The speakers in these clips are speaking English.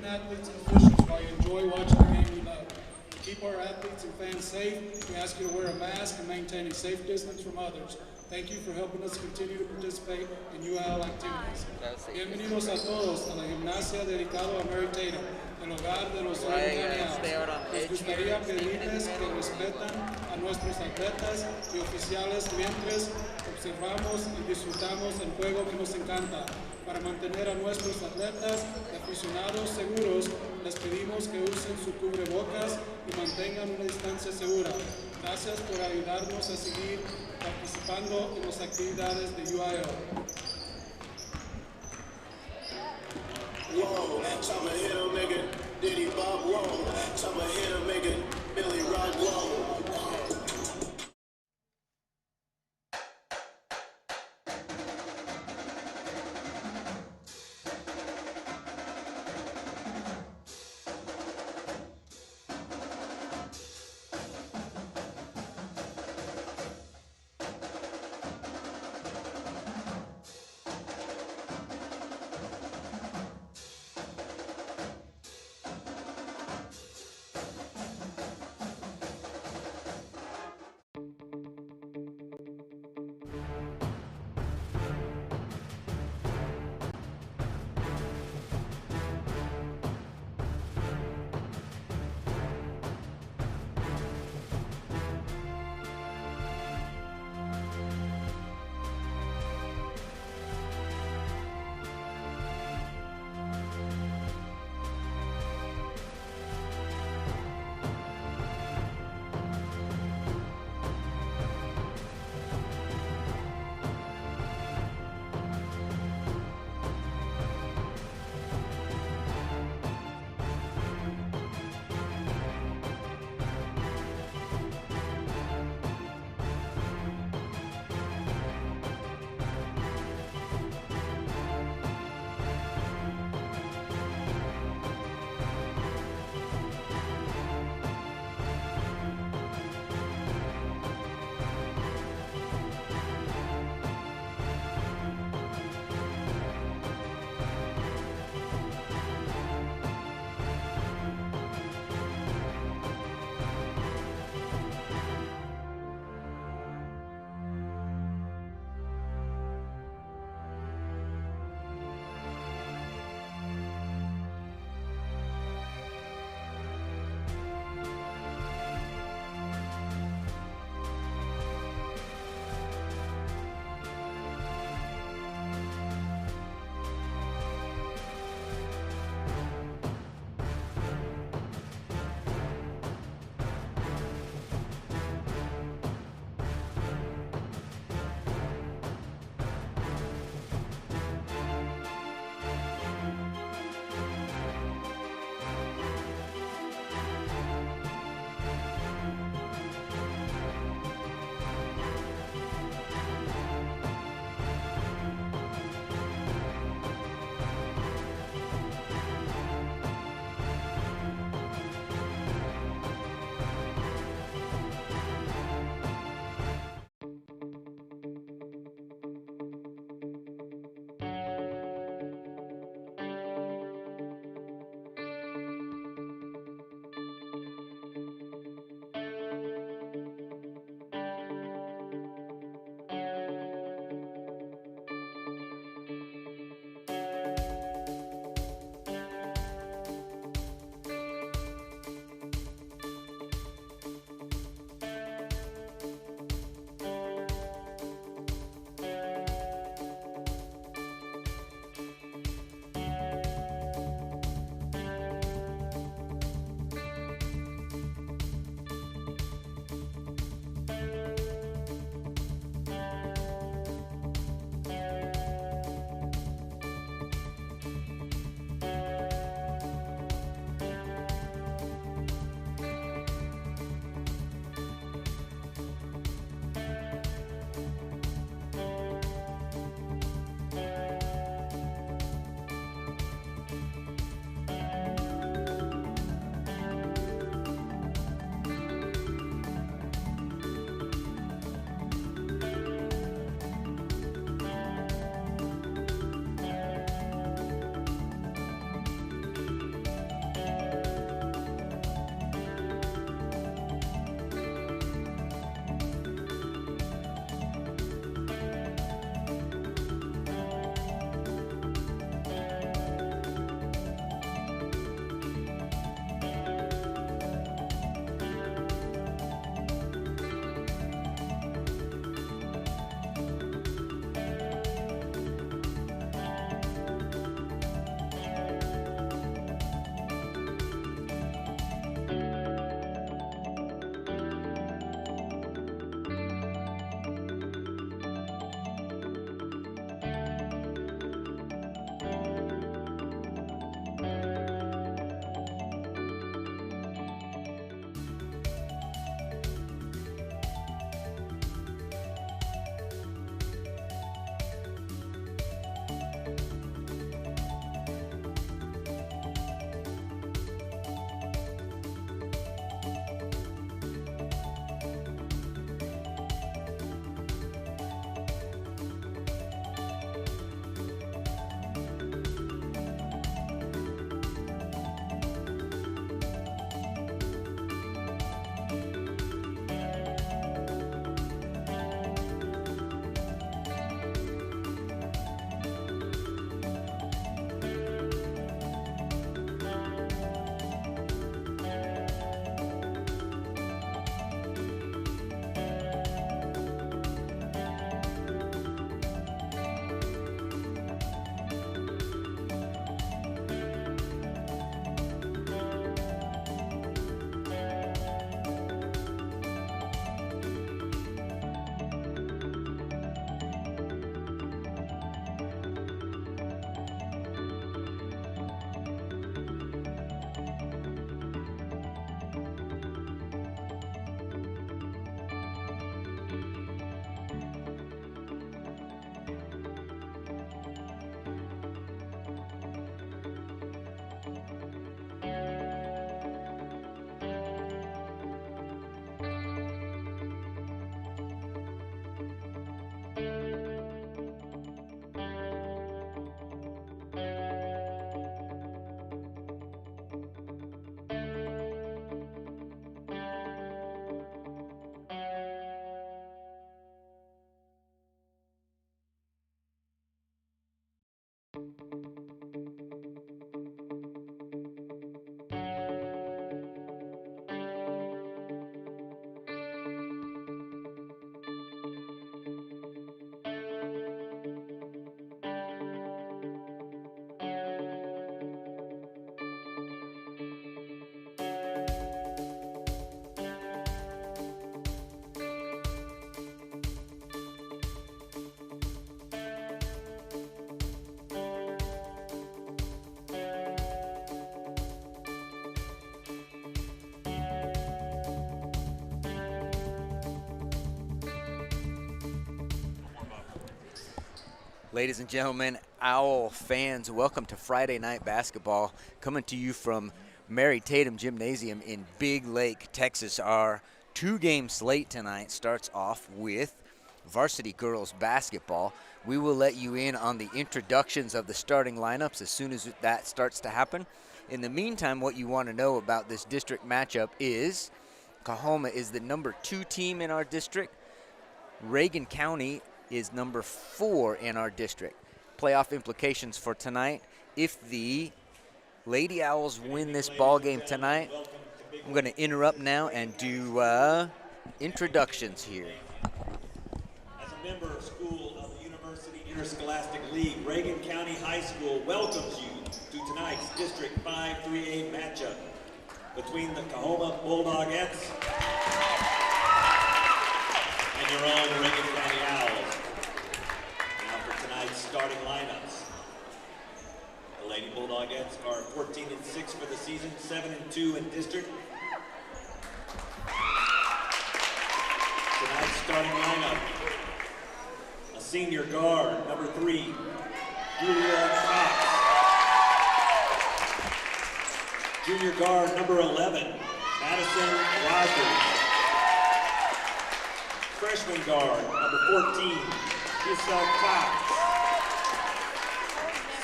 student athletes and officials, while you enjoy watching the game you love. To keep our athletes and fans safe, we ask you to wear a mask and maintain a safe distance from others. Thank you for helping us continue to participate in UIL activities. Bienvenidos a todos a la gimnasia dedicado a Mary Tatum, el hogar de los Reagan. Nos gustaría pedirles que respetan a nuestros atletas y oficiales mientras observamos y disfrutamos el juego que nos encanta. Para mantener a nuestros atletas y aficionados seguros, les pedimos que usen su cubrebocas y mantengan una distancia segura. Gracias por ayudarnos a seguir participando en las actividades de UIL. Whoa, I'ma hit him, make it Diddy Bob, whoa. I'ma hit him, make it Billy Rock, whoa. Ladies and gentlemen, Owl fans, welcome to Friday Night Basketball, coming to you from Mary Tatum Gymnasium in Big Lake, Texas. Our two-game slate tonight starts off with varsity girls basketball. We will let you in on the introductions of the starting lineups as soon as that starts to happen. In the meantime, what you want to know about this district matchup is Coahoma is the number 2 team in our district. Reagan County is number 4 in our district. Playoff implications for tonight: if the Lady Owls win this ball game tonight, I'm going to interrupt now and do introductions here. As a member of School of the University Interscholastic League, Reagan County High School welcomes you to tonight's District 5-3A matchup between the Coahoma Bulldogettes and your own Reagan County Owls. Now for tonight's starting lineups. The Lady Bulldogettes are 14-6 for the season, 7-2 in district. Tonight's starting lineup: a senior guard, number 3, Julia Cox. Junior guard, number 11, Madison Rogers. Freshman guard, number 14, Giselle Cox.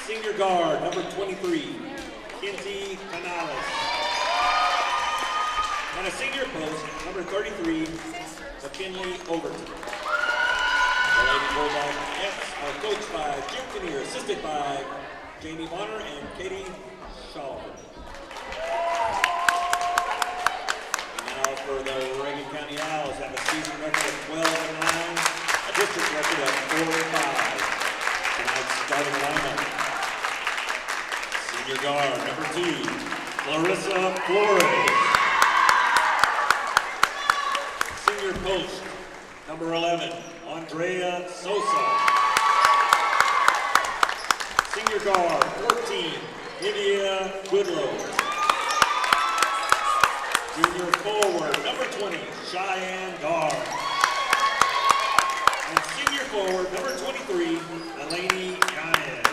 Senior guard, number 23, Kinsey Canales. And a senior post, number 33, McKinley Overton. The Lady Bulldogettes are coached by Jim Kinnear, assisted by Jamie Bonner and Katie Shaw. And now for the Reagan County Owls, have a season record of 12-9, a district record of 4-5. Tonight's starting lineup: senior guard, number 2, Clarissa Flores. Senior post, number 11, Andrea Sosa. Senior guard, 14, Lydia Goodlow. Junior forward, number 20, Cheyenne Gar. And senior forward, number 23, Eleni Yanez.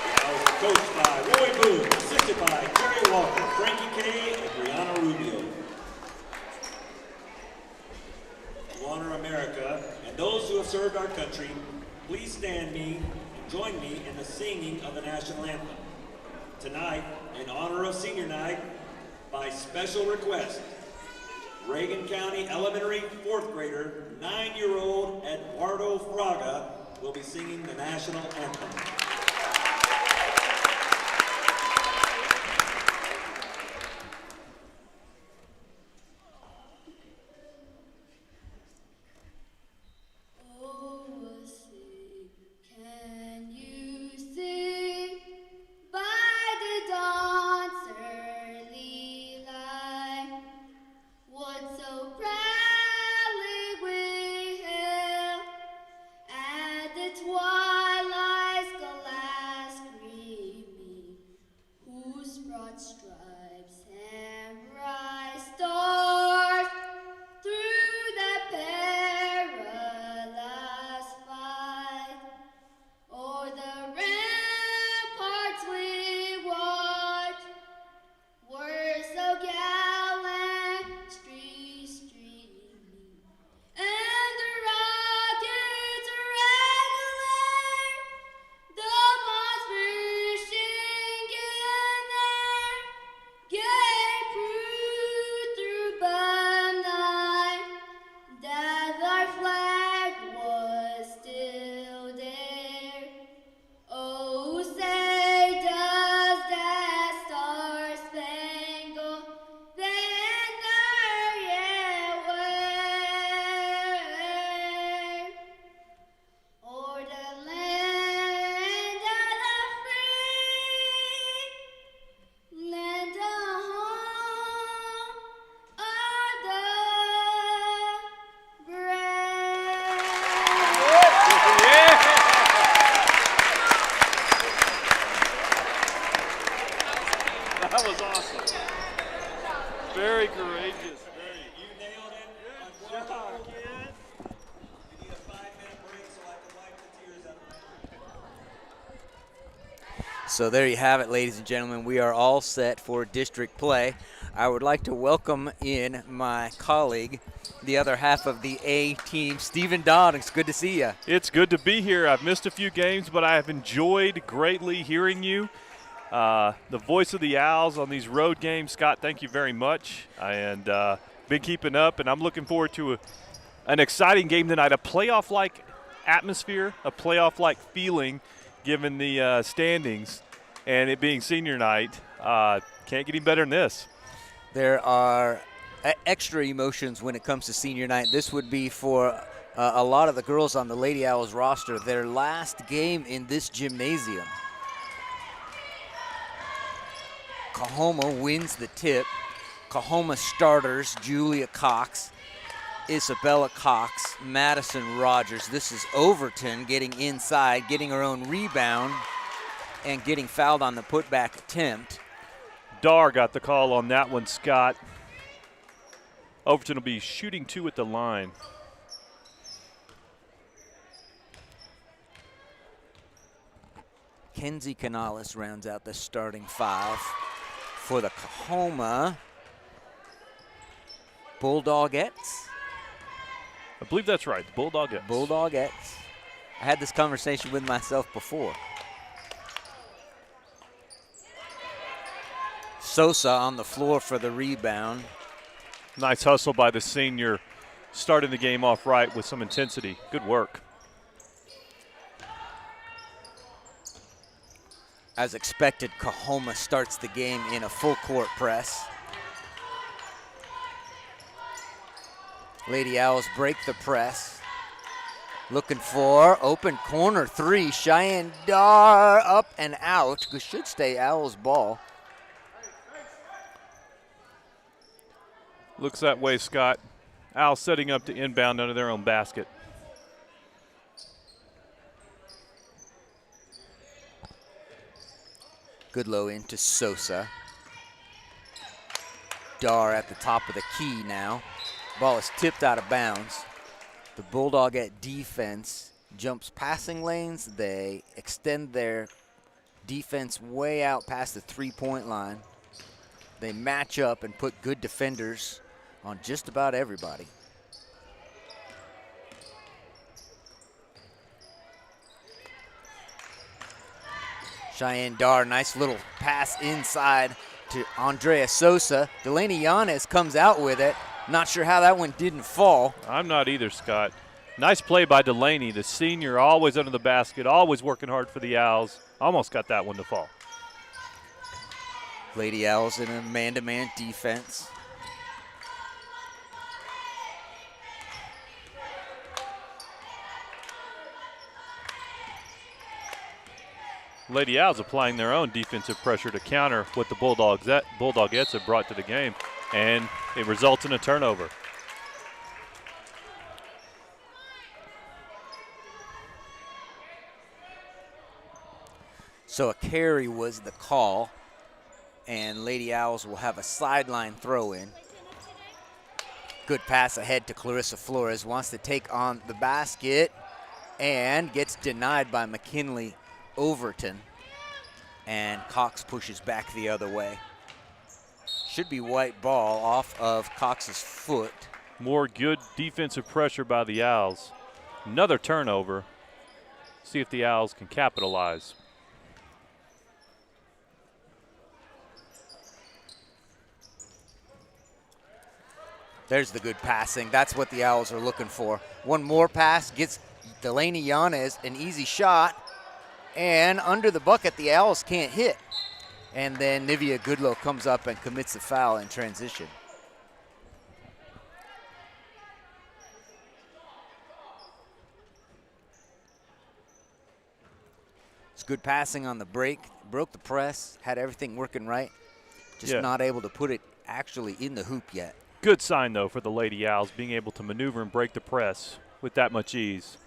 The Owls are coached by Roy Boone, assisted by Terry Walker, Frankie Kay, and Brianna Rubio. To honor America and those who have served our country, please stand me and join me in the singing of the national anthem. Tonight, in honor of Senior Night, by special request, Reagan County Elementary 4th grader, 9-year-old Eduardo Fraga will be singing the national anthem. So there you have it, ladies and gentlemen. We are all set for district play. I would like to welcome in my colleague, the other half of the A team, Stephen Dodd. It's good to see you. It's good to be here. I've missed a few games, but I have enjoyed greatly hearing you. The voice of the Owls on these road games, Scott, thank you very much. And been keeping up, and I'm looking forward to an exciting game tonight, a playoff-like atmosphere, a playoff-like feeling given the standings, and it being senior night. Can't get any better than this. There are extra emotions when it comes to senior night. This would be for a lot of the girls on the Lady Owls roster, their last game in this gymnasium. Coahoma wins the tip. Coahoma starters, Julia Cox, Isabella Cox, Madison Rogers. This is Overton getting inside, getting her own rebound, and getting fouled on the putback attempt. Dar got the call on that one, Scott. Overton will be shooting 2 at the line. Kenzie Canales rounds out the starting 5 for the Coahoma Bulldogettes. I believe that's right, the Bulldogettes. Bulldogettes. I had this conversation with myself before. Sosa on the floor for the rebound. Nice hustle by the senior, starting the game off right with some intensity. Good work. As expected, Coahoma starts the game in a full court press. Lady Owls break the press. Looking for open corner 3. Cheyenne Dar up and out. Should stay Owls ball. Looks that way, Scott. Owls setting up to inbound under their own basket. Goodlow into Sosa. Dar at the top of the key now. Ball is tipped out of bounds. The Bulldogette defense jumps passing lanes. They extend their defense way out past the three-point line. They match up and put good defenders on just about everybody. Cheyenne Dar, nice little pass inside to Andrea Sosa. Delaney Yanez comes out with it. Not sure how that one didn't fall. I'm not either, Scott. Nice play by Delaney, the senior, always under the basket, always working hard for the Owls. Almost got that one to fall. Lady Owls in a man-to-man defense. Lady Owls applying their own defensive pressure to counter what the Bulldogettes have brought to the game, and it results in a turnover. So a carry was the call, and Lady Owls will have a sideline throw-in. Good pass ahead to Clarissa Flores, wants to take on the basket and gets denied by McKinley Overton, and Cox pushes back the other way. Should be white ball off of Cox's foot. More good defensive pressure by the Owls. Another turnover. See if the Owls can capitalize. There's the good passing. That's what the Owls are looking for. One more pass gets Delaney Yanez an easy shot, and under the bucket, the Owls can't hit. And then Nivea Goodlow comes up and commits the foul in transition. It's good passing on the break. Broke the press, had everything working right. Just not able to put it actually in the hoop yet. Good sign, though, for the Lady Owls, being able to maneuver and break the press with that much ease.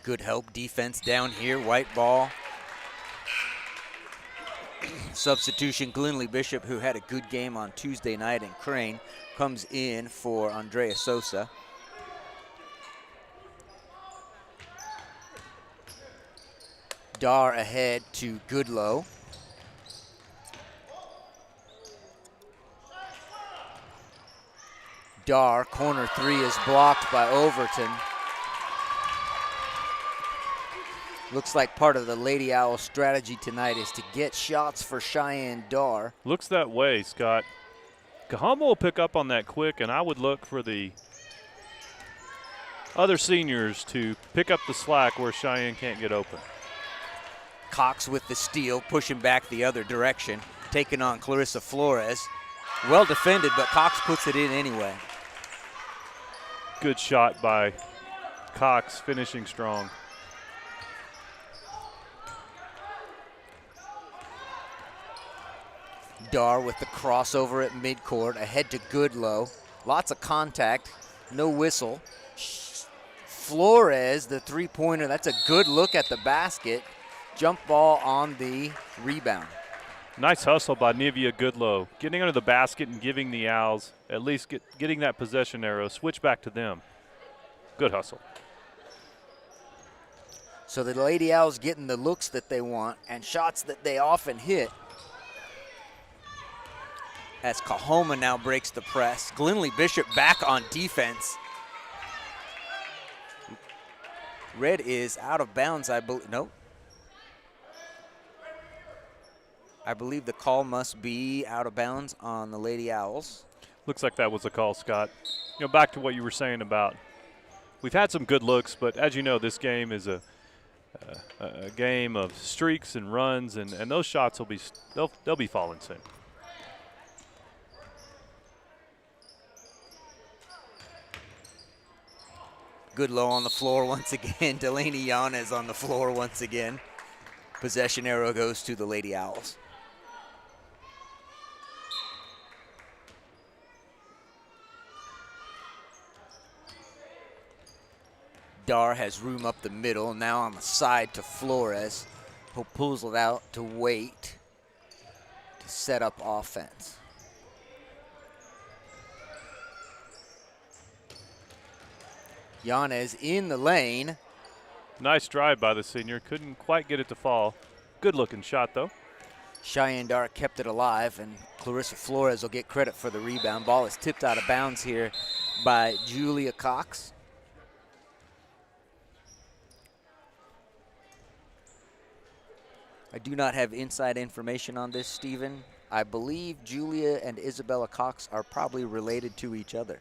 Good help defense down here, white ball. Substitution, Glenley Bishop, who had a good game on Tuesday night in Crane, comes in for Andrea Sosa. Dar ahead to Goodlow. Dar, corner three is blocked by Overton. Looks like part of the Lady Owl strategy tonight is to get shots for Cheyenne Dar. Looks that way, Scott. Coahoma will pick up on that quick, and I would look for the other seniors to pick up the slack where Cheyenne can't get open. Cox with the steal, pushing back the other direction, taking on Clarissa Flores. Well defended, but Cox puts it in anyway. Good shot by Cox, finishing strong. Dar with the crossover at midcourt, ahead to Goodlow. Lots of contact, no whistle. Flores, the three-pointer, that's a good look at the basket. Jump ball on the rebound. Nice hustle by Nivea Goodlow, getting under the basket and giving the Owls at least getting that possession arrow, switch back to them. Good hustle. So the Lady Owls getting the looks that they want and shots that they often hit. As Coahoma now breaks the press. Glenlee Bishop back on defense. Red is out of bounds, I believe. Nope. I believe the call must be out of bounds on the Lady Owls. Looks like that was a call, Scott. You know, back to what you were saying about we've had some good looks, but as you know, this game is a game of streaks and runs, and those shots will be they'll be falling soon. Goodlow on the floor once again. Delaney Yanez on the floor once again. Possession arrow goes to the Lady Owls. Dar has room up the middle, now on the side to Flores, who pulls it out to Wait to set up offense. Yanez in the lane. Nice drive by the senior. Couldn't quite get it to fall. Good looking shot though. Cheyenne Dar kept it alive, and Clarissa Flores will get credit for the rebound. Ball is tipped out of bounds here by Julia Cox. I do not have inside information on this, Stephen. I believe Julia and Isabella Cox are probably related to each other.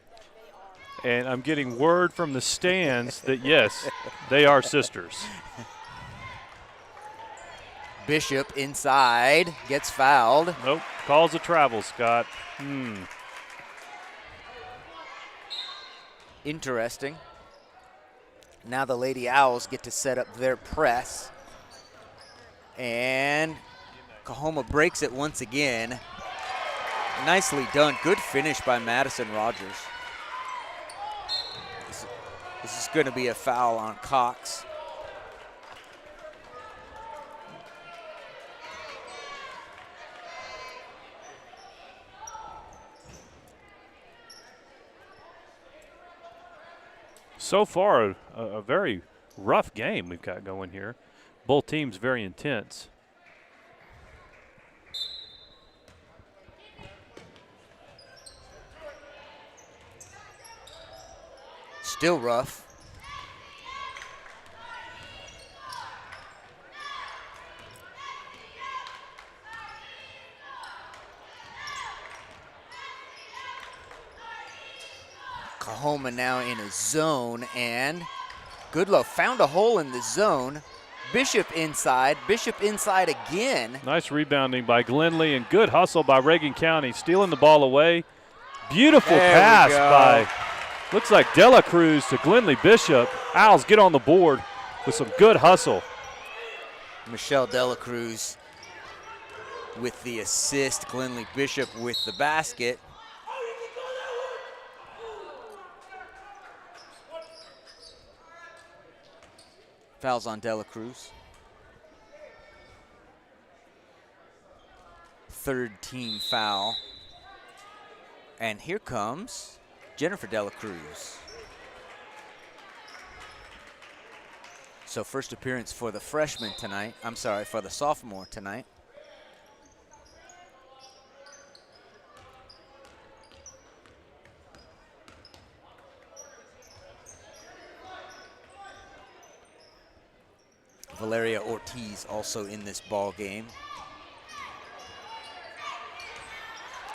And I'm getting word from the stands that, yes, they are sisters. Bishop inside, gets fouled. Nope, calls a travel, Scott. Interesting. Now the Lady Owls get to set up their press. And Coahoma breaks it once again. Nicely done. Good finish by Madison Rogers. This is going to be a foul on Cox. So far, a very rough game we've got going here. Both teams very intense. Still rough. Coahoma now in a zone, and Goodlow found a hole in the zone. Bishop inside again. Nice rebounding by Glenlee and good hustle by Reagan County, stealing the ball away. Beautiful pass by, looks like Dela Cruz to Glenlee Bishop. Owls get on the board with some good hustle. Michelle Dela Cruz with the assist, Glenlee Bishop with the basket. Fouls on Dela Cruz. Third team foul. And here comes Jennifer Dela Cruz. So first appearance for the freshman tonight. I'm sorry, for the sophomore tonight. Valeria Ortiz also in this ball game.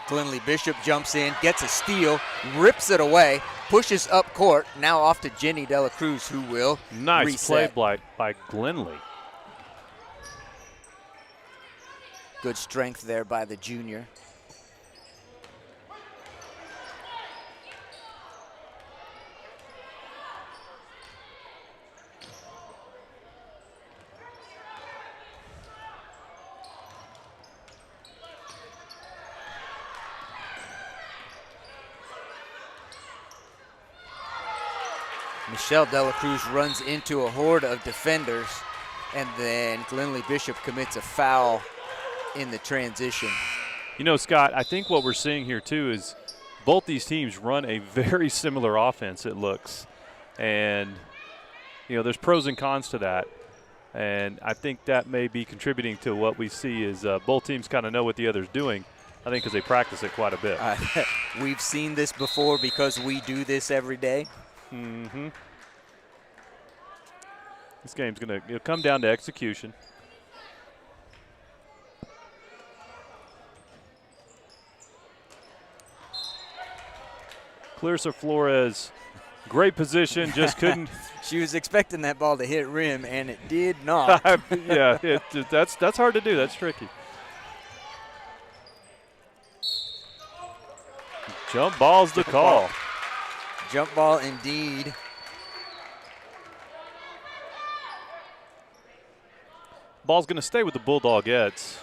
Glenlee Bishop jumps in, gets a steal, rips it away, pushes up court. Now off to Jenny Dela Cruz, who will reset. Play by Glenlee. Good strength there by the junior. Michelle Dela Cruz runs into a horde of defenders, and then Glenlee Bishop commits a foul in the transition. You know, Scott, I think what we're seeing here too is both these teams run a very similar offense, it looks. And, you know, there's pros and cons to that. And I think that may be contributing to what we see is both teams kind of know what the other's doing, I think, because they practice it quite a bit. We've seen this before because we do this every day. Mm-hmm. This game's going to come down to execution. Clarissa Flores, great position, just couldn't. She was expecting that ball to hit rim, and it did not. Yeah, that's hard to do. That's tricky. Jump ball's the call. Jump ball indeed. Ball's going to stay with the Bulldogettes.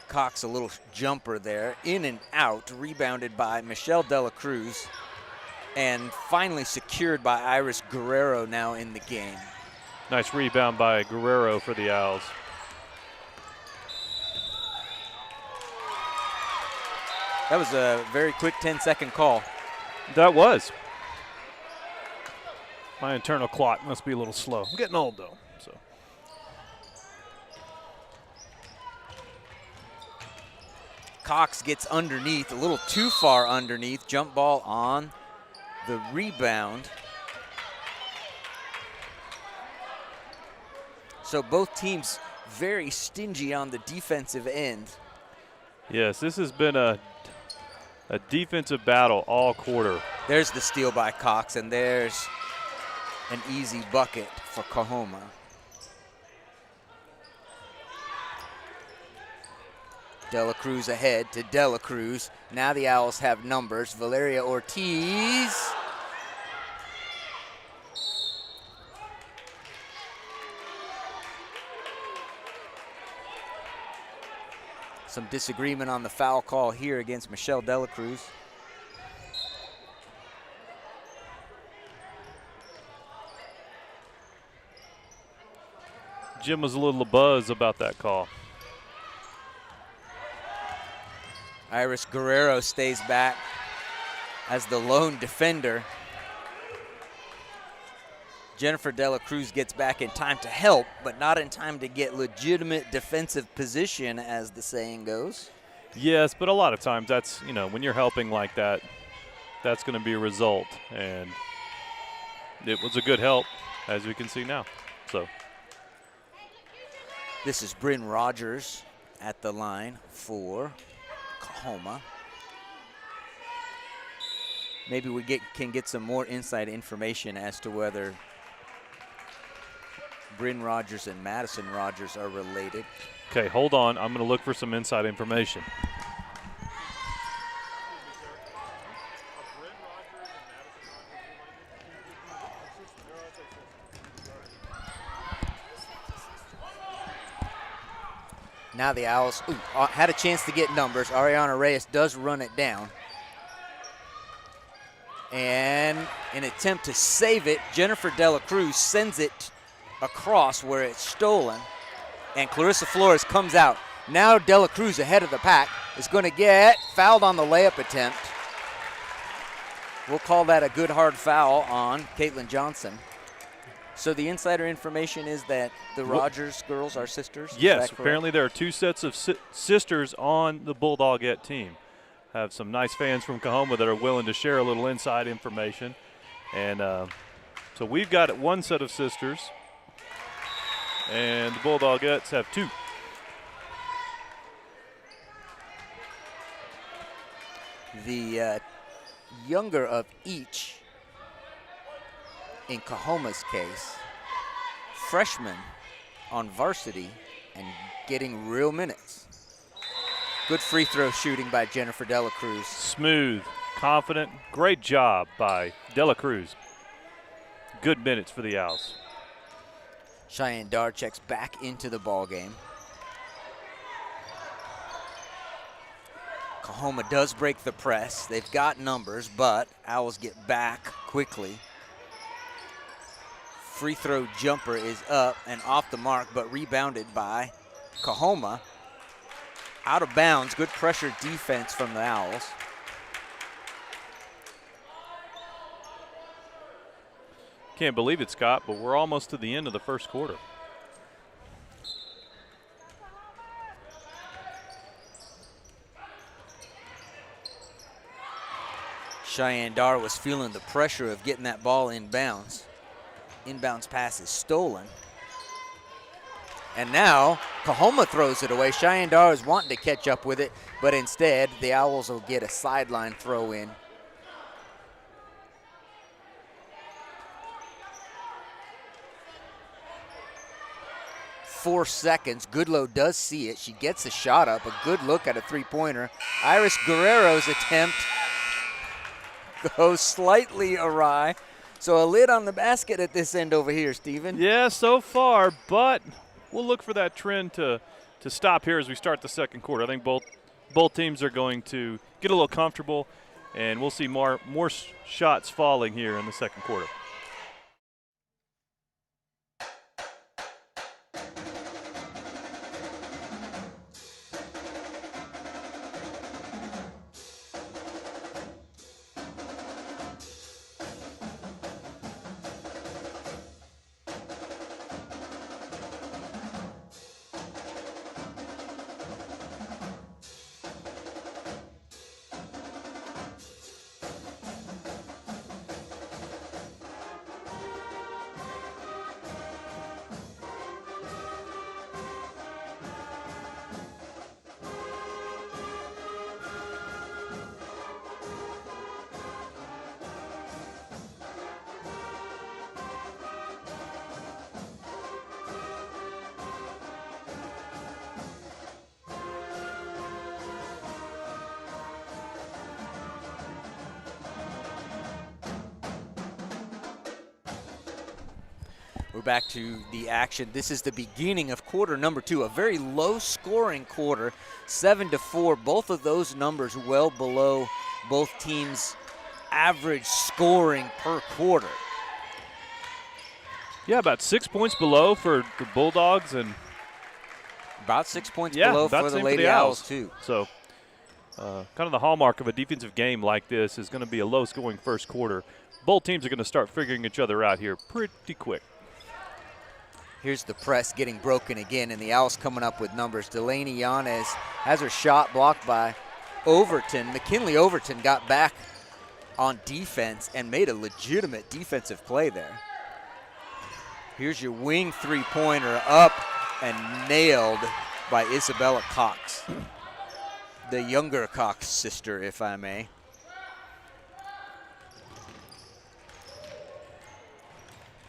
Cox, a little jumper there, in and out, rebounded by Michelle Dela Cruz, and finally secured by Iris Guerrero now in the game. Nice rebound by Guerrero for the Owls. That was a very quick 10-second call. That was. My internal clock must be a little slow. I'm getting old, though. So. Cox gets underneath, a little too far underneath. Jump ball on the rebound. So both teams very stingy on the defensive end. Yes, this has been a defensive battle all quarter. There's the steal by Cox, and there's an easy bucket for Coahoma. Dela Cruz ahead to Dela Cruz. Now the Owls have numbers. Valeria Ortiz. Some disagreement on the foul call here against Michelle Dela Cruz. Jim was a little abuzz about that call. Iris Guerrero stays back as the lone defender. Jennifer Dela Cruz gets back in time to help, but not in time to get legitimate defensive position, as the saying goes. Yes, but a lot of times that's, you know, when you're helping like that, that's going to be a result. And it was a good help, as we can see now. So this is Bryn Rogers at the line for Coahoma. Maybe we can get some more inside information as to whether Bryn Rogers and Madison Rogers are related. Okay, hold on. I'm going to look for some inside information. Now the Owls had a chance to get numbers. Ariana Reyes does run it down. And in an attempt to save it, Jennifer Dela Cruz sends it across where it's stolen. And Clarissa Flores comes out. Now Dela Cruz ahead of the pack is going to get fouled on the layup attempt. We'll call that a good hard foul on Caitlin Johnson. So the insider information is that the Rogers girls are sisters? Yes, apparently there are two sets of sisters on the Bulldogette team. Have some nice fans from Coahoma that are willing to share a little inside information. And so we've got one set of sisters, and the Bulldogettes have two. The younger of each, in Coahoma's case, freshman on varsity and getting real minutes. Good free throw shooting by Jennifer Dela Cruz. Smooth, confident, great job by Dela Cruz. Good minutes for the Owls. Cheyenne Dar checks back into the ball game. Coahoma does break the press. They've got numbers, but Owls get back quickly. Free throw jumper is up and off the mark, but rebounded by Coahoma. Out of bounds, good pressure defense from the Owls. Can't believe it, Scott, but we're almost to the end of the first quarter. Cheyenne Dar was feeling the pressure of getting that ball inbounds. Inbounds pass is stolen. And now Coahoma throws it away. Cheyenne Dar is wanting to catch up with it, but instead the Owls will get a sideline throw in. .4 seconds. Goodlow does see it. She gets a shot up. A good look at a three-pointer. Iris Guerrero's attempt goes slightly awry. So a lid on the basket at this end over here, Stephen. Yeah, so far, but we'll look for that trend to stop here as we start the second quarter. I think both teams are going to get a little comfortable, and we'll see more shots falling here in the second quarter. We're back to the action. This is the beginning of quarter number 2, a very low-scoring quarter, 7-4. Both of those numbers well below both teams' average scoring per quarter. Yeah, about 6 points below for the Bulldogs, and about 6 points below for the Lady Owls, too. So kind of the hallmark of a defensive game like this is going to be a low-scoring first quarter. Both teams are going to start figuring each other out here pretty quick. Here's the press getting broken again, and the Owls coming up with numbers. Delaney Yanez has her shot blocked by Overton. McKinley Overton got back on defense and made a legitimate defensive play there. Here's your wing three-pointer up and nailed by Isabella Cox, the younger Cox sister, if I may.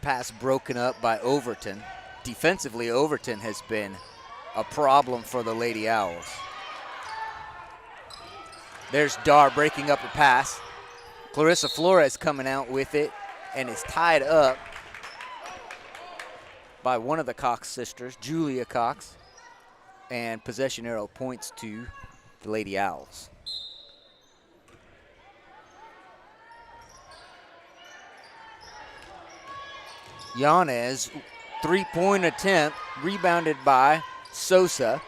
Pass broken up by Overton. Defensively, Overton has been a problem for the Lady Owls. There's Dar breaking up a pass. Clarissa Flores coming out with it and is tied up by one of the Cox sisters, Julia Cox. And possession arrow points to the Lady Owls. Yanez, three-point attempt, rebounded by Sosa.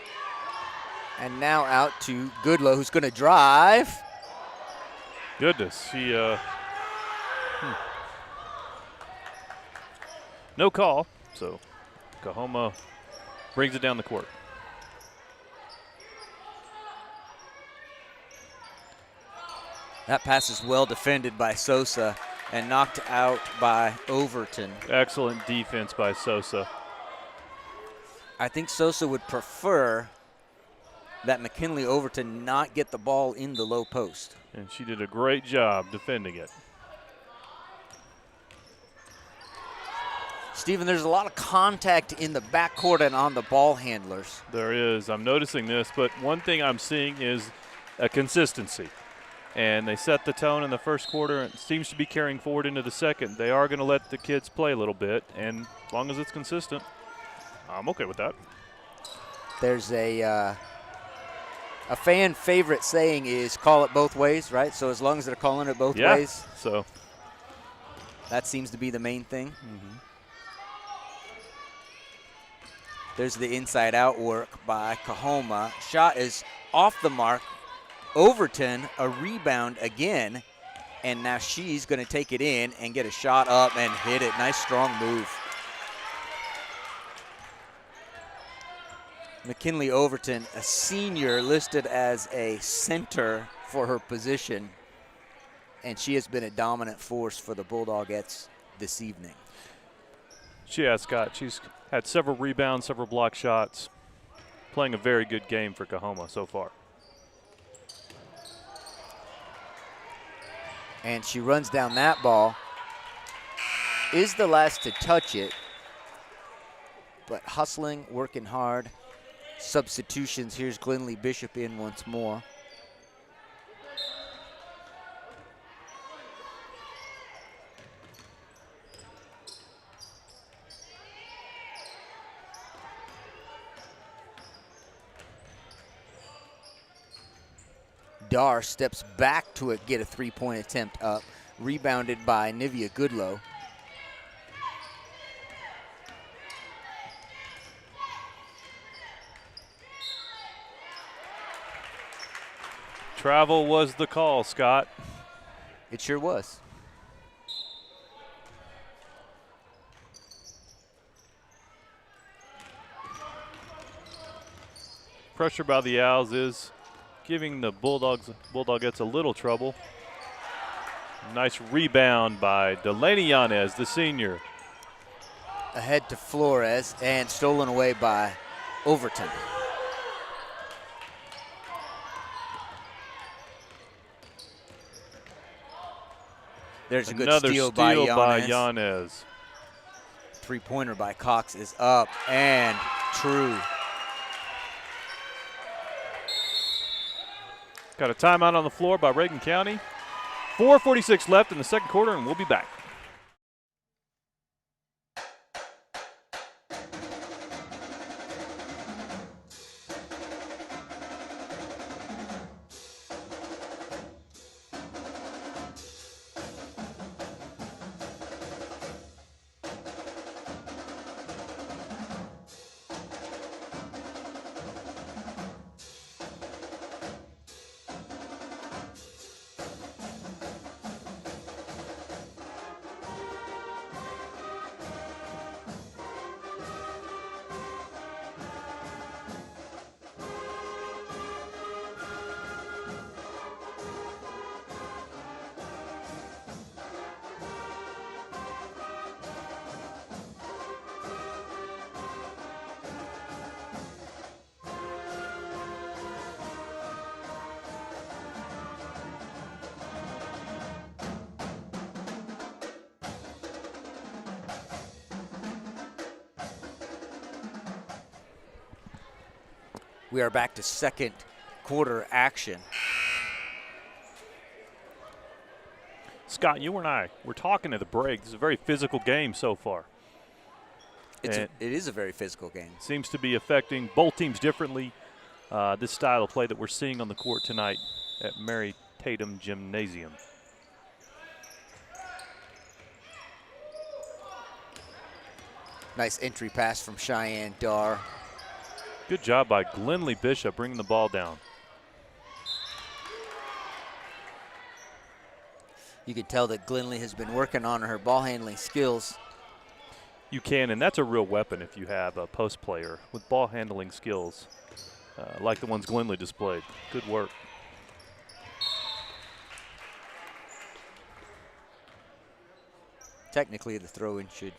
And now out to Goodlow, who's going to drive. Goodness, she No call, so Coahoma brings it down the court. That pass is well defended by Sosa and knocked out by Overton. Excellent defense by Sosa. I think Sosa would prefer that McKinley Overton not get the ball in the low post. And she did a great job defending it. Stephen, there's a lot of contact in the backcourt and on the ball handlers. There is. I'm noticing this, but one thing I'm seeing is a consistency. And they set the tone in the first quarter, and it seems to be carrying forward into the second. They are going to let the kids play a little bit, and as long as it's consistent, I'm okay with that. There's a fan favorite saying is call it both ways, right? So as long as they're calling it both ways. So that seems to be the main thing. Mm-hmm. There's the inside-out work by Coahoma. Shot is off the mark. Overton, a rebound again, and now she's going to take it in and get a shot up and hit it. Nice, strong move. McKinley Overton, a senior, listed as a center for her position, and she has been a dominant force for the Bulldogettes this evening. She has, Scott. She's had several rebounds, several block shots, playing a very good game for Coahoma so far. And she runs down that ball, is the last to touch it, but hustling, working hard. Substitutions, here's Glenlee Bishop in once more. Dar steps back to it, get a three-point attempt up, rebounded by Nivea Goodlow. Travel was the call, Scott. It sure was. Pressure by the Owls is giving the Bulldogettes a little trouble. Nice rebound by Delaney Yanez, the senior. Ahead to Flores and stolen away by Overton. There's a good Another steal by Yanez. Three-pointer by Cox is up and true. Got a timeout on the floor by Reagan County. 4:46 left in the second quarter, and we'll be back. We are back to second quarter action. Scott, you and I were talking at the break. This is a very physical game so far. It is a very physical game. Seems to be affecting both teams differently. This style of play that we're seeing on the court tonight at Mary Tatum Gymnasium. Nice entry pass from Cheyenne Dar. Good job by Glenlee Bishop bringing the ball down. You could tell that Glenley has been working on her ball handling skills. You can, and that's a real weapon if you have a post player with ball handling skills like the ones Glenley displayed. Good work. Technically, the throw-in should.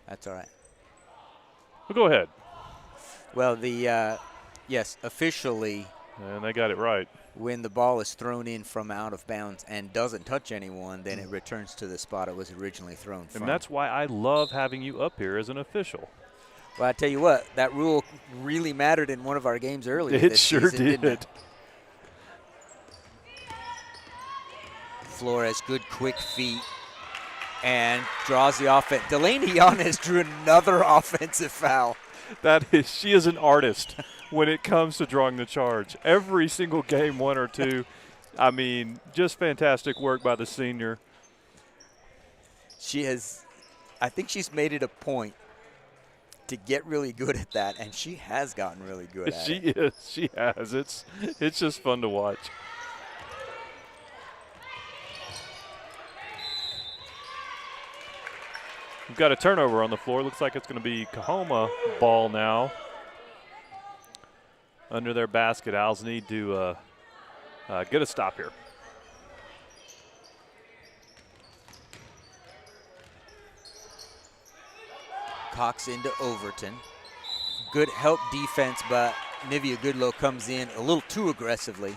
That's all right. Well, go ahead. Well, yes, officially, And they got it right. when the ball is thrown in from out of bounds and doesn't touch anyone, then it returns to the spot it was originally thrown from. And that's why I love having you up here as an official. Well, I tell you what, that rule really mattered in one of our games earlier It this sure season, did. didn't it? Flores, good quick feet, and draws the offense. Delaney Yanez drew another offensive foul. She is an artist when it comes to drawing the charge. Every single game, one or two. I mean, just fantastic work by the senior. I think she's made it a point to get really good at that, and she has gotten really good at it. She has. It's just fun to watch. We've got a turnover on the floor. Looks like it's going to be Coahoma ball now. Under their basket, Owls need to get a stop here. Cox into Overton. Good help defense, but Nivea Goodlow comes in a little too aggressively.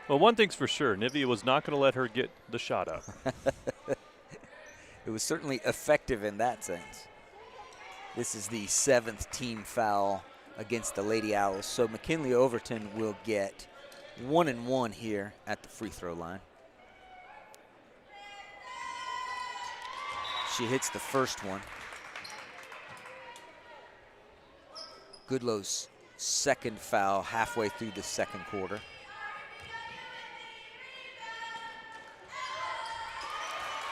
Well, one thing's for sure, Nivea was not going to let her get the shot up. It was certainly effective in that sense. This is the 7th team foul against the Lady Owls, so McKinley Overton will get 1 and 1 here at the free throw line. She hits the first one. Goodlow's second foul halfway through the second quarter.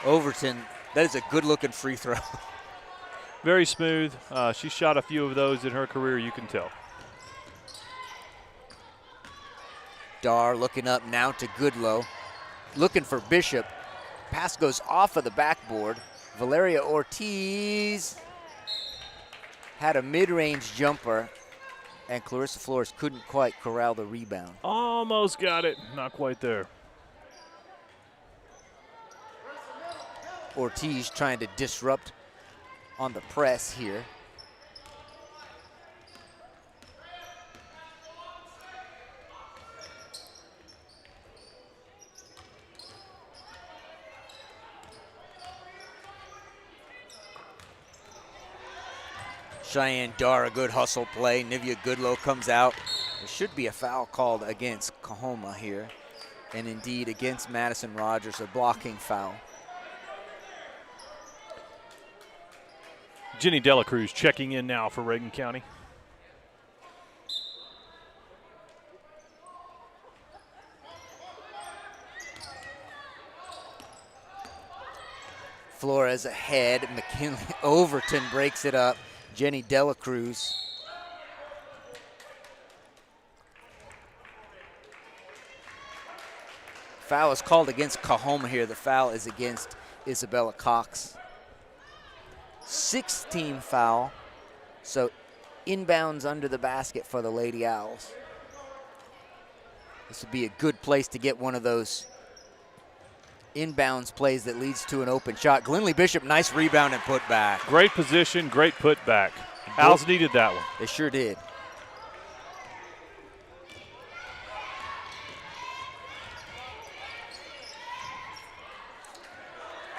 Overton, that is a good-looking free throw. Very smooth. She shot a few of those in her career, you can tell. Dar looking up now to Goodlow. Looking for Bishop. Pass goes off of the backboard. Valeria Ortiz had a mid-range jumper, and Clarissa Flores couldn't quite corral the rebound. Almost got it. Not quite there. Ortiz trying to disrupt on the press here. Cheyenne Dar, a good hustle play. Nivea Goodlow comes out. There should be a foul called against Coahoma here, and indeed against Madison Rogers, a blocking foul. Jenny Delacruz checking in now for Reagan County. Flores ahead. McKinley Overton breaks it up. Jenny Delacruz. Foul is called against Coahoma here. The foul is against Isabella Cox. 6th-team foul, so inbounds under the basket for the Lady Owls. This would be a good place to get one of those inbounds plays that leads to an open shot. Glenley Bishop, nice rebound and put back. Great position, great putback. Owls needed that one. They sure did.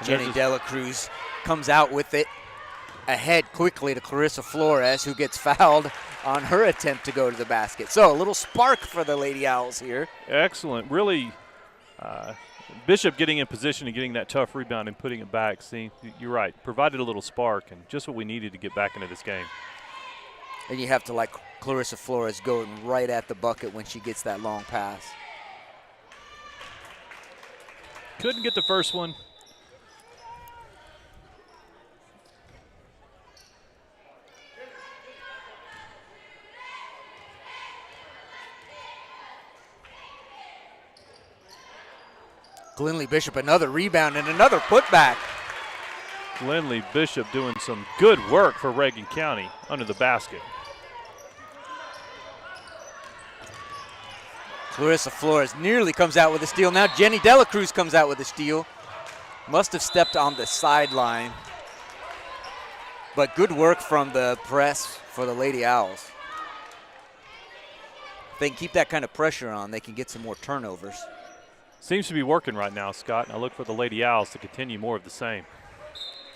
Jenny Delacruz comes out with it. Ahead quickly to Clarissa Flores, who gets fouled on her attempt to go to the basket. So a little spark for the Lady Owls here. Excellent. Really, Bishop getting in position and getting that tough rebound and putting it back. See, you're right. Provided a little spark and just what we needed to get back into this game. And you have to like Clarissa Flores going right at the bucket when she gets that long pass. Couldn't get the first one. Glenley Bishop, another rebound and another putback. Glenley Bishop doing some good work for Reagan County under the basket. Clarissa Flores nearly comes out with a steal. Now Jenny Dela Cruz comes out with a steal. Must have stepped on the sideline. But good work from the press for the Lady Owls. If they can keep that kind of pressure on, they can get some more turnovers. Seems to be working right now, Scott. I look for the Lady Owls to continue more of the same.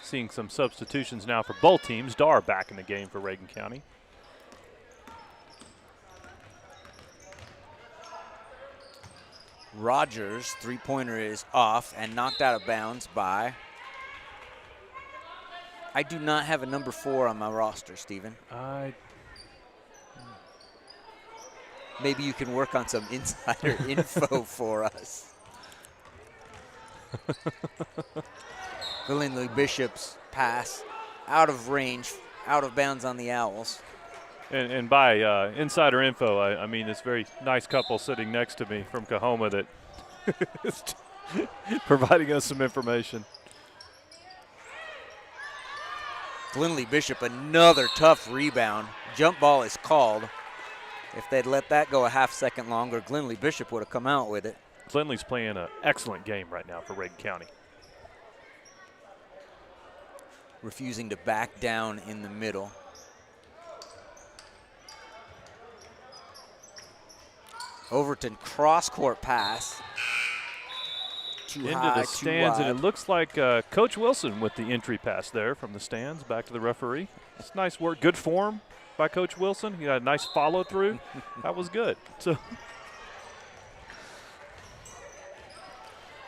Seeing some substitutions now for both teams. Dar back in the game for Reagan County. Rogers' three-pointer is off and knocked out of bounds by... I do not have a number 4 on my roster, Stephen. Maybe you can work on some insider info for us. Glenley Bishop's pass out of range, out of bounds on the Owls. And by insider info, I mean this very nice couple sitting next to me from Coahoma that is providing us some information. Glenley Bishop, another tough rebound. Jump ball is called. If they'd let that go a half second longer, Glenley Bishop would have come out with it. Glenley's playing an excellent game right now for Reagan County. Refusing to back down in the middle. Overton cross-court pass. Too Into high, the stands, too and wide. it looks like Coach Wilson with the entry pass there from the stands back to the referee. It's nice work, good form by Coach Wilson. He had a nice follow-through. That was good. So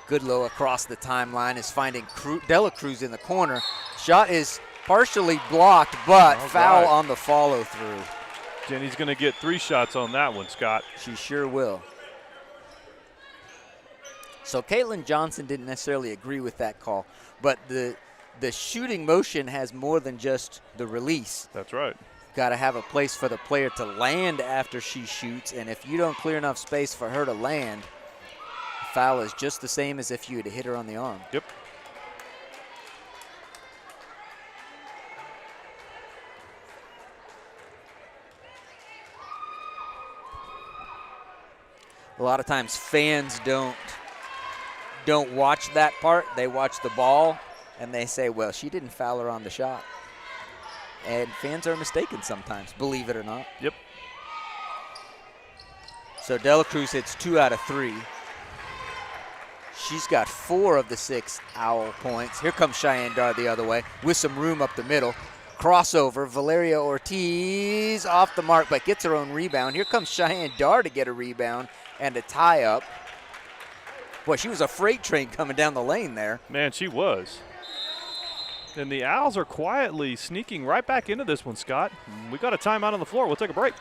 Goodlow across the timeline is finding Dela Cruz in the corner. Shot is partially blocked, but foul on the follow-through. Jenny's going to get 3 shots on that one, Scott. She sure will. So Caitlin Johnson didn't necessarily agree with that call, but the shooting motion has more than just the release. That's right. Got to have a place for the player to land after she shoots, and if you don't clear enough space for her to land, the foul is just the same as if you had hit her on the arm. Yep. A lot of times fans don't watch that part. They watch the ball and they say, well, she didn't foul her on the shot. And fans are mistaken sometimes, believe it or not. Yep. So Dela Cruz hits 2 out of 3. She's got 4 of the 6 Owl points. Here comes Cheyenne Dar the other way with some room up the middle. Crossover, Valeria Ortiz off the mark, but gets her own rebound. Here comes Cheyenne Dar to get a rebound and a tie-up. Boy, she was a freight train coming down the lane there. Man, she was. And the Owls are quietly sneaking right back into this one, Scott. We got a timeout on the floor. We'll take a break.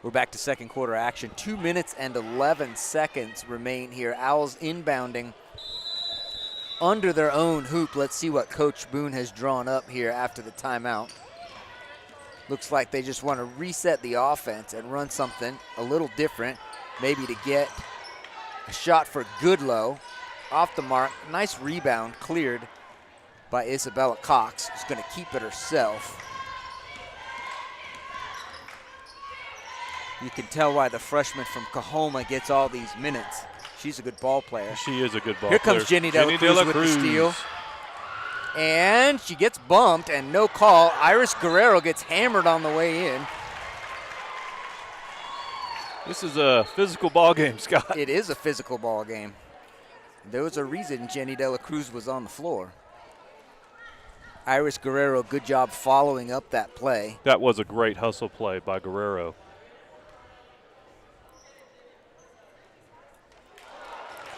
We're back to second quarter action. 2 minutes and 11 seconds remain here. Owls inbounding under their own hoop. Let's see what Coach Boone has drawn up here after the timeout. Looks like they just want to reset the offense and run something a little different, maybe to get a shot for Goodlow. Off the mark, nice rebound cleared by Isabella Cox, who's going to keep it herself. You can tell why the freshman from Coahoma gets all these minutes. She's a good ball player. She is a good ball Here player. comes Jenny De La Cruz with the steal. And she gets bumped and no call. Iris Guerrero gets hammered on the way in. This is a physical ball game, Scott. It is a physical ball game. There was a reason Jenny De La Cruz was on the floor. Iris Guerrero, good job following up that play. That was a great hustle play by Guerrero.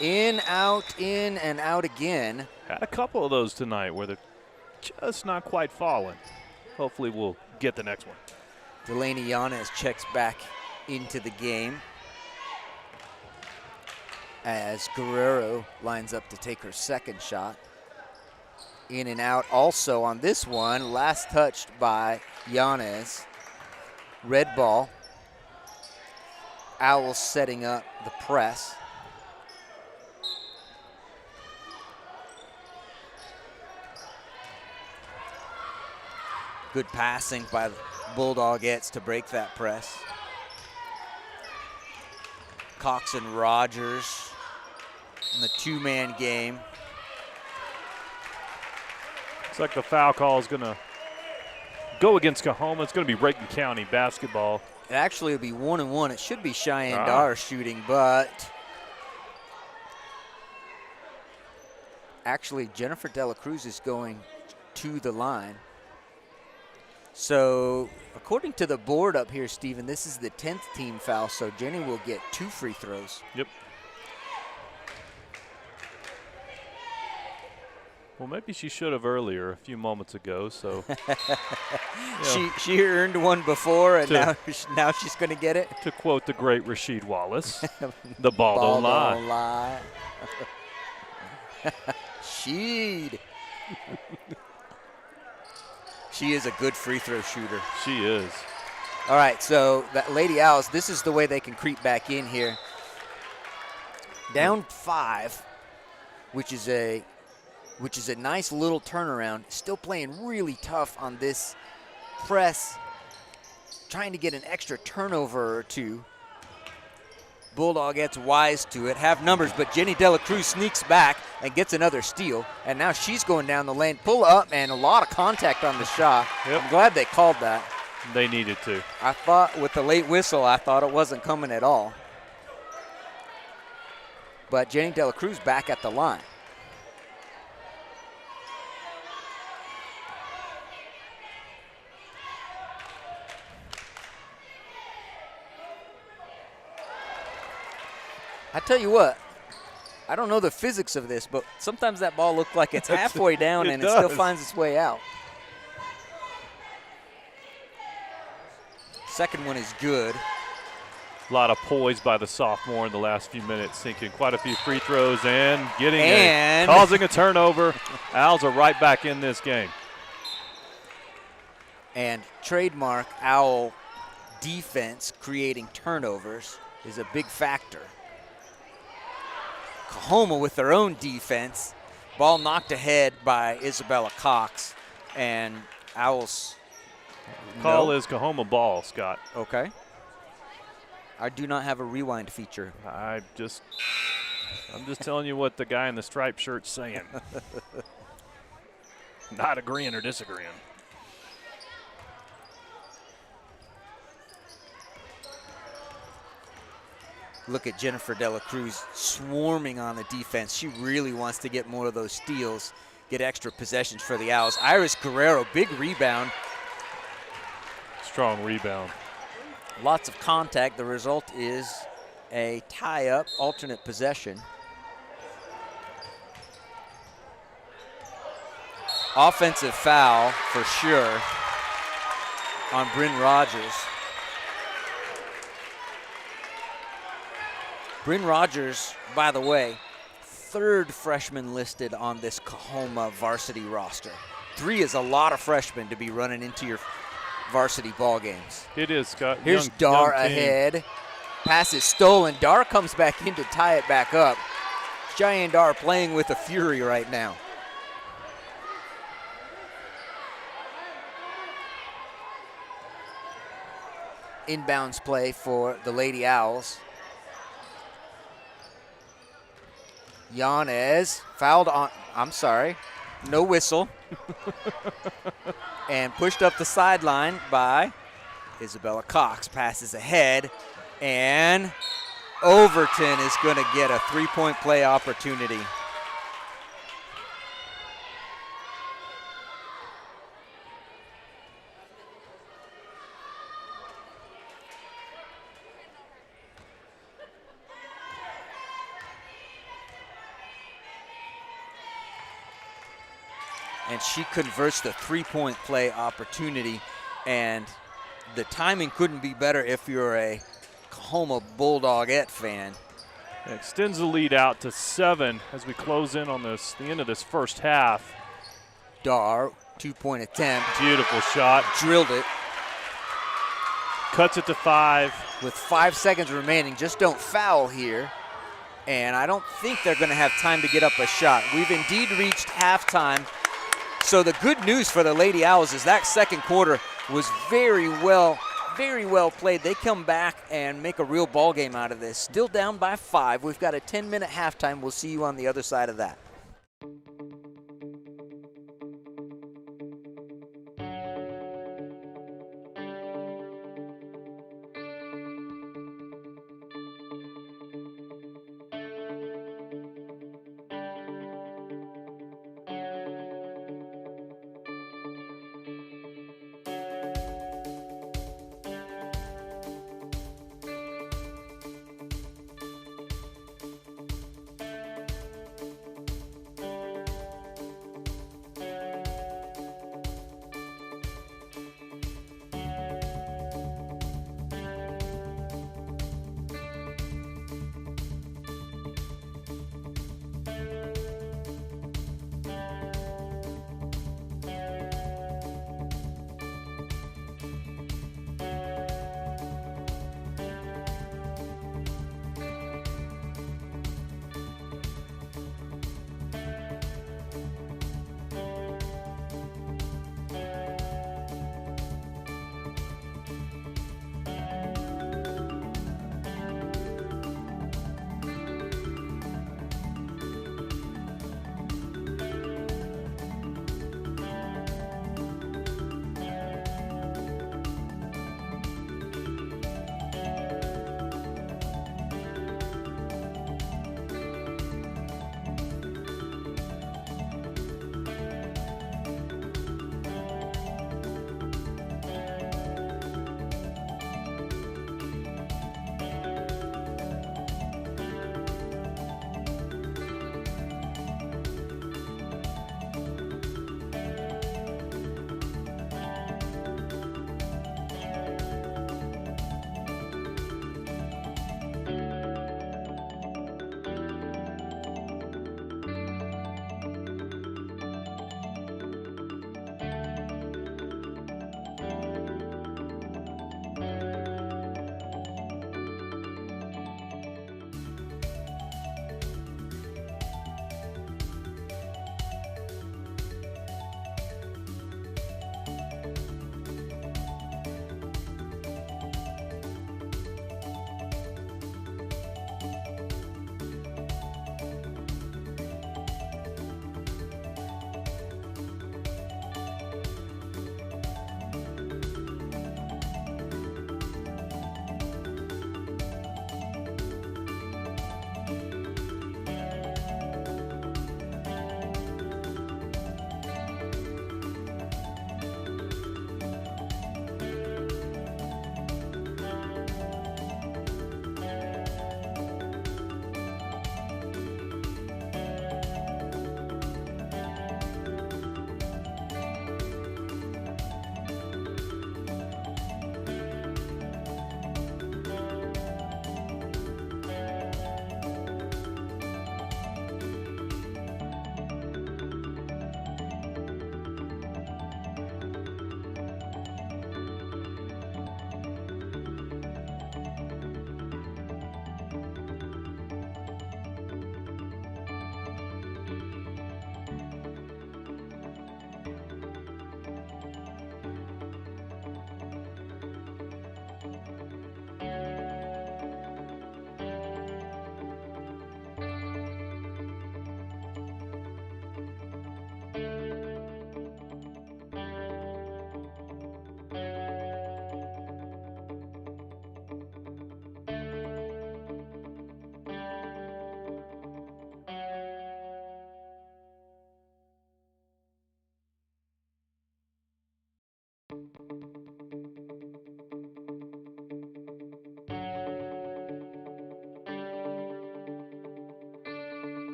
In, and out again. Had a couple of those tonight where they're just not quite falling. Hopefully we'll get the next one. Delaney Yanez checks back into the game as Guerrero lines up to take her second shot. In and out also on this one, last touched by Yanez. Red ball. Owls setting up the press. Good passing by the Bulldogettes to break that press. Cox and Rogers in the two-man game. Looks like the foul call is going to go against Coahoma. It's going to be Reagan County basketball. It actually will be 1-1. It should be Cheyenne Dar shooting, but actually Jennifer De La Cruz is going to the line. So according to the board up here, Stephen, this is the 10th team foul, so Jenny will get 2 free throws. Yep. Well, maybe she should have earlier, a few moments ago. So She earned one before, and now she's going to get it. To quote the great Rasheed Wallace, the ball don't lie. Sheed. She is a good free throw shooter. She is. All right, so that Lady Owls, this is the way they can creep back in here. Down 5, which is a nice little turnaround. Still playing really tough on this press, trying to get an extra turnover or two. Bulldogettes wise to it, have numbers, but Jenny De La Cruz sneaks back and gets another steal, and now she's going down the lane. Pull up, and a lot of contact on the shot. Yep. I'm glad they called that. They needed to. I thought with the late whistle, I thought it wasn't coming at all. But Jenny De La Cruz back at the line. I tell you what, I don't know the physics of this, but sometimes that ball looks like it's halfway down and it still finds its way out. Second one is good. A lot of poise by the sophomore in the last few minutes, sinking quite a few free throws and causing a turnover. Owls are right back in this game. And trademark Owl defense creating turnovers is a big factor. Coahoma with their own defense. Ball knocked ahead by Isabella Cox, and Owls. Call is Coahoma ball, Scott. Okay. I do not have a rewind feature. I'm just telling you what the guy in the striped shirt's saying. Not agreeing or disagreeing. Look at Jennifer De La Cruz swarming on the defense. She really wants to get more of those steals, get extra possessions for the Owls. Iris Guerrero, big rebound. Strong rebound. Lots of contact. The result is a tie-up, alternate possession. Offensive foul for sure on Bryn Rogers. Bryn Rogers, by the way, 3rd freshman listed on this Coahoma varsity roster. 3 is a lot of freshmen to be running into your varsity ball games. It is, Scott. Here's Dar ahead. Pass is stolen. Dar comes back in to tie it back up. Cheyenne Dar playing with a fury right now. inbounds play for the Lady Owls. Yanez fouled on, I'm sorry, no whistle. And pushed up the sideline by Isabella Cox. Passes ahead, and Overton is going to get a three-point play opportunity. And she converts the three-point play opportunity, and the timing couldn't be better if you're a Coahoma Bulldogette fan. It extends the lead out to 7 as we close in on the end of this first half. Dar, two-point attempt. Beautiful shot. Drilled it. Cuts it to 5. With 5 seconds remaining, just don't foul here. And I don't think they're going to have time to get up a shot. We've indeed reached halftime. So the good news for the Lady Owls is that second quarter was very well played. They come back and make a real ball game out of this. Still down by 5. We've got a 10-minute halftime. We'll see you on the other side of that.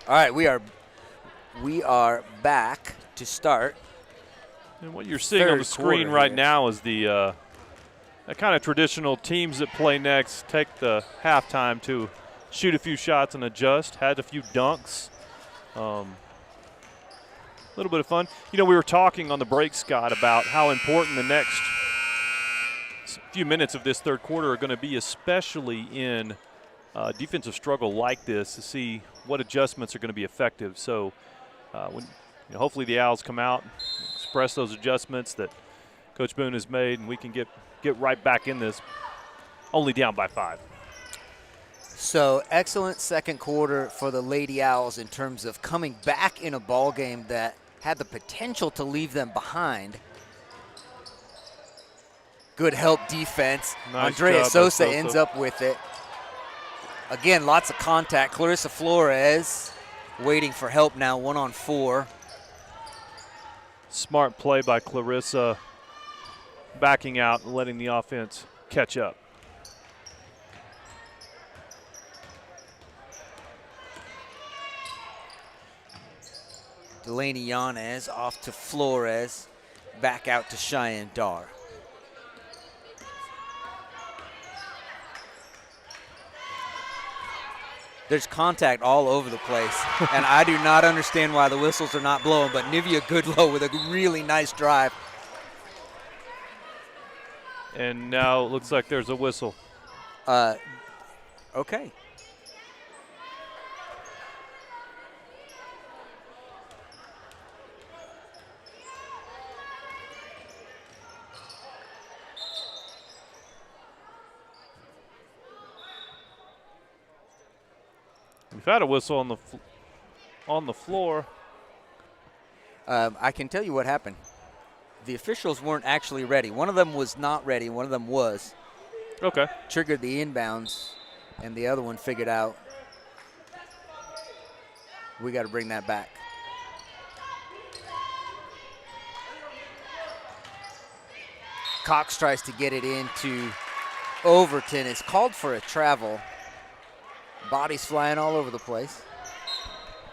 All right, we are back to start. And what you're seeing on the screen right here. now is the kind of traditional teams that play next take the halftime to shoot a few shots and adjust. Had a few dunks. A little bit of fun. You know, we were talking on the break, Scott, about how important the next few minutes of this third quarter are going to be, especially in defensive struggle like this, to see what adjustments are going to be effective. So hopefully the Owls come out, express those adjustments that Coach Boone has made, and we can get right back in this, only down by 5. So excellent second quarter for the Lady Owls in terms of coming back in a ball game that had the potential to leave them behind. Good help defense. Nice Andrea job, Sosa Sosa. ends up with it. Again, lots of contact. Clarissa Flores waiting for help now, 1-on-4. Smart play by Clarissa, backing out and letting the offense catch up. Delaney Yanez off to Flores, back out to Cheyenne Dar. There's contact all over the place, and I do not understand why the whistles are not blowing, but Nivea Goodlow with a really nice drive. And now it looks like there's a whistle. Okay. We've had a whistle on the floor. I can tell you what happened. The officials weren't actually ready. One of them was not ready. One of them was. Okay. Triggered the inbounds, and the other one figured out we got to bring that back. Cox tries to get it into Overton. It's called for a travel. Bodies flying all over the place.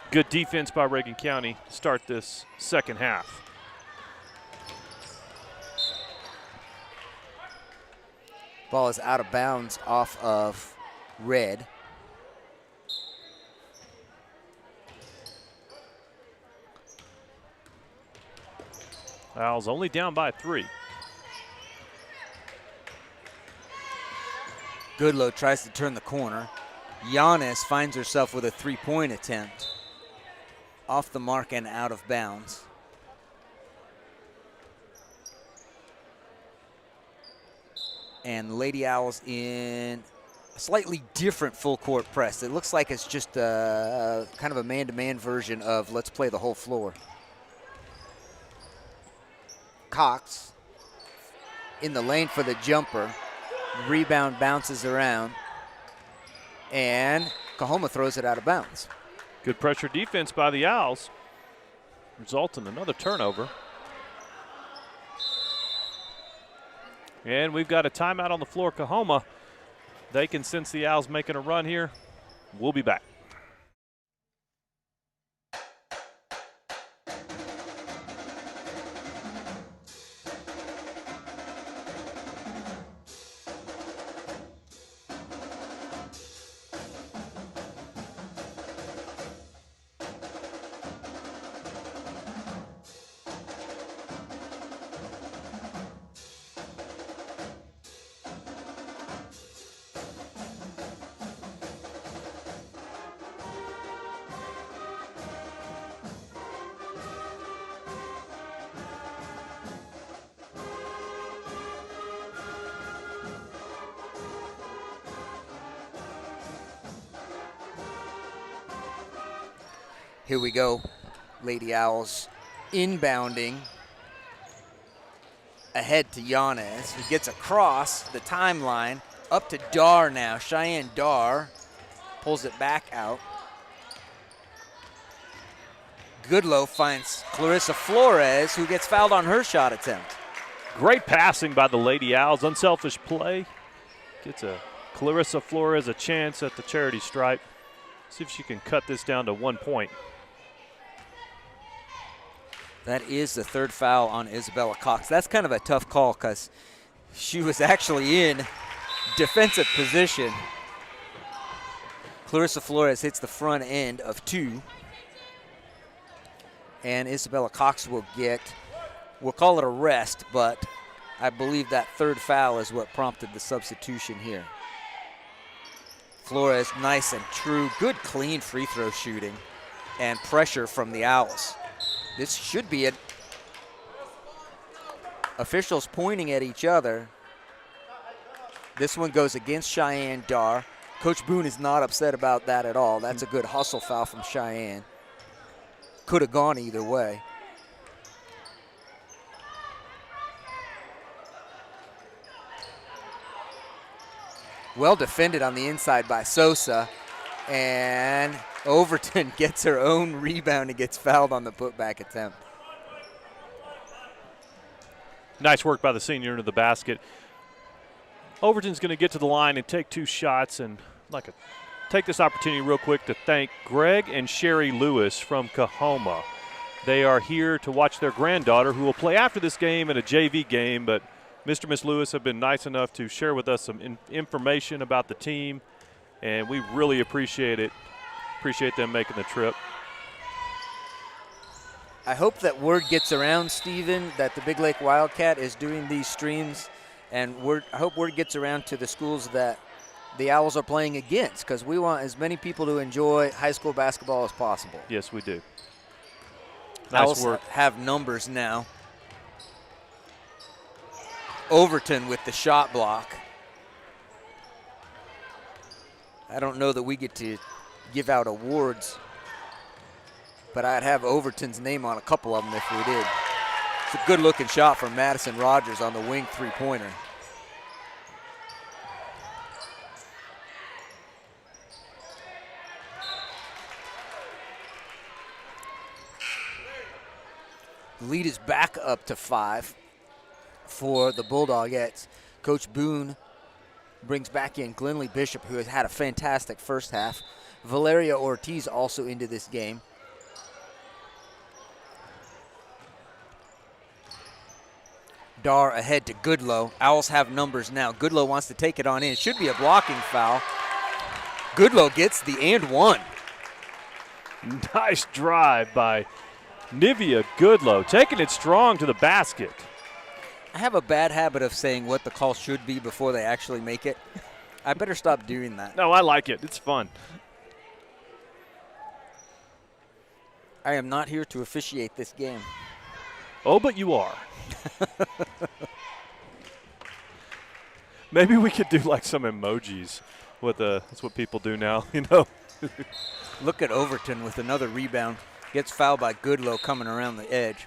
Good defense by Reagan County to start this second half. Ball is out of bounds off of Red. Owls only down by 3. Goodlow tries to turn the corner. Giannis finds herself with a three-point attempt. Off the mark and out of bounds. And Lady Owls in a slightly different full court press. It looks like it's just a kind of a man-to-man version of let's play the whole floor. Cox in the lane for the jumper. Rebound bounces around. And Coahoma throws it out of bounds. Good pressure defense by the Owls. Results in another turnover. And we've got a timeout on the floor. Coahoma, they can sense the Owls making a run here. We'll be back. Here we go. Lady Owls inbounding ahead to Yanez, who gets across the timeline up to Dar now. Cheyenne Dar pulls it back out. Goodlow finds Clarissa Flores, who gets fouled on her shot attempt. Great passing by the Lady Owls. Unselfish play. Gets a Clarissa Flores a chance at the charity stripe. See if she can cut this down to 1 point. That is the third foul on Isabella Cox. That's kind of a tough call because she was actually in defensive position. Clarissa Flores hits the front end of 2. And Isabella Cox will get, we'll call it a rest, but I believe that third foul is what prompted the substitution here. Flores, nice and true. Good, clean free throw shooting and pressure from the Owls. This should be it. Officials pointing at each other. This one goes against Cheyenne Dar. Coach Boone is not upset about that at all. That's a good hustle foul from Cheyenne. Could have gone either way. Well defended on the inside by Sosa. And Overton gets her own rebound and gets fouled on the putback attempt. Nice work by the senior into the basket. Overton's going to get to the line and take 2 shots, and take this opportunity real quick to thank Greg and Sherry Lewis from Coahoma. They are here to watch their granddaughter, who will play after this game in a JV game, but Mr. and Miss Lewis have been nice enough to share with us some information about the team, and we really appreciate it. Appreciate them making the trip. I hope that word gets around, Stephen, that the Big Lake Wildcat is doing these streams, and I hope word gets around to the schools that the Owls are playing against, because we want as many people to enjoy high school basketball as possible. Yes, we do. Owls have numbers now. Overton with the shot block. I don't know that we get to give out awards, but I'd have Overton's name on a couple of them if we did. It's a good-looking shot from Madison Rogers on the wing three-pointer. The lead is back up to 5 for the Bulldogettes. Coach Boone brings back in Glenlee Bishop, who has had a fantastic first half. Valeria Ortiz also into this game. Dar ahead to Goodlow. Owls have numbers now. Goodlow wants to take it on in. Should be a blocking foul. Goodlow gets the and one. Nice drive by Nivea Goodlow, taking it strong to the basket. I have a bad habit of saying what the call should be before they actually make it. I better stop doing that. No, I like it. It's fun. I am not here to officiate this game. Oh, but you are. Maybe we could do like some emojis. That's what people do now, you know. Look at Overton with another rebound. Gets fouled by Goodlow coming around the edge.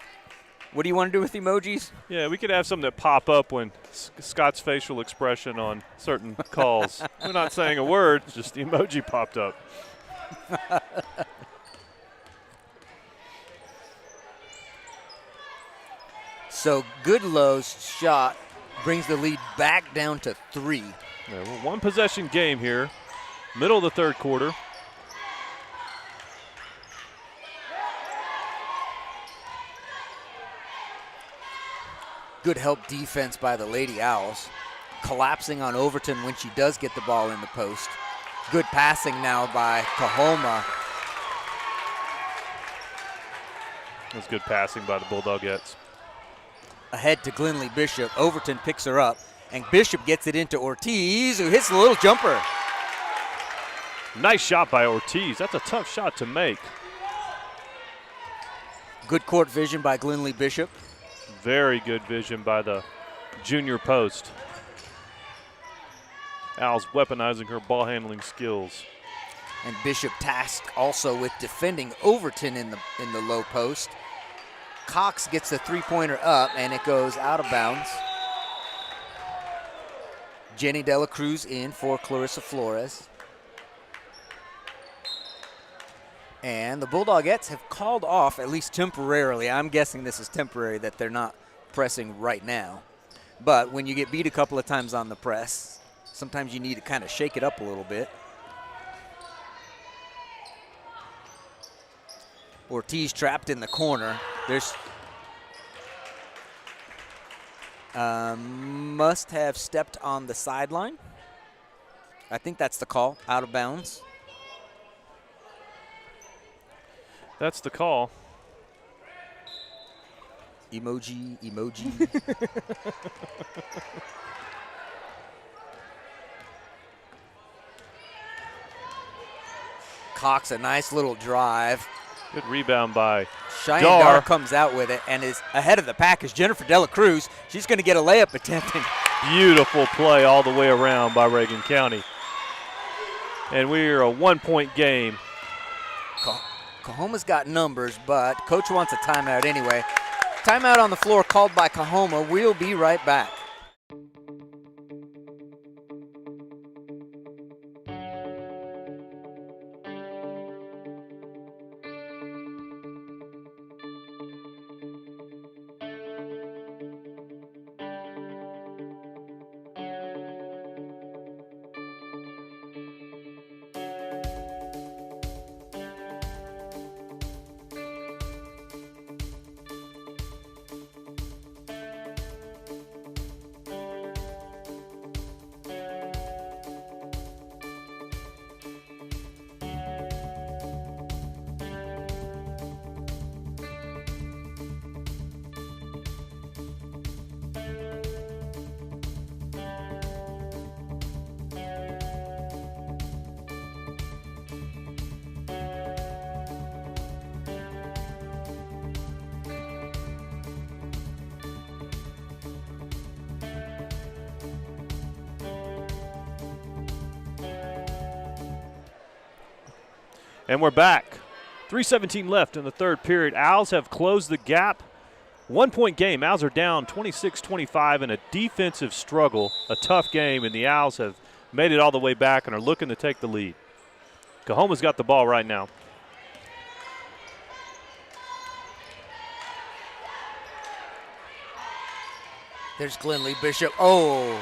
What do you want to do with emojis? Yeah, we could have something that pop up when Scott's facial expression on certain calls. We're not saying a word, just the emoji popped up. So Goodlow's shot brings the lead back down to 3. Yeah, well, one possession game here, middle of the third quarter. Good help defense by the Lady Owls. Collapsing on Overton when she does get the ball in the post. Good passing now by Coahoma. It was good passing by the Bulldogettes. Ahead to Glenlee Bishop. Overton picks her up, and Bishop gets it into Ortiz, who hits a little jumper. Nice shot by Ortiz. That's a tough shot to make. Good court vision by Glenlee Bishop. Very good vision by the junior post. Owls weaponizing her ball handling skills. And Bishop tasked also with defending Overton in the low post. Cox gets the three-pointer up, and it goes out of bounds. Jenny Dela Cruz in for Clarissa Flores. And the Bulldogettes have called off, at least temporarily. I'm guessing this is temporary, that they're not pressing right now. But when you get beat a couple of times on the press, sometimes you need to kind of shake it up a little bit. Ortiz trapped in the corner. There's must have stepped on the sideline. I think that's the call, out of bounds. That's the call. Emoji. Cox, a nice little drive. Good rebound by Cheyenne Dar. Dar comes out with it and is ahead of the pack is Jennifer Dela Cruz. She's going to get a layup attempt. Beautiful play all the way around by Reagan County. And we're a 1-point game. Coahoma's got numbers, but coach wants a timeout anyway. Timeout on the floor called by Coahoma. We'll be right back. And we're back. 3:17 left in the third period. Owls have closed the gap. 1-point game. Owls are down 26-25 in a defensive struggle. A tough game, and the Owls have made it all the way back and are looking to take the lead. Coahoma's got the ball right now. There's Glenlee Bishop. Oh,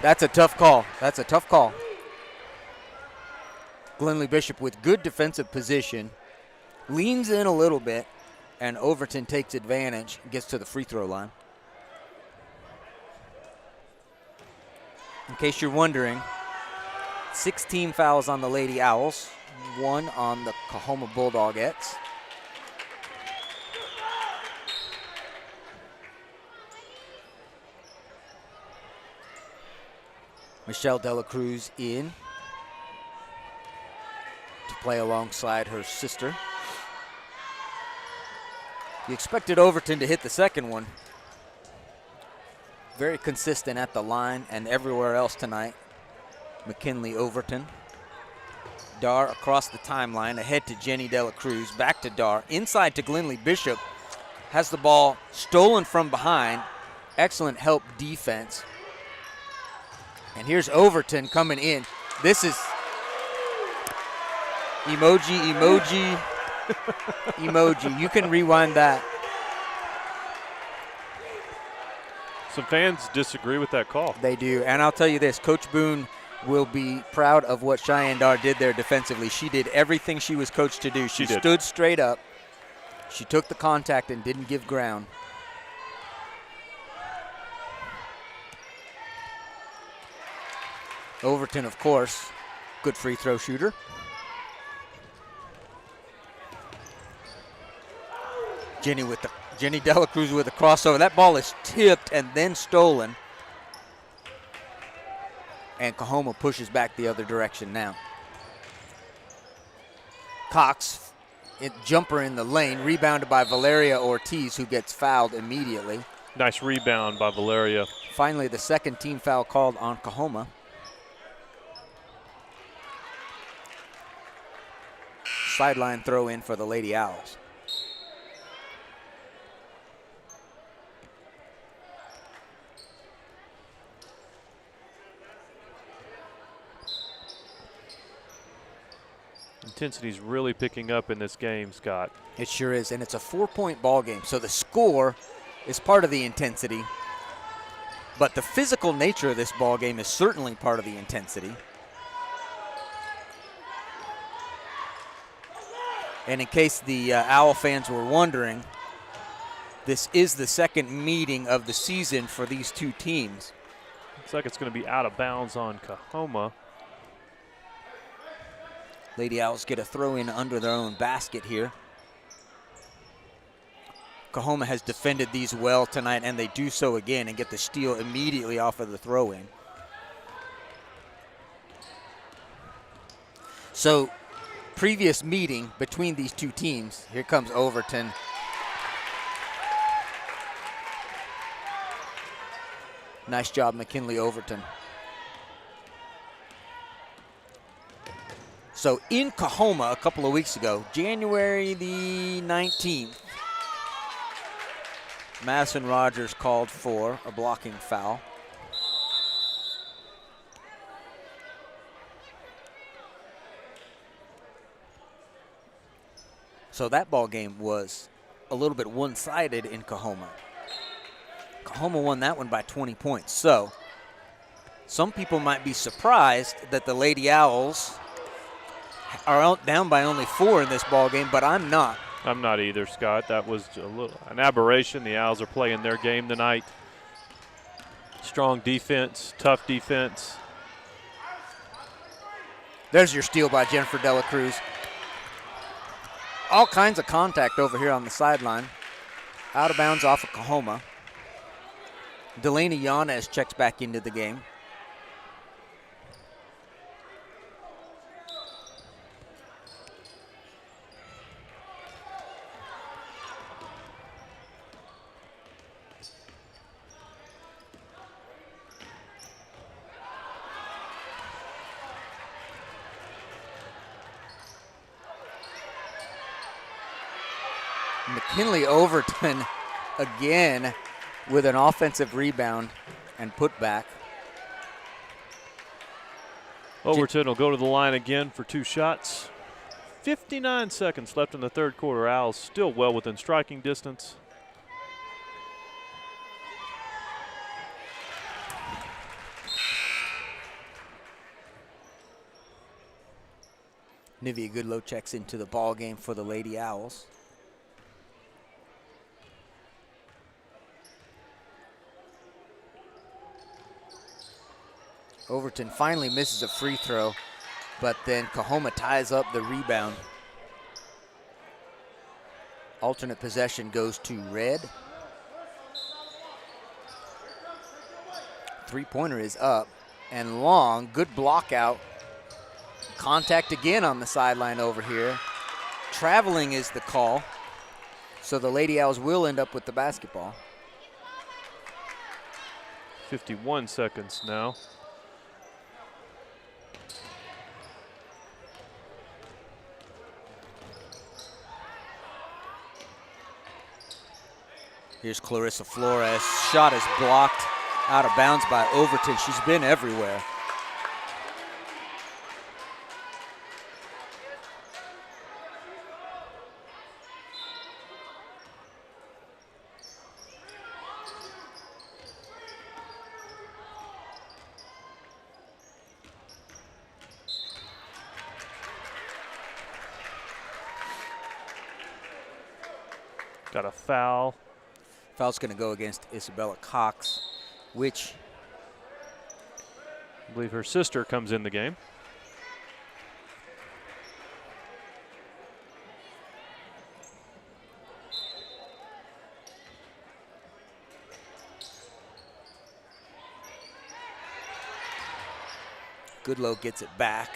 that's a tough call. That's a tough call. Glenlee Bishop with good defensive position, leans in a little bit, and Overton takes advantage, gets to the free throw line. In case you're wondering, 16 fouls on the Lady Owls, 1 on the Coahoma Bulldogettes. Michelle Dela Cruz in to play alongside her sister. You expected Overton to hit the second one. Very consistent at the line and everywhere else tonight. McKinley Overton. Dar across the timeline, ahead to Jenny Dela Cruz, back to Dar, inside to Glenlee Bishop. Has the ball stolen from behind. Excellent help defense. And here's Overton coming in. This is emoji. You can rewind that. Some fans disagree with that call. They do. And I'll tell you this, Coach Boone will be proud of what Cheyenne Dar did there defensively. She did everything she was coached to do. She stood straight up. She took the contact and didn't give ground. Overton, of course, good free throw shooter. Jenny Dela Cruz with a crossover. That ball is tipped and then stolen. And Coahoma pushes back the other direction now. Cox, jumper in the lane, rebounded by Valeria Ortiz, who gets fouled immediately. Nice rebound by Valeria. Finally, the second team foul called on Coahoma. Sideline throw in for the Lady Owls. Intensity's really picking up in this game, Scott. It sure is, and it's a 4-point ball game, so the score is part of the intensity, but the physical nature of this ball game is certainly part of the intensity. And in case the Owl fans were wondering, this is the second meeting of the season for these two teams. Looks like it's going to be out of bounds on Coahoma. Lady Owls get a throw in under their own basket here. Coahoma has defended these well tonight, and they do so again and get the steal immediately off of the throw-in. So, previous meeting between these two teams. Here comes Overton. Nice job, McKinley Overton. So in Coahoma a couple of weeks ago, January the 19th, Madison Rogers called for a blocking foul. So that ball game was a little bit one-sided in Coahoma. Coahoma won that one by 20 points. So some people might be surprised that the Lady Owls are out down by only 4 in this ball game, but I'm not. I'm not either, Scott. That was an aberration. The Owls are playing their game tonight. Strong defense, tough defense. There's your steal by Jennifer Dela Cruz. All kinds of contact over here on the sideline. Out of bounds off of Coahoma. Delaney Yanez checks back into the game. McKinley Overton again with an offensive rebound and put back. Overton will go to the line again for 2 shots. 59 seconds left in the third quarter. Owls still well within striking distance. Nivea Goodlow checks into the ball game for the Lady Owls. Overton finally misses a free throw, but then Coahoma ties up the rebound. Alternate possession goes to Red. Three-pointer is up and long. Good block out. Contact again on the sideline over here. Traveling is the call, so the Lady Owls will end up with the basketball. 51 seconds now. Here's Clarissa Flores. Shot is blocked out of bounds by Overton. She's been everywhere. Got a foul. Foul's going to go against Isabella Cox, which I believe her sister comes in the game. Goodlow gets it back.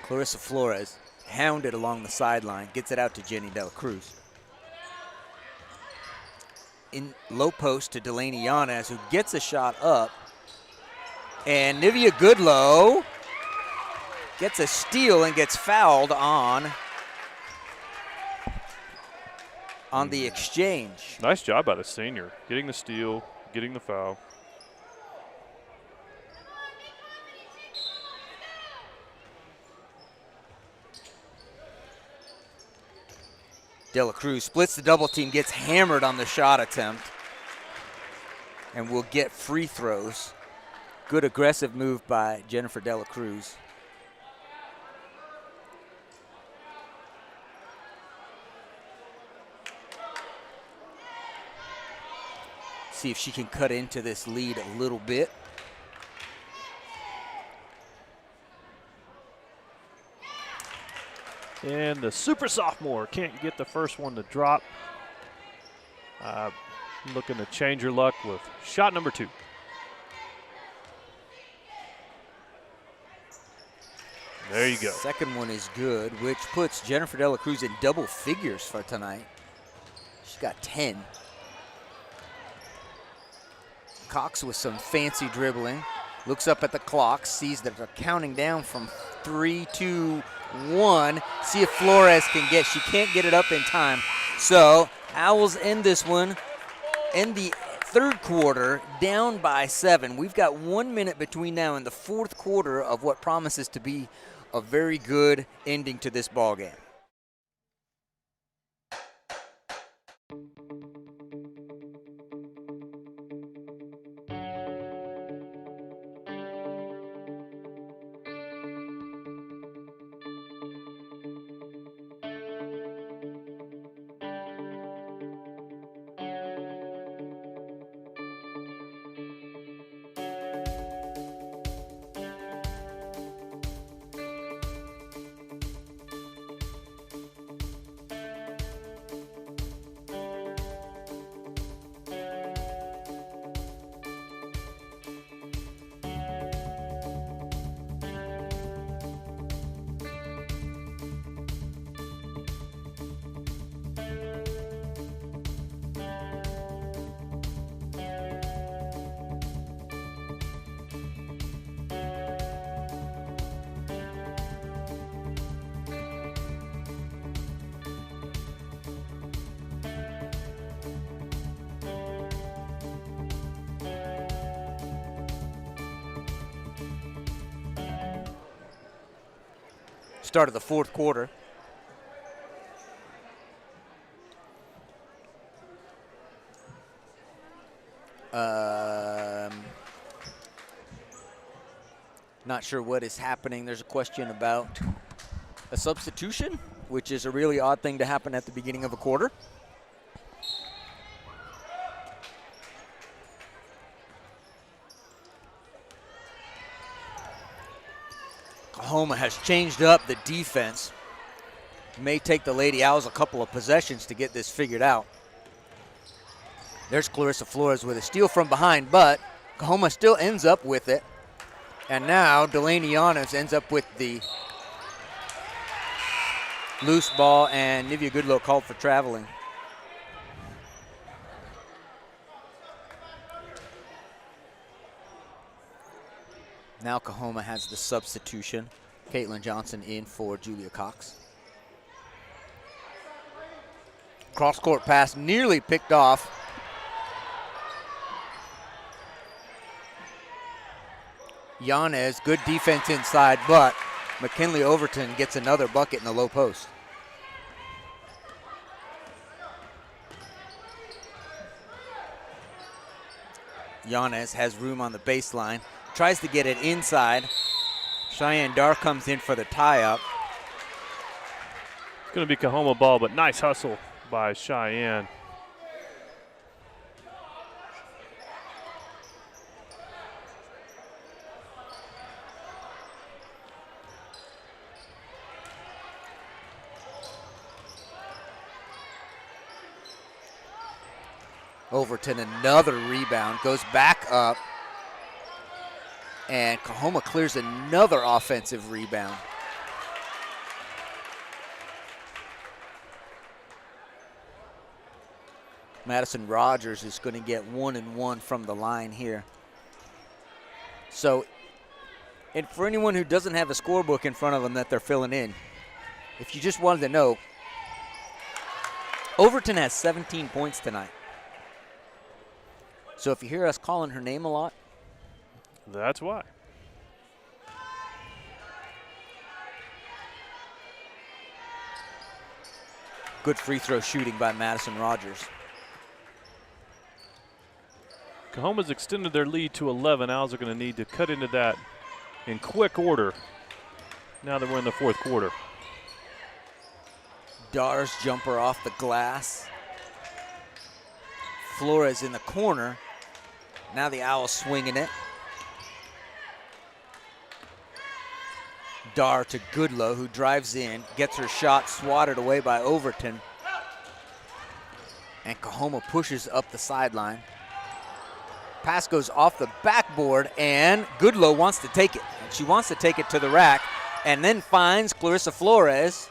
Clarissa Flores hounded along the sideline, gets it out to Jenny Dela Cruz. In low post to Delaney Yanez, who gets a shot up. And Nivea Goodlow gets a steal and gets fouled on the exchange. Nice job by the senior, getting the steal, getting the foul. Dela Cruz splits the double team, gets hammered on the shot attempt, and will get free throws. Good aggressive move by Jennifer Dela Cruz. see if she can cut into this lead a little bit. And the super sophomore can't get the first one to drop. Looking to change her luck with shot number 2. There you go. Second one is good, which puts Jennifer De La Cruz in double figures for tonight. She's got 10. Cox with some fancy dribbling. Looks up at the clock, sees that they're counting down from 3, 2, 1. See if Flores can get, she can't get it up in time. So Owls end this one in the third quarter down by 7. We've got 1 minute between now and the fourth quarter of what promises to be a very good ending to this ball game. Start of the fourth quarter. Not sure what is happening. There's a question about a substitution, which is a really odd thing to happen at the beginning of a quarter. Coahoma has changed up the defense. May take the Lady Owls a couple of possessions to get this figured out. There's Clarissa Flores with a steal from behind, but Coahoma still ends up with it. And now Delaney Yanes ends up with the loose ball, and Nivea Goodlow called for traveling. Now Coahoma has the substitution. Caitlin Johnson in for Julia Cox. Cross-court pass nearly picked off. Yanes, good defense inside, but McKinley Overton gets another bucket in the low post. Yanes has room on the baseline, tries to get it inside. Cheyenne Dar comes in for the tie-up. It's going to be Coahoma ball, but nice hustle by Cheyenne. Overton, another rebound, goes back up, and Coahoma clears another offensive rebound. Madison Rogers is going to get 1 and 1 from the line here. So, and for anyone who doesn't have a scorebook in front of them that they're filling in, if you just wanted to know, Overton has 17 points tonight. So if you hear us calling her name a lot, that's why. Good free throw shooting by Madison Rogers. Coahoma's extended their lead to 11. Owls are going to need to cut into that in quick order now that we're in the fourth quarter. Dar's jumper off the glass. Flores in the corner. Now the Owls swinging it. Dar to Goodlow, who drives in, gets her shot swatted away by Overton. And Coahoma pushes up the sideline. Pass goes off the backboard, and Goodlow wants to take it. And she wants to take it to the rack, and then finds Clarissa Flores.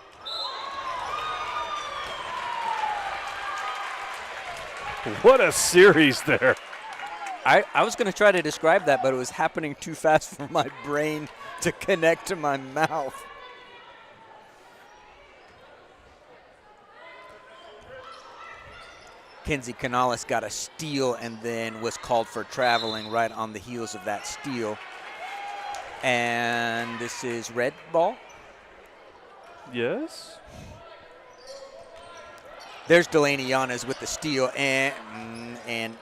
What a series there. I was going to try to describe that, but it was happening too fast for my brain to connect to my mouth. Kenzie Canales got a steal and then was called for traveling right on the heels of that steal. And this is red ball. Yes. There's Delaney Yanez with the steal, and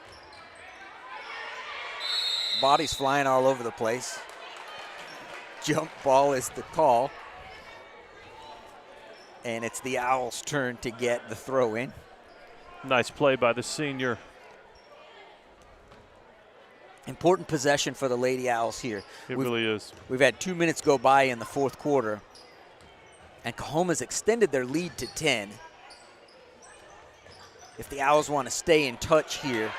bodies flying all over the place. Jump ball is the call. And it's the Owls' turn to get the throw in. Nice play by the senior. Important possession for the Lady Owls here. It really is. We've had 2 minutes go by in the fourth quarter, and Coahoma's extended their lead to 10. If the Owls want to stay in touch here,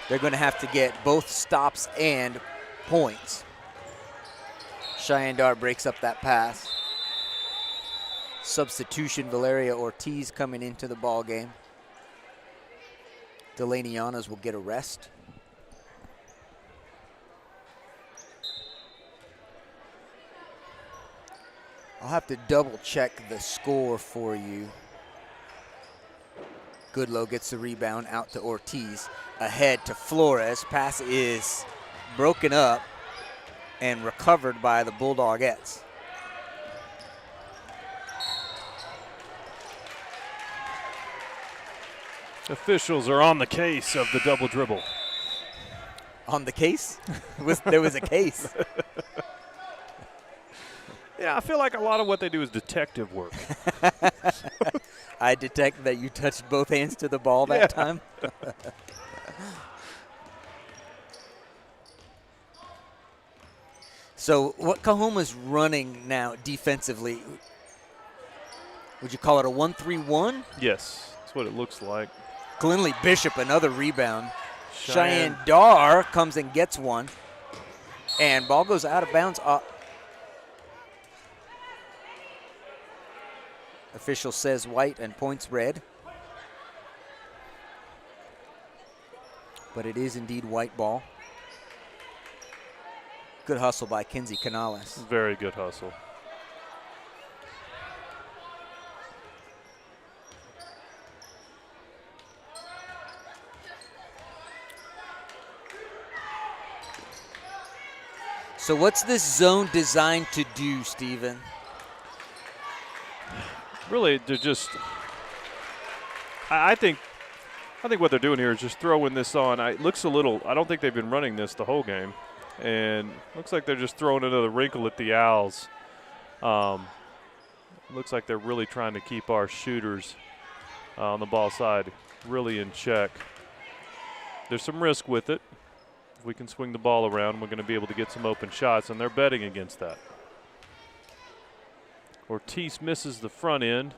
they're going to have to get both stops and points. Cheyenne Dar breaks up that pass. Substitution, Valeria Ortiz coming into the ball game. Delaney Yanez will get a rest. I'll have to double check the score for you. Goodlow gets the rebound out to Ortiz. Ahead to Flores. Pass is broken up and recovered by the Bulldogettes. Officials are on the case of the double dribble. On the case? There was a case. Yeah, I feel like a lot of what they do is detective work. I detect that you touched both hands to the ball that time. So what Coahoma's running now defensively, would you call it a 1-3-1? Yes, that's what it looks like. Glenlee Bishop, another rebound. Cheyenne Dar comes and gets one. And ball goes out of bounds. Official says white and points red. But it is indeed white ball. Good hustle by Kenzie Canales. Very good hustle. So what's this zone designed to do, Steven? Really, they're just I think what they're doing here is just throwing this on. It looks a little, I don't think they've been running this the whole game. And looks like they're just throwing another wrinkle at the Owls. Looks like they're really trying to keep our shooters on the ball side really in check. There's some risk with it. If we can swing the ball around, we're going to be able to get some open shots, and they're betting against that. Ortiz misses the front end.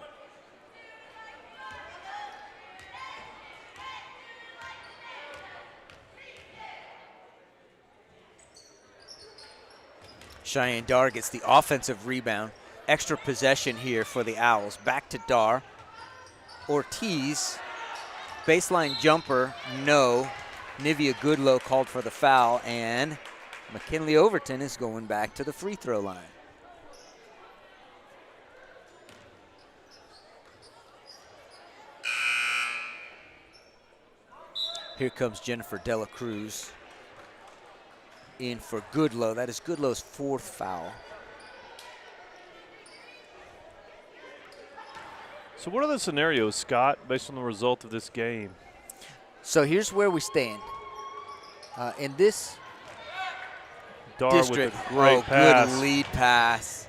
Cheyenne Dar gets the offensive rebound. Extra possession here for the Owls. Back to Dar. Ortiz, baseline jumper, no. Nivea Goodlow called for the foul, and McKinley Overton is going back to the free throw line. Here comes Jennifer Dela Cruz in for Goodlow. That is Goodlow's fourth foul. So what are the scenarios, Scott, based on the result of this game? So here's where we stand. In this Dar district, with a great pass. Good lead pass.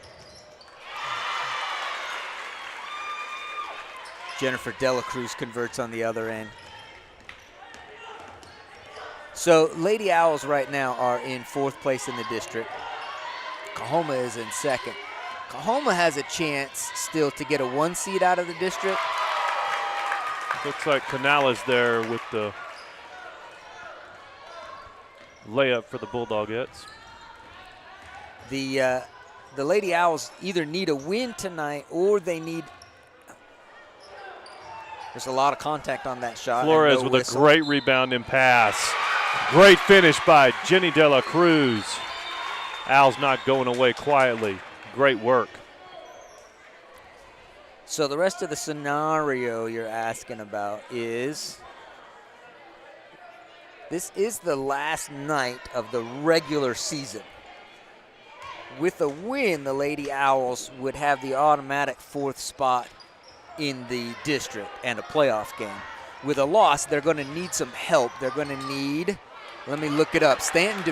Jennifer Dela Cruz converts on the other end. So Lady Owls right now are in 4th place in the district. Coahoma is in 2nd. Coahoma has a chance still to get a 1 seed out of the district. Looks like Canales there with the layup for the Bulldogettes. The Lady Owls either need a win tonight or they need. There's a lot of contact on that shot. Flores with a great rebound and pass. Great finish by Jenny De La Cruz. Owls not going away quietly. Great work. So the rest of the scenario you're asking about is, this is the last night of the regular season. With a win, the Lady Owls would have the automatic 4th spot in the district and a playoff game. With a loss, they're going to need some help. They're going to need, let me look it up, Cheyenne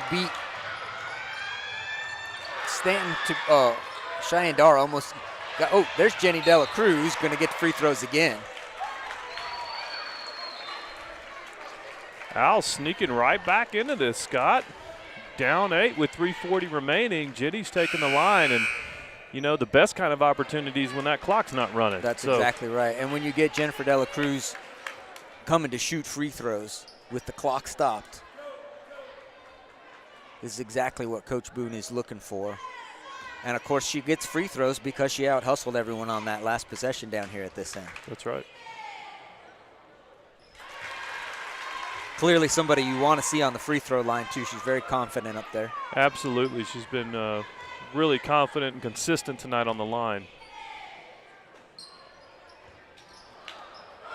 Dar almost got, oh, there's Jenny De La Cruz going to get the free throws again. Owls sneaking right back into this, Scott. Down 8 with 3:40 remaining. Jenny's taking the line, and you know, the best kind of opportunities when that clock's not running. That's exactly right. And when you get Jennifer De La Cruz coming to shoot free throws with the clock stopped, this is exactly what Coach Boone is looking for. And, of course, she gets free throws because she out-hustled everyone on that last possession down here at this end. That's right. Clearly somebody you want to see on the free throw line, too. She's very confident up there. Absolutely. She's been really confident and consistent tonight on the line.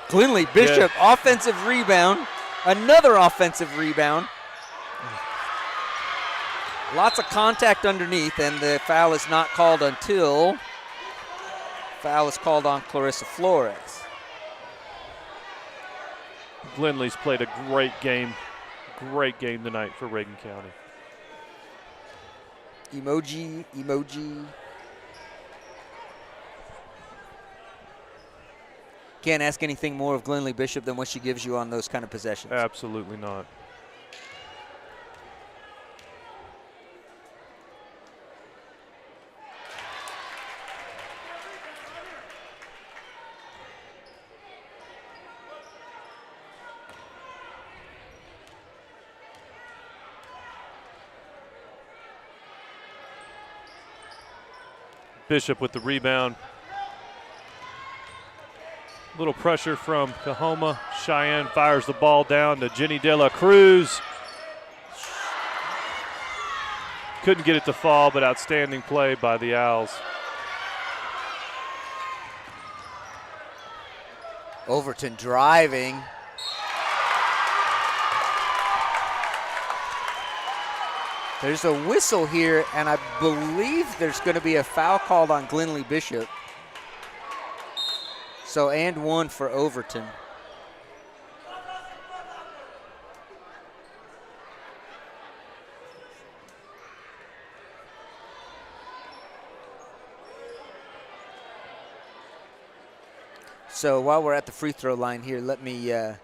Glenley Bishop, offensive rebound. Another offensive rebound. Lots of contact underneath, and the foul is not called until foul is called on Clarissa Flores. Glenley's played a great game tonight for Reagan County. Emoji. Can't ask anything more of Glenley Bishop than what she gives you on those kind of possessions. Absolutely not. Bishop with the rebound. Little pressure from Coahoma. Cheyenne fires the ball down to Jenny De La Cruz. Couldn't get it to fall, but outstanding play by the Owls. Overton driving. There's a whistle here, and I believe there's going to be a foul called on Glenley Bishop. So, and one for Overton. So while we're at the free throw line here, let me, you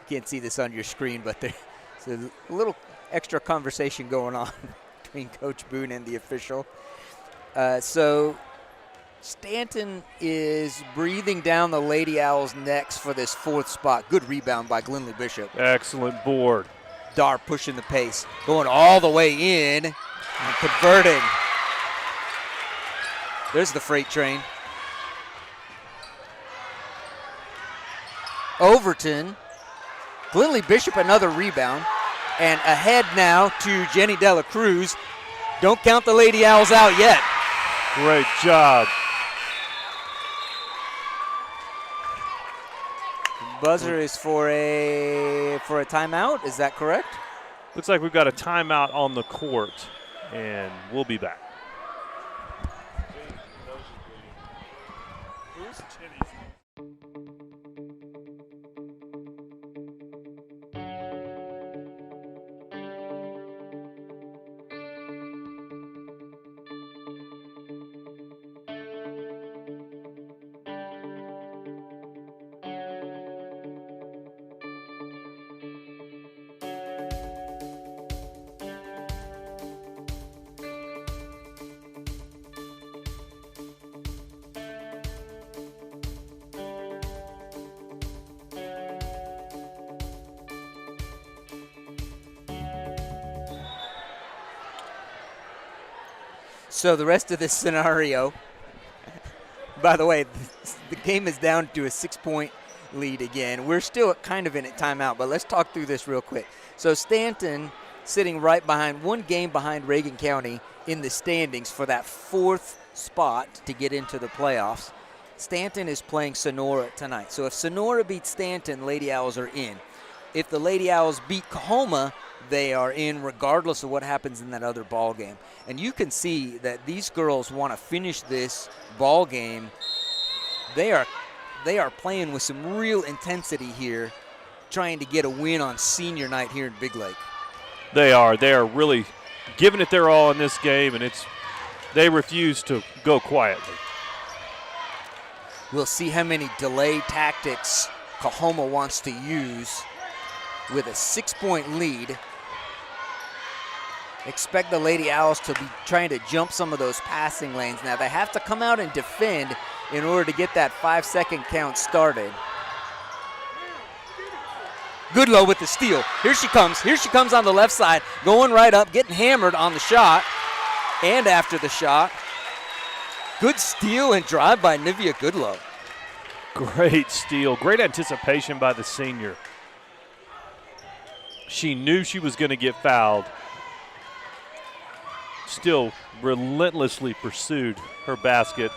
can't see this on your screen, but there's a little extra conversation going on between Coach Boone and the official. So Stanton is breathing down the Lady Owls' necks for this 4th spot. Good rebound by Glenley Bishop. Excellent board. Dar pushing the pace, going all the way in and converting. There's the freight train. Overton. Glenley Bishop another rebound. And ahead now to Jenny De La Cruz. Don't count the Lady Owls out yet. Great job. Buzzer is for a timeout. Is that correct? Looks like we've got a timeout on the court, and we'll be back. So the rest of this scenario, by the way, the game is down to a 6-point lead again. We're still kind of in a timeout, but let's talk through this real quick. So Stanton sitting right behind, one game behind Reagan County in the standings for that 4th spot to get into the playoffs. Stanton is playing Sonora tonight. So if Sonora beats Stanton, Lady Owls are in. If the Lady Owls beat Coahoma, they are in regardless of what happens in that other ball game. And you can see that these girls want to finish this ball game. They are playing with some real intensity here, trying to get a win on senior night here in Big Lake. They are really giving it their all in this game, and they refuse to go quietly. We'll see how many delay tactics Coahoma wants to use with a 6-point lead. Expect the Lady Owls to be trying to jump some of those passing lanes. Now, they have to come out and defend in order to get that 5-second count started. Goodlow with the steal. Here she comes. Here she comes on the left side, going right up, getting hammered on the shot and after the shot. Good steal and drive by Nivea Goodlow. Great steal. Great anticipation by the senior. She knew she was going to get fouled. Still relentlessly pursued her basket,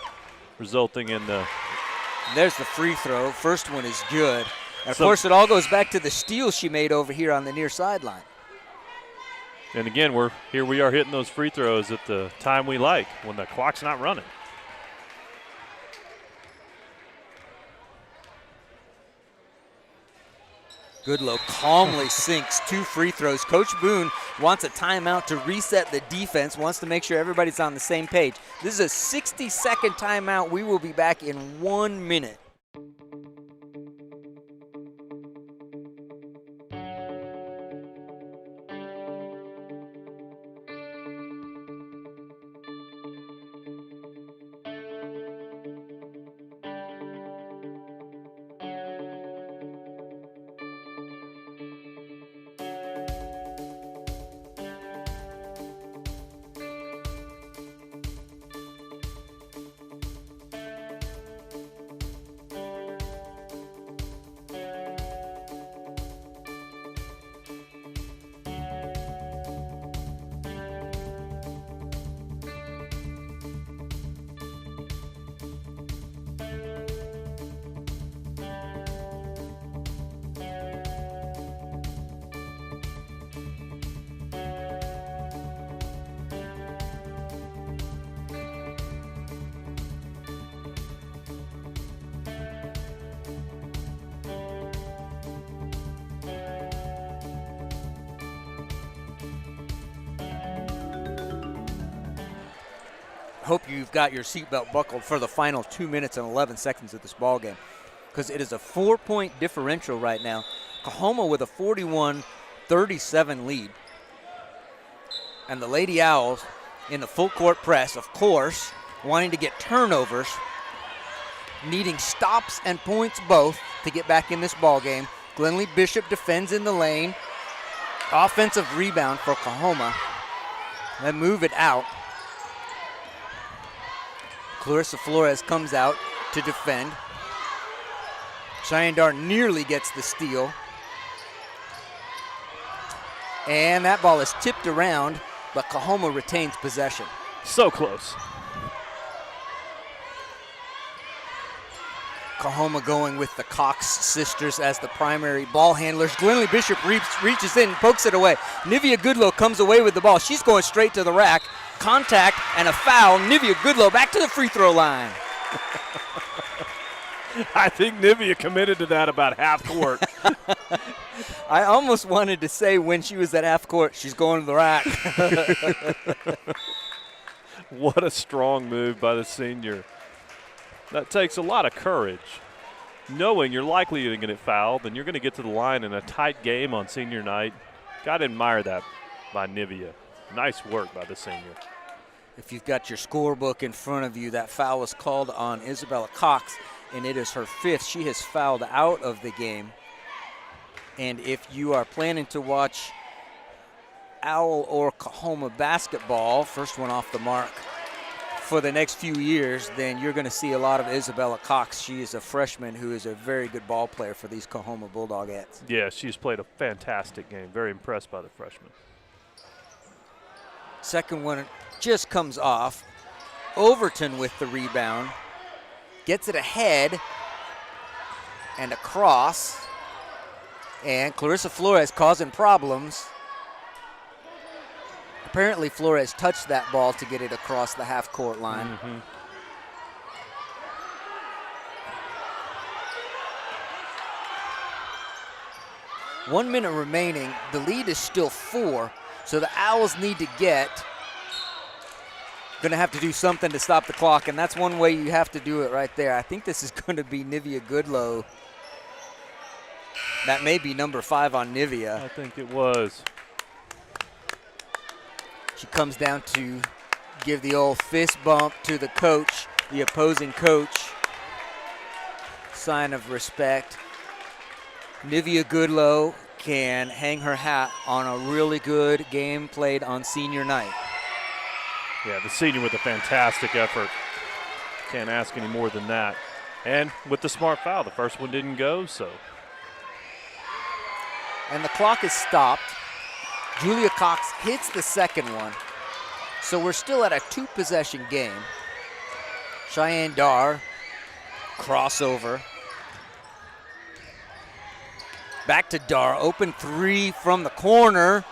resulting in the... There's the free throw. First one is good. And of course, it all goes back to the steal she made over here on the near sideline. And again, here we are hitting those free throws at the time we like, when the clock's not running. Goodlow calmly sinks 2 free throws. Coach Boone wants a timeout to reset the defense, wants to make sure everybody's on the same page. This is a 60-second timeout. We will be back in 1 minute. Hope you've got your seatbelt buckled for the final 2 minutes and 11 seconds of this ball game, because it is a 4-point differential right now. Coahoma with a 41-37 lead. And the Lady Owls in the full court press, of course, wanting to get turnovers, needing stops and points both to get back in this ball game. Glenlee Bishop defends in the lane. Offensive rebound for Coahoma. They move it out. Clarissa Flores comes out to defend. Cheyenne Dar nearly gets the steal. And that ball is tipped around, but Coahoma retains possession. So close. Coahoma going with the Cox sisters as the primary ball handlers. Glenlee Bishop reaches in and pokes it away. Nivea Goodlow comes away with the ball. She's going straight to the rack. Contact and a foul. Nivea Goodlow back to the free throw line. I think Nivea committed to that about half court. I almost wanted to say when she was at half court, she's going to the rack. What a strong move by the senior. That takes a lot of courage. Knowing you're likely to get fouled and you're going to get to the line in a tight game on senior night. Got to admire that by Nivea. Nice work by the senior. If you've got your scorebook in front of you, that foul was called on Isabella Cox, and it is her 5th. She has fouled out of the game. And if you are planning to watch Owl or Coahoma basketball, first one off the mark for the next few years, then you're going to see a lot of Isabella Cox. She is a freshman who is a very good ball player for these Coahoma Bulldogettes. Yeah, she's played a fantastic game. Very impressed by the freshman. Second one just comes off. Overton with the rebound. Gets it ahead and across. And Clarissa Flores causing problems. Apparently Flores touched that ball to get it across the half-court line. Mm-hmm. 1 minute remaining. The lead is still 4, so the Owls need to going to have to do something to stop the clock, and that's one way you have to do it right there. I think this is going to be Nivea Goodlow. That may be number 5 on Nivea. I think it was. She comes down to give the old fist bump to the coach, the opposing coach. Sign of respect. Nivea Goodlow can hang her hat on a really good game played on senior night. Yeah, the senior with a fantastic effort. Can't ask any more than that. And with the smart foul, the first one didn't go, so. And the clock is stopped. Julia Cox hits the second one. So we're still at a 2-possession game. Cheyenne Dar, crossover. Back to Dar, open 3 from the corner.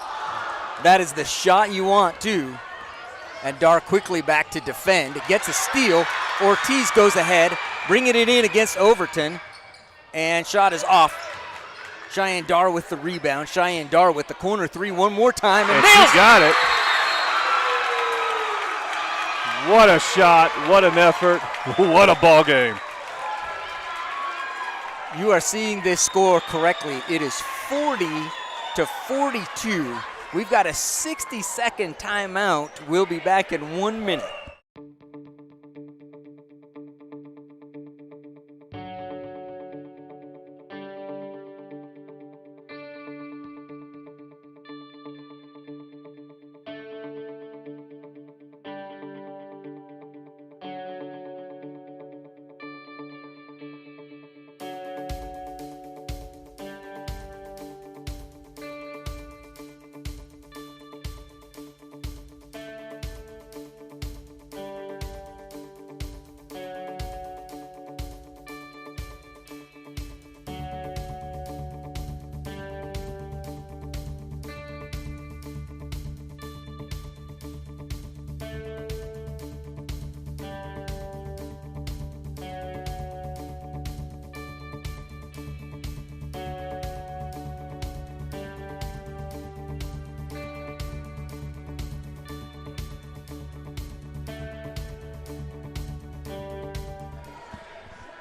That is the shot you want too. And Dar quickly back to defend. Gets a steal. Ortiz goes ahead, bringing it in against Overton. And shot is off. Cheyenne Dar with the rebound. Cheyenne Dar with the corner 3 one more time. And she got it. What a shot. What an effort. What a ball game. You are seeing this score correctly. It is 40-42. We've got a 60-second timeout. We'll be back in 1 minute.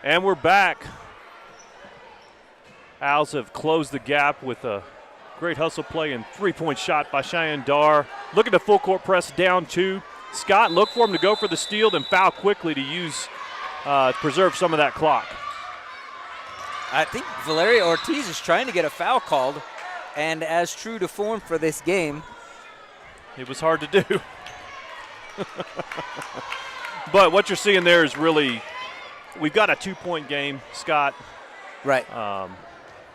And we're back. Owls have closed the gap with a great hustle play and 3-point shot by Cheyenne Dar. Look at the full court press down 2. Scott, look for him to go for the steal, then foul quickly to preserve some of that clock. I think Valeria Ortiz is trying to get a foul called, and as true to form for this game, it was hard to do. But what you're seeing there is really, we've got a 2-point game, Scott. Right.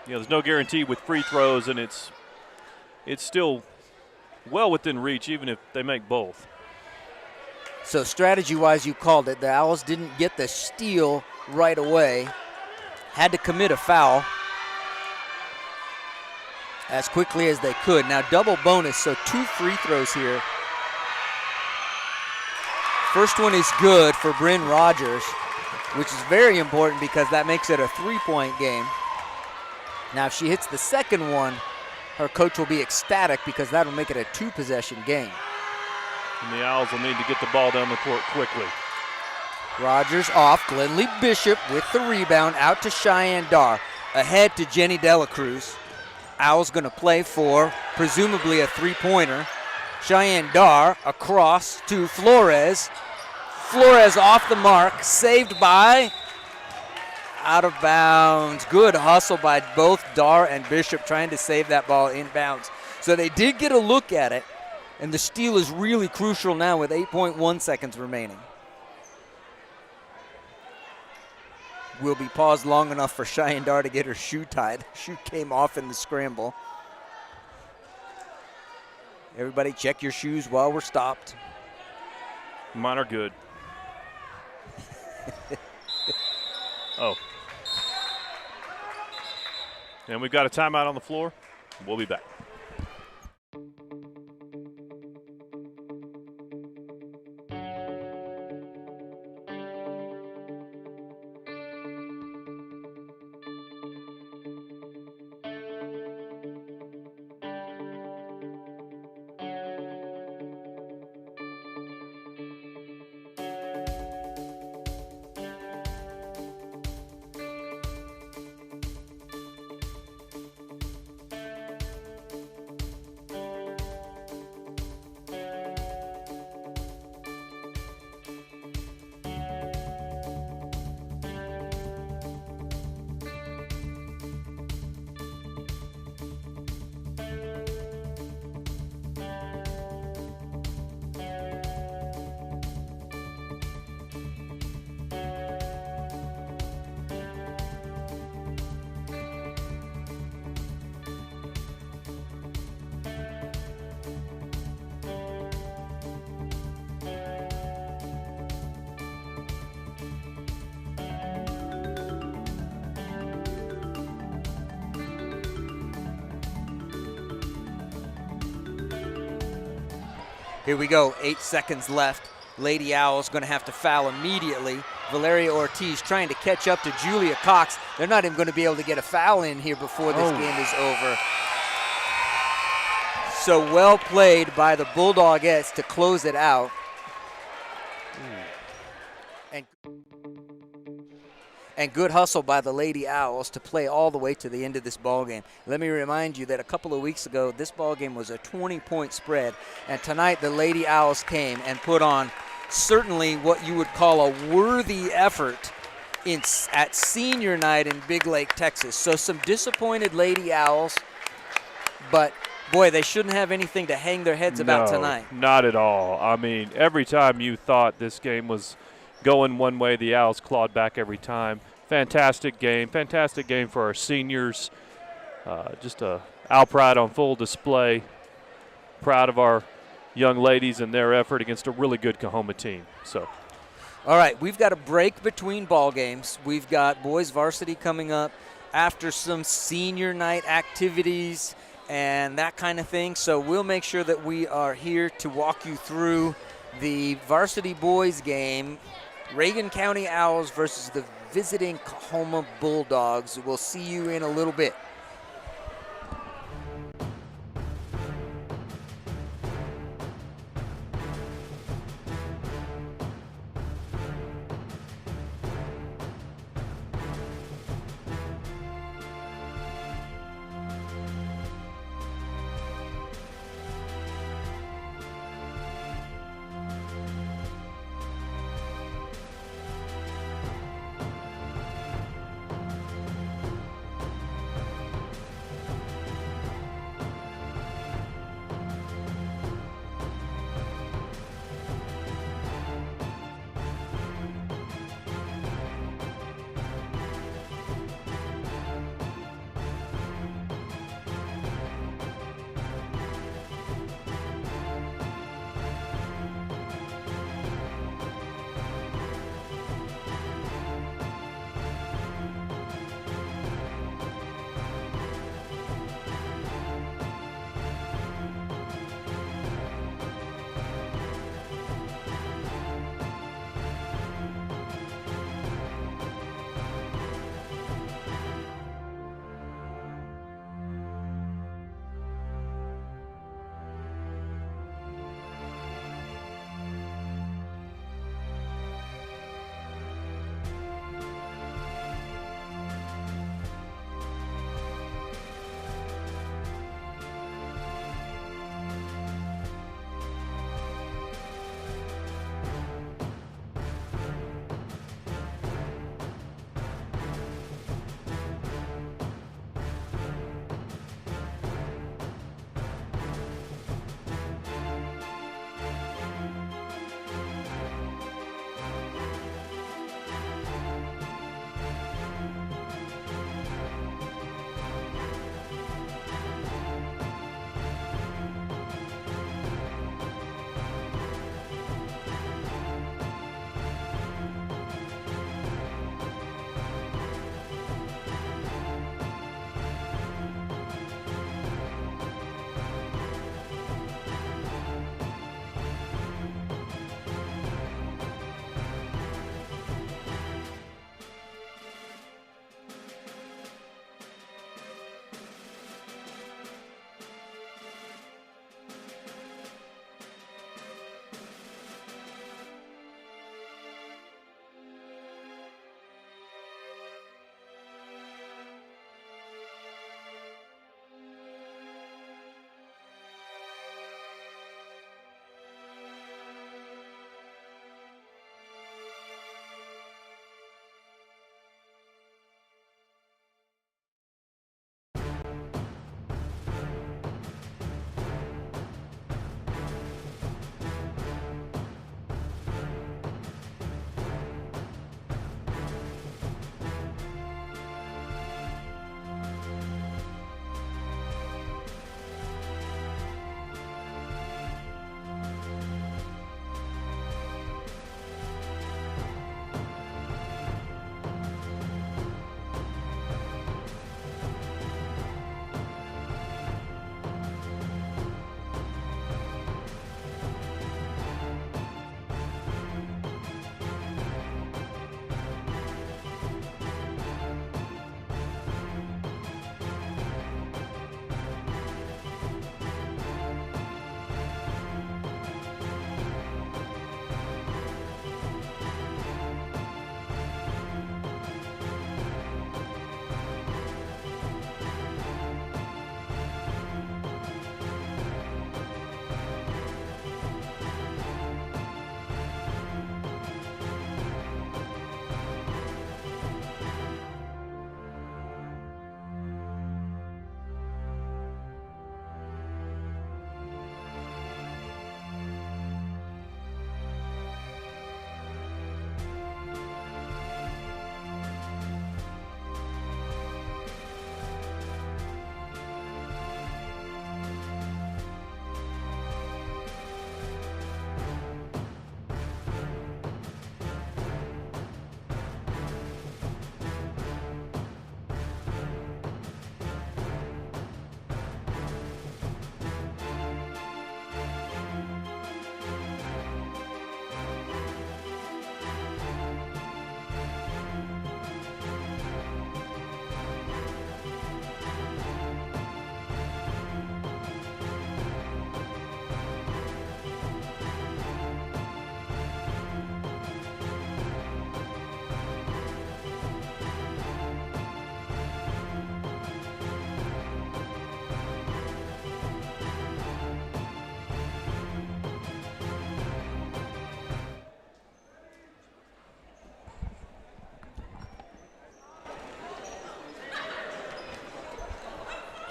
There's no guarantee with free throws, and it's still well within reach, even if they make both. So strategy-wise, you called it. The Owls didn't get the steal right away. Had to commit a foul as quickly as they could. Now double bonus, so 2 free throws here. First one is good for Bryn Rogers, which is very important because that makes it a 3-point game. Now if she hits the second one, her coach will be ecstatic because that'll make it a 2-possession game. And the Owls will need to get the ball down the court quickly. Rogers off. Glenlee Bishop with the rebound out to Cheyenne Dar. Ahead to Jenny Dela Cruz. Owls going to play for presumably a 3-pointer. Cheyenne Dar across to Flores. Flores off the mark. Saved by out of bounds. Good hustle by both Dar and Bishop trying to save that ball inbounds. So they did get a look at it. And the steal is really crucial now with 8.1 seconds remaining. will be paused long enough for Cheyenne Dar to get her shoe tied. Shoe came off in the scramble. Everybody check your shoes while we're stopped. Mine are good. Oh. And we've got a timeout on the floor. We'll be back. Here we go, 8 seconds left. Lady Owls going to have to foul immediately. Valeria Ortiz trying to catch up to Julia Cox. They're not even going to be able to get a foul in here before this game is over. So well played by the Bulldogettes to close it out. And good hustle by the Lady Owls to play all the way to the end of this ball game. Let me remind you that a couple of weeks ago, this ball game was a 20-point spread, and tonight the Lady Owls came and put on certainly what you would call a worthy effort at senior night in Big Lake, Texas. So some disappointed Lady Owls, but boy, they shouldn't have anything to hang their heads about tonight. Not at all. I mean, every time you thought this game was going one way, the Owls clawed back every time. Fantastic game for our seniors. Just Owl pride on full display. Proud of our young ladies and their effort against a really good Coahoma team. So, all right, we've got a break between ball games. We've got boys varsity coming up after some senior night activities and that kind of thing. So we'll make sure that we are here to walk you through the varsity boys game. Reagan County Owls versus the visiting Coahoma Bulldogs. We'll see you in a little bit.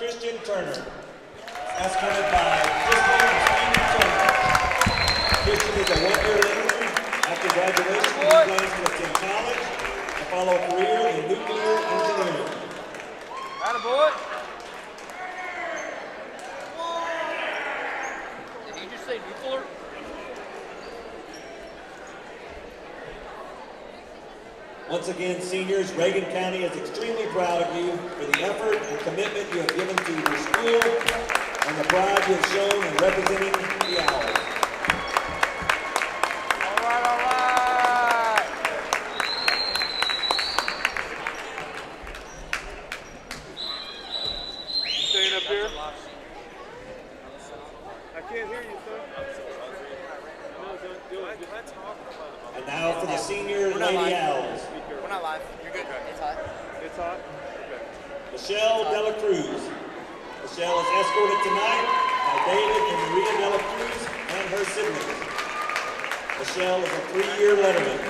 Christian Turner. Escorted by Crystal and Stephen Turner. Christian is a one-year letterman. After graduation, he plans to attend college and follow a career in nuclear engineering. Attaboy. Did he just say nuclear? Once again, seniors, Reagan County is extremely proud of you for the effort and commitment you have given to your school and the pride you have shown in representing the Owls. All right. Staying up here? I can't hear you, sir. And now for the senior Lady Owls. We're not live. You're good. It's hot. It's hot? Okay. Michelle Dela Cruz. Michelle is escorted tonight by David and Maria Dela Cruz and her siblings. Michelle is a 3-year letterman.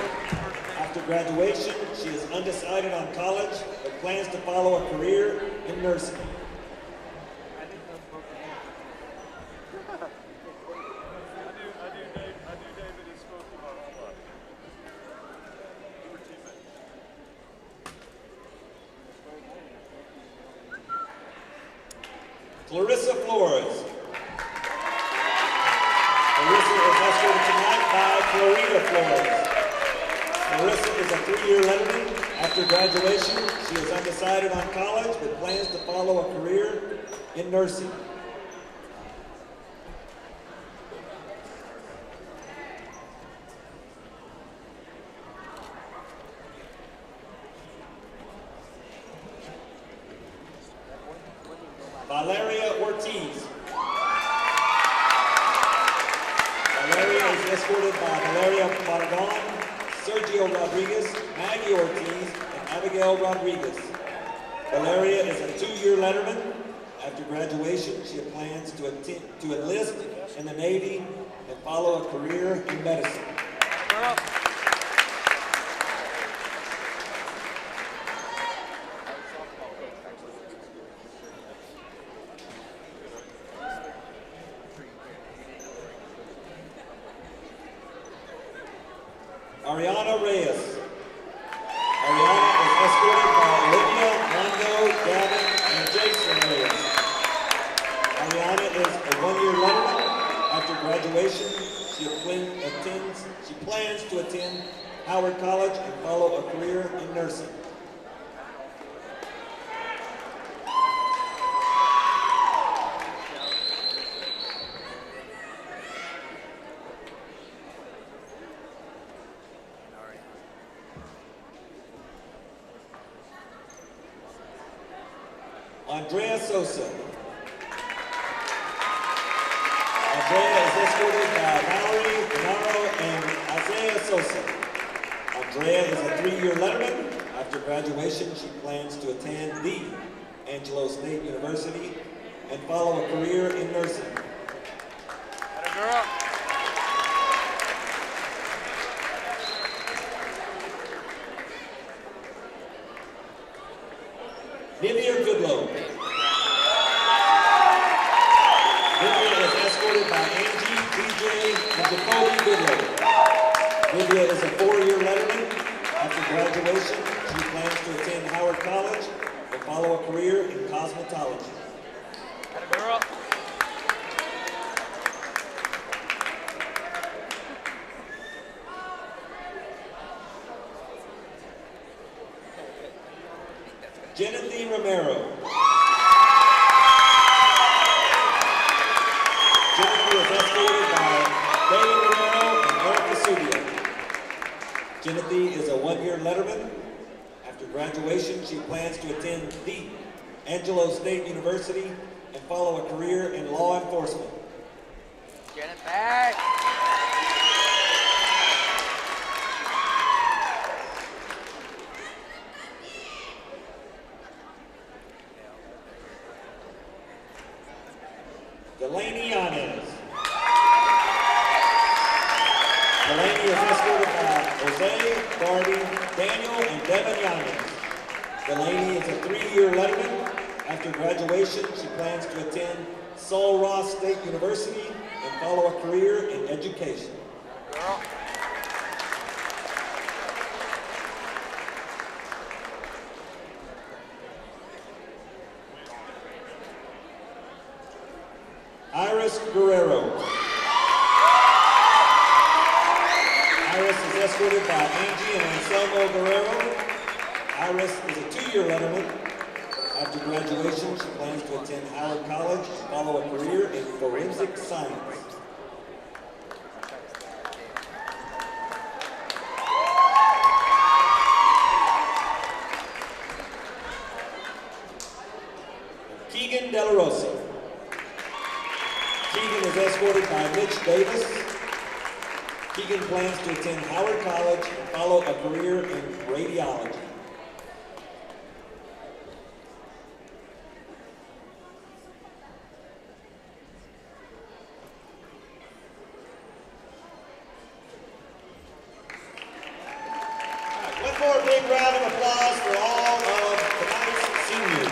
After graduation, she is undecided on college, but plans to follow a career in nursing. Clarissa Flores. Clarissa is escorted tonight by Florida Flores. Clarissa is a 3-year letterman. After graduation, she is undecided on college, but plans to follow a career in nursing. Valeria Ortiz. Valeria is escorted by Valeria Barragon, Sergio Rodriguez, Maggie Ortiz, and Abigail Rodriguez. Valeria is a 2-year letterman. After graduation, she plans to enlist in the Navy and follow a career in medicine. Ariana Reyes. Ariana is escorted by Olivia, Mondo, Gavin, and Jason Reyes. Ariana is a 1-year letterman. After graduation, she plans to attend Howard College and follow a career in nursing. Andrea Sosa. Andrea is escorted by Mallory, Gennaro, and Isaiah Sosa. Andrea is a 3-year letterman. After graduation, she plans to attend the Angelo State University and follow a career in nursing. Atta girl. Nivea Goodlow. Nivea is escorted by Angie, DJ, and Jacoby Goodlow. Nivea is a 4-year letterman. After graduation, she plans to attend Howard College and follow a career in cosmetology. Atta girl. Jenathy Romero. Jenathy is escorted by Dave Romero and Erica Subio. Jenathy is a 1-year letterman. After graduation, she plans to attend the Angelo State University and follow a career in law enforcement. Get it back. Delaney Yanez. Delaney is escorted by Jose, Darby, Daniel, and Devin Yanez. Delaney is a 3-year letterman. After graduation, she plans to attend Sul Ross State University and follow a career in education. Girl. Iris Guerrero. Iris is escorted by Angie and Anselmo Guerrero. Iris is a 2-year letterman. After graduation, she plans to attend Howard College and follow a career in forensic science. Keegan De La Rosa. Keegan is escorted by Mitch Davis. Keegan plans to attend Howard College and follow a career in radiology. One more big round of applause for all of tonight's seniors.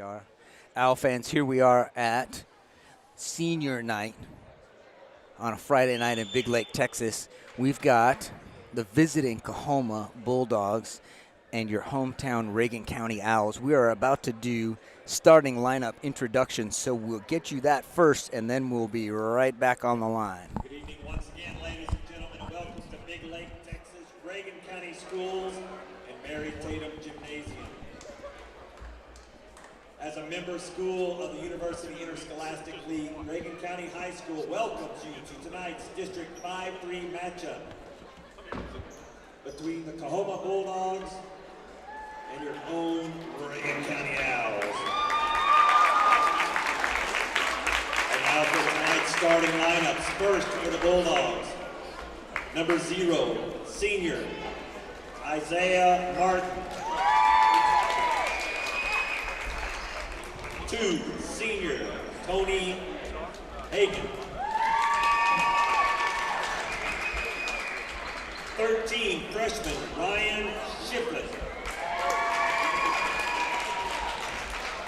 we are. Owl fans, here we are at senior night on a Friday night in Big Lake, Texas. We've got the visiting Coahoma Bulldogs and your hometown Reagan County Owls. We are about to do starting lineup introductions, so we'll get you that first, and then we'll be right back on the line. Good evening once again, ladies and gentlemen, and welcome to Big Lake, Texas, Reagan County Schools, and Mary Tatum Gymnasium. As a member school of the University Interscholastic League, Reagan County High School welcomes you to tonight's District 5-3 matchup between the Coahoma Bulldogs and your own Reagan County Owls. And now for tonight's starting lineups. First for the Bulldogs, number 0, senior Isaiah Martin. 2, senior Tony Hagan. 13, freshman Ryan Shiflett.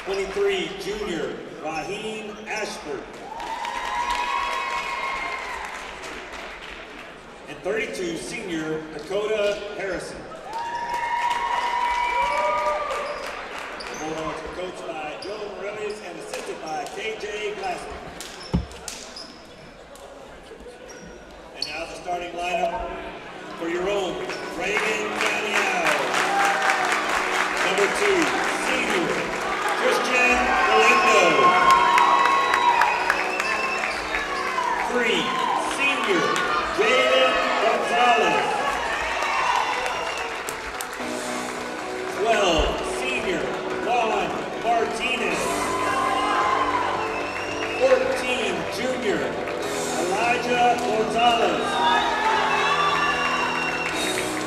23, junior Raheem Ashford. And 32, senior Dakota Harrison. The Bulldogs are coached by Joe Morales and assisted by KJ Glasscock. And now the starting lineup for your own Reagan County Owls. Number 2, senior Christian Galindo. 3, senior Jaden Gonzalez. 12, senior Juan Martinez. 14, junior Elijah Gonzalez.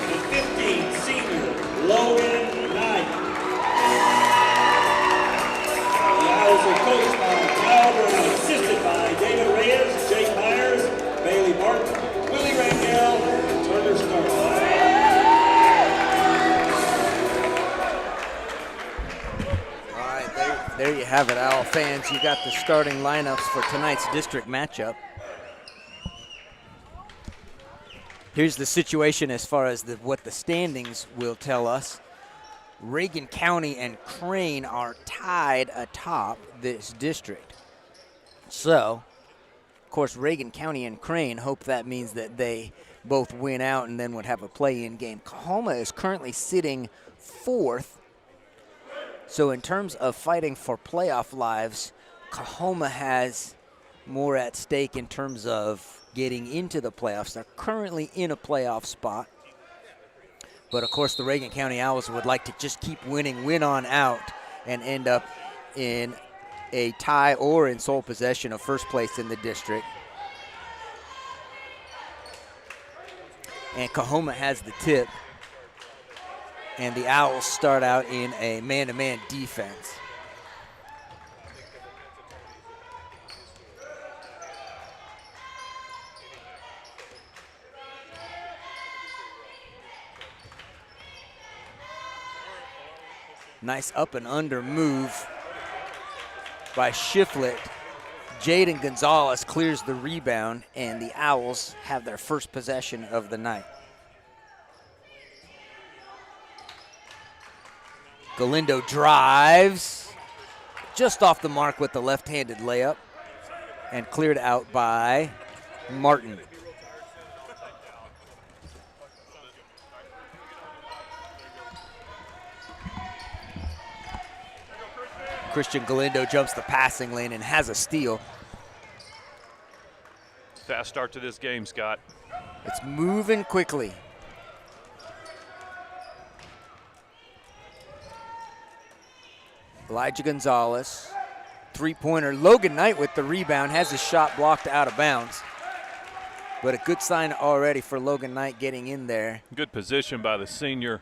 And 15, senior Logan Knight. The Owls are coached by Calvert and assisted by David Reyes, Jake Myers, Bailey Martin, Willie Rangel, and Turner Stark. All right, there you have it, Owl fans. You got the starting lineups for tonight's district matchup. Here's the situation as far as what the standings will tell us. Reagan County and Crane are tied atop this district. So, of course, Reagan County and Crane hope that means that they both win out and then would have a play-in game. Coahoma is currently sitting 4th. So in terms of fighting for playoff lives, Coahoma has more at stake in terms of getting into the playoffs. They're currently in a playoff spot. But, of course, the Reagan County Owls would like to just keep winning, win on out, and end up in a tie or in sole possession of first place in the district. And Coahoma has the tip. And the Owls start out in a man-to-man defense. Nice up and under move by Shiflett. Jaden Gonzalez clears the rebound, and the Owls have their first possession of the night. Galindo drives just off the mark with the left-handed layup and cleared out by Martin. Christian Galindo jumps the passing lane and has a steal. Fast start to this game, Scott. It's moving quickly. Elijah Gonzalez, three-pointer. Logan Knight with the rebound, has his shot blocked out of bounds. But a good sign already for Logan Knight getting in there. Good position by the senior.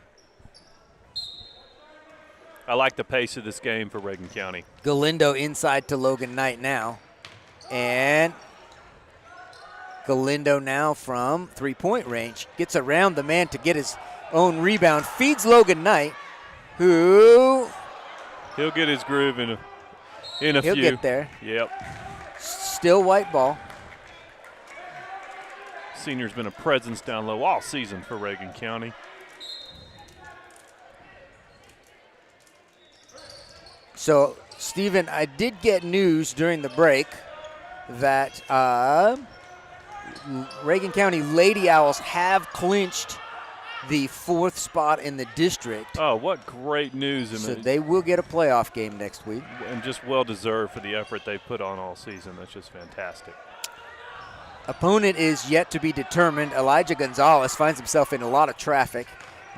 I like the pace of this game for Reagan County. Galindo inside to Logan Knight now. And Galindo now from three-point range. Gets around the man to get his own rebound. Feeds Logan Knight, who He'll get his groove in a few. He'll get there. Yep. Still white ball. Senior's been a presence down low all season for Reagan County. So, Stephen, I did get news during the break that Reagan County Lady Owls have clinched the 4th spot in the district. Oh, what great news. So they will get a playoff game next week. And just well-deserved for the effort they put on all season. That's just fantastic. Opponent is yet to be determined. Elijah Gonzalez finds himself in a lot of traffic,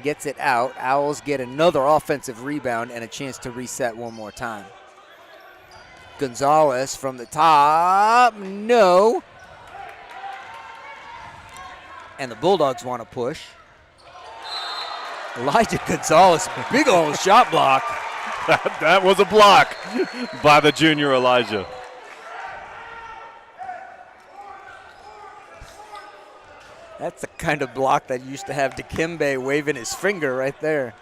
gets it out. Owls get another offensive rebound and a chance to reset one more time. Gonzalez from the top, no. And the Bulldogs want to push. Elijah Gonzalez, big old shot block. That was a block by the junior Elijah. That's the kind of block that used to have Dikembe waving his finger right there.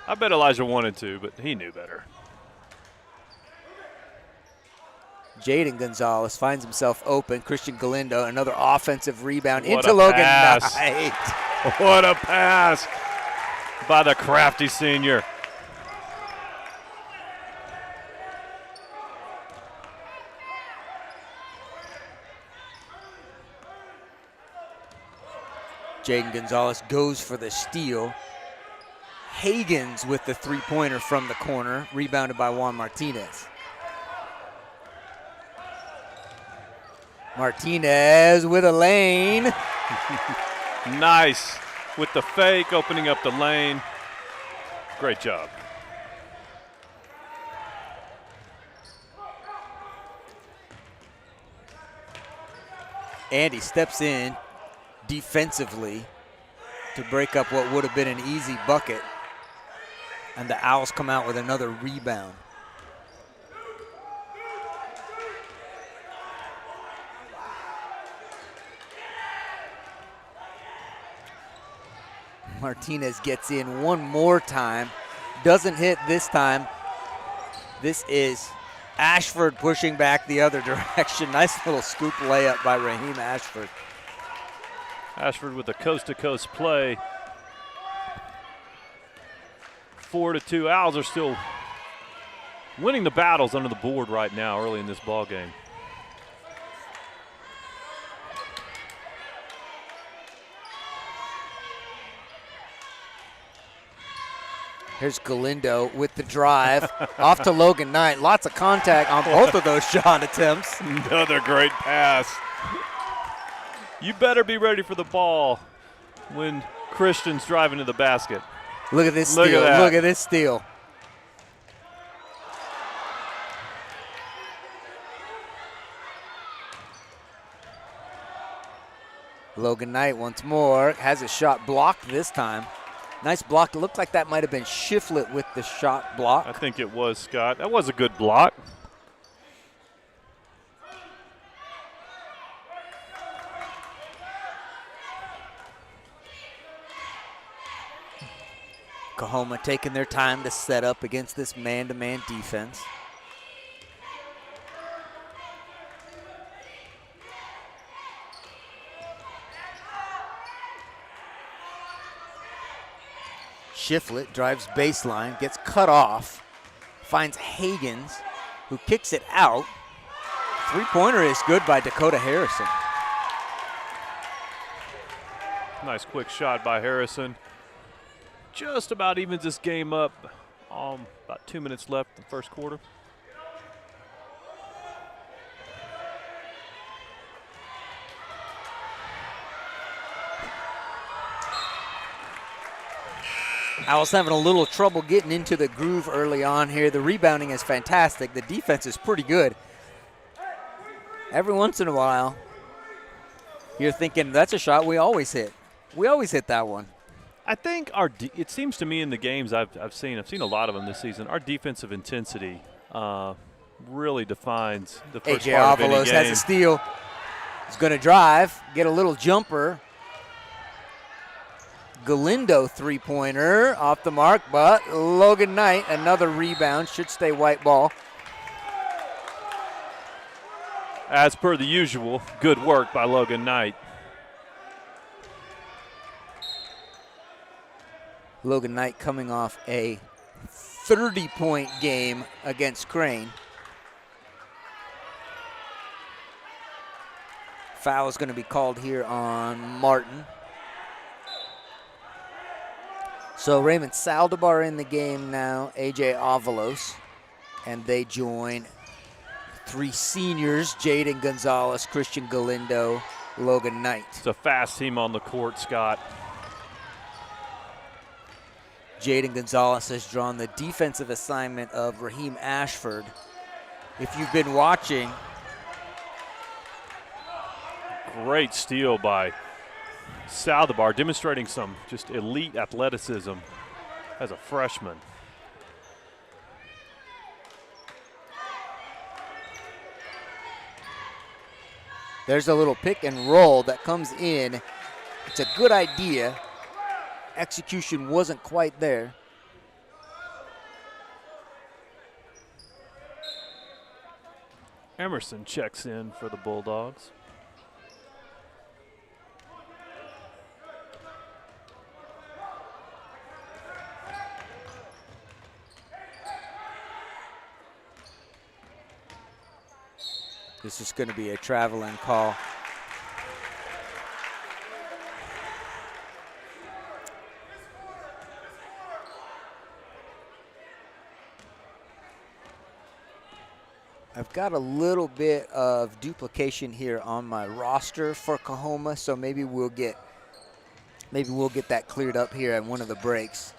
I bet Elijah wanted to, but he knew better. Jaden Gonzalez finds himself open. Christian Galindo, another offensive rebound What into a Logan pass. Knight. What a pass by the crafty senior. Jaden Gonzalez goes for the steal. Hagans with the three-pointer from the corner, rebounded by Juan Martinez. Martinez with a lane. Nice with the fake, opening up the lane. Great job. Andy steps in defensively to break up what would have been an easy bucket. And the Owls come out with another rebound. Martinez gets in one more time. Doesn't hit this time. This is Ashford pushing back the other direction. Nice little scoop layup by Raheem Ashford. Ashford with the coast-to-coast play. 4-2. Owls are still winning the battles under the board right now early in this ball game. Here's Galindo with the drive. Off to Logan Knight. Lots of contact on both of those shot attempts. Another great pass. You better be ready for the ball when Christian's driving to the basket. Look at this Look steal. at that. Look at this steal. Logan Knight once more has a shot blocked this time. Nice block. It looked like that might have been Shiflett with the shot block. I think it was, Scott. That was a good block. Coahoma taking their time to set up against this man-to-man defense. Shiflett drives baseline, gets cut off, finds Hagans, who kicks it out. Three-pointer is good by Dakota Harrison. Nice quick shot by Harrison. Just about evens this game up. About 2 minutes left in the first quarter. Owls having a little trouble getting into the groove early on here. The rebounding is fantastic. The defense is pretty good. Every once in a while, you're thinking, that's a shot we always hit. We always hit that one. I think it seems to me in the games I've seen a lot of them this season, our defensive intensity really defines the first A.J. part of any Avalos game. has a steal. He's going to drive, get a little jumper. Galindo three-pointer off the mark, but Logan Knight, another rebound, should stay white ball. As per the usual, good work by Logan Knight. Logan Knight coming off a 30-point game against Crane. Foul is going to be called here on Martin. So Raymond Saldivar in the game now, AJ Avalos, and they join three seniors, Jaden Gonzalez, Christian Galindo, Logan Knight. It's a fast team on the court, Scott. Jaden Gonzalez has drawn the defensive assignment of Raheem Ashford. If you've been watching, great steal by Saldivar, demonstrating some just elite athleticism as a freshman. there's a little pick and roll that comes in. It's a good idea. Execution wasn't quite there. Emerson checks in for the Bulldogs. This is going to be a traveling call. I've got a little bit of duplication here on my roster for Coahoma, so maybe we'll get that cleared up here at one of the breaks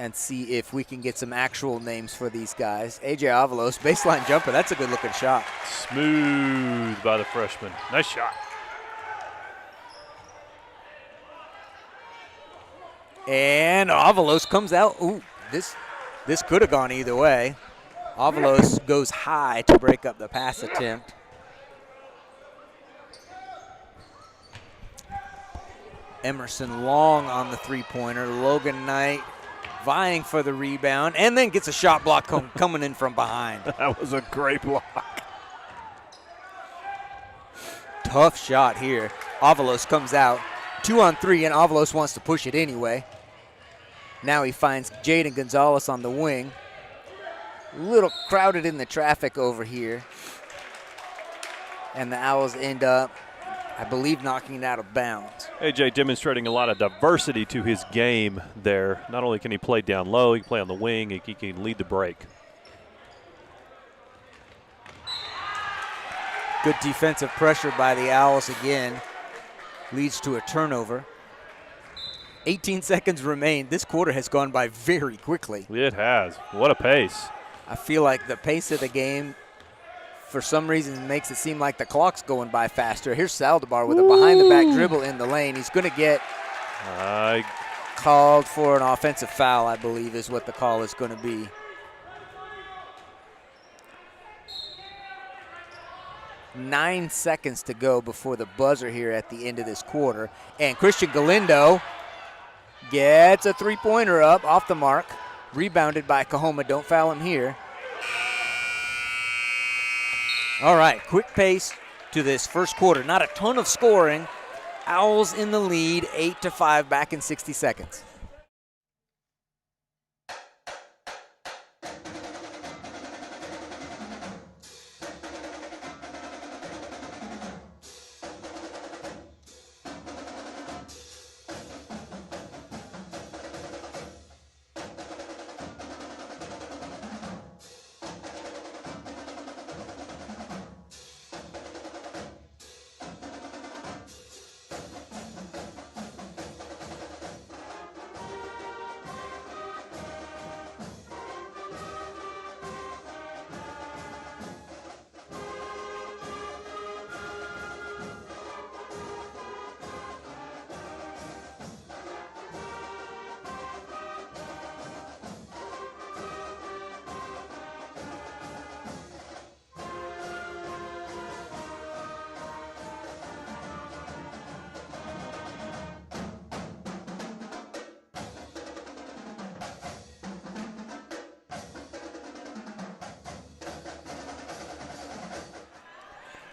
and see if we can get some actual names for these guys. AJ Avalos, baseline jumper, that's a good looking shot. Smooth by the freshman. Nice shot. And Avalos comes out. Ooh, this could have gone either way. Avalos goes high to break up the pass attempt. Emerson long on the three-pointer. Logan Knight vying for the rebound, and then gets a shot block coming in from behind. That was a great block. Tough shot here. Avalos comes out. 2 on 3, and Avalos wants to push it anyway. Now he finds Jaden Gonzalez on the wing. A little crowded in the traffic over here. And the Owls end up, I believe, knocking it out of bounds. AJ demonstrating a lot of diversity to his game there. Not only can he play down low, he can play on the wing, he can lead the break. Good defensive pressure by the Owls again. Leads to a turnover. 18 seconds remain. This quarter has gone by very quickly. It has. What a pace. I feel like the pace of the game, for some reason, makes it seem like the clock's going by faster. Here's Saldivar with a behind-the-back dribble in the lane. He's going to get called for an offensive foul, I believe, is what the call is going to be. Nine seconds to go before the buzzer here at the end of this quarter. And Christian Galindo gets a three-pointer up off the mark. Rebounded by Coahoma. Don't foul him here. All right, quick pace to this first quarter. Not a ton of scoring. Owls in the lead, 8-5, back in 60 seconds.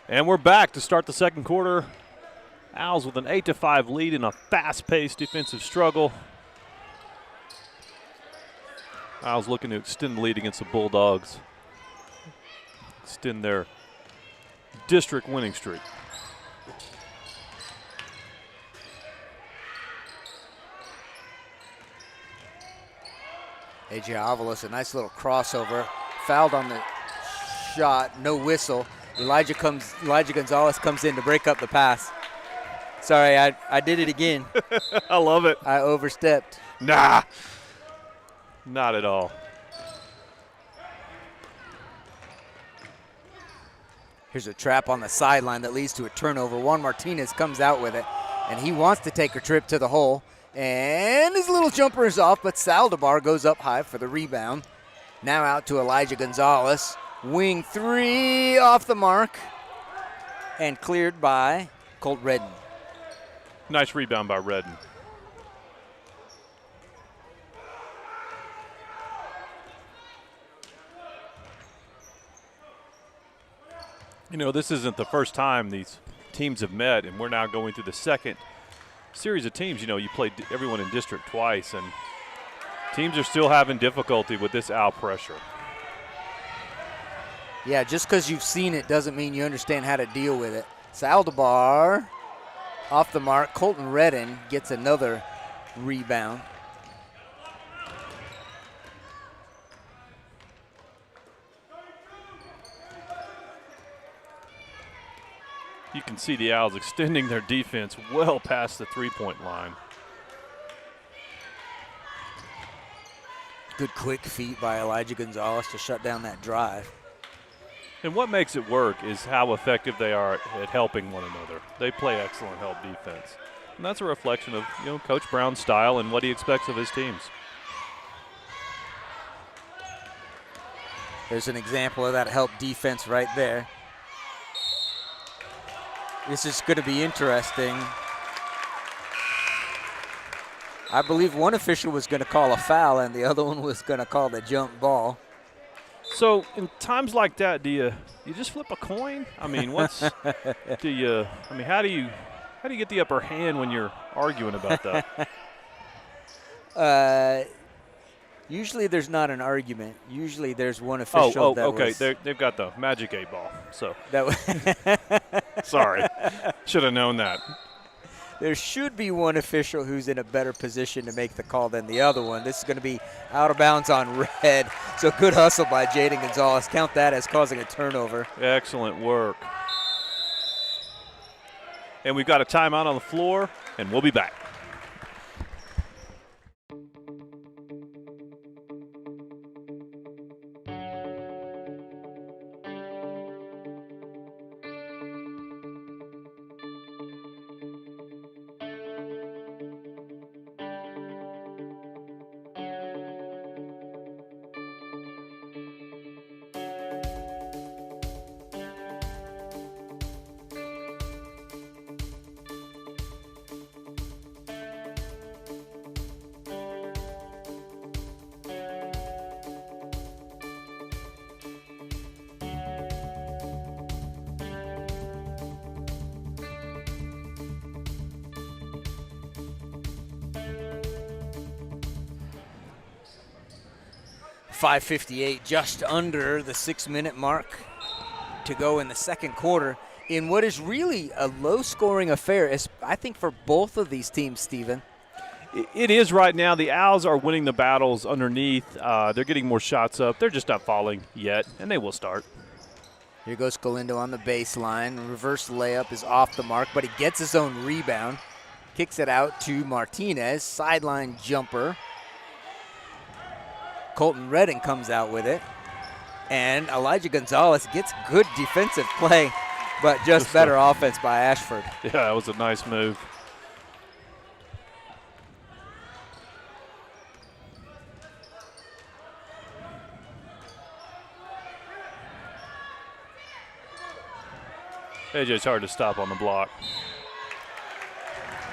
And we're back to start the second quarter. Owls with an 8-5 lead in a fast-paced defensive struggle. Owls looking to extend the lead against the Bulldogs. Extend their district winning streak. AJ Avalos, a nice little crossover. Fouled on the shot, no whistle. Elijah Gonzalez comes in to break up the pass. Sorry, I did it again. I love it. I overstepped. Nah, not at all. Here's a trap on the sideline that leads to a turnover. Juan Martinez comes out with it, and he wants to take a trip to the hole. And his little jumper is off, but Saldivar goes up high for the rebound. Now out to Elijah Gonzalez. Wing three off the mark. And cleared by Colt Redden. Nice rebound by Redden. You know, this isn't the first time these teams have met, and we're now going through the second series of teams. You know, you played everyone in district twice, and teams are still having difficulty with this owl pressure. Yeah, just because you've seen it doesn't mean you understand how to deal with it. Saldivar off the mark. Colton Redden gets another rebound. You can see the Owls extending their defense well past the three-point line. Good quick feet by Elijah Gonzalez to shut down that drive. And what makes it work is how effective they are at helping one another. They play excellent help defense. And that's a reflection of, you know, Coach Brown's style and what he expects of his teams. There's an example of that help defense right there. This is going to be interesting. I believe one official was going to call a foul and the other one was going to call the jump ball. So in times like that, do you just flip a coin? I mean, how do you get the upper hand when you're arguing about that? Usually there's not an argument. Usually there's one official They've got the magic 8-ball. So that sorry, should have known that. There should be one official who's in a better position to make the call than the other one. This is going to be out of bounds on red. So good hustle by Jaden Gonzalez. Count that as causing a turnover. Excellent work. And we've got a timeout on the floor, and we'll be back. .558, just under the 6-minute mark to go in the second quarter in what is really a low-scoring affair, I think, for both of these teams, Stephen. It is right now. The Owls are winning the battles underneath. They're getting more shots up. They're just not falling yet, and they will start. Here goes Galindo on the baseline. Reverse layup is off the mark, but he gets his own rebound. Kicks it out to Martinez. Sideline jumper. Colton Redden comes out with it. And Elijah Gonzalez gets good defensive play, but just better offense by Ashford. Yeah, that was a nice move. AJ's hard to stop on the block.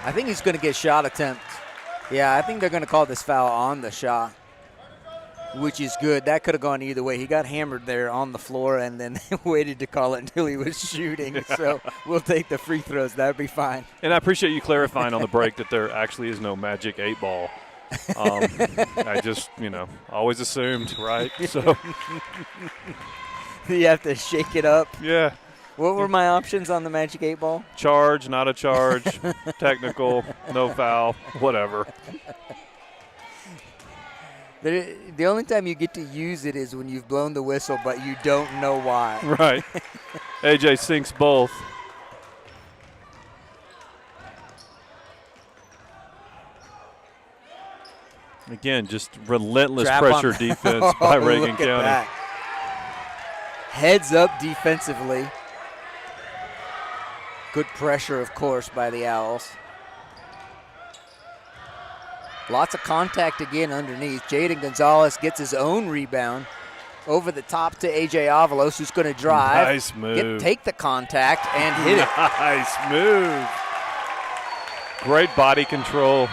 I think he's going to get shot attempt. Yeah, I think they're going to call this foul on the shot. which is good. That could have gone either way. He got hammered there on the floor and then waited to call it until he was shooting. So we'll take the free throws. That'd be fine. And I appreciate you clarifying on the break that there actually is no magic 8-ball. I just, always assumed, right? So you have to shake it up. Yeah. What were my options on the magic 8-ball? Charge, not a charge, technical, no foul, whatever. The only time you get to use it is when you've blown the whistle, but you don't know why. Right. AJ sinks both. Again, just relentless pressure defense by Reagan County. That. Heads up defensively. Good pressure, of course, by the Owls. Lots of contact again underneath. Jaden Gonzalez gets his own rebound over the top to A.J. Avalos, who's going to drive. Nice move. Take the contact and hit it. Nice move. Great body control.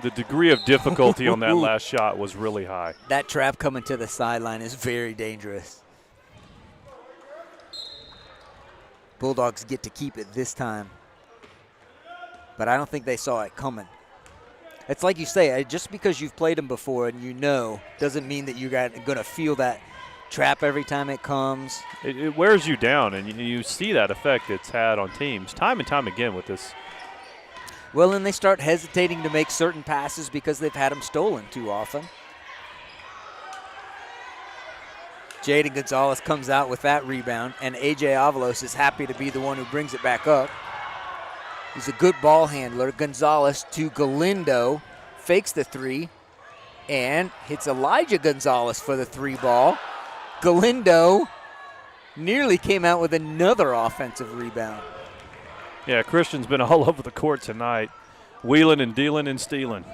The degree of difficulty on that last shot was really high. That trap coming to the sideline is very dangerous. Bulldogs get to keep it this time. But I don't think they saw it coming. It's like you say, just because you've played them before and you know, doesn't mean that you're going to feel that trap every time it comes. It wears you down, and you see that effect it's had on teams time and time again with this. Well, and they start hesitating to make certain passes because they've had them stolen too often. Jaden Gonzalez comes out with that rebound, and A.J. Avalos is happy to be the one who brings it back up. He's a good ball handler. Gonzalez to Galindo, fakes the three, and hits Elijah Gonzalez for the 3 ball. Galindo nearly came out with another offensive rebound. Yeah, Christian's been all over the court tonight, wheeling and dealing and stealing.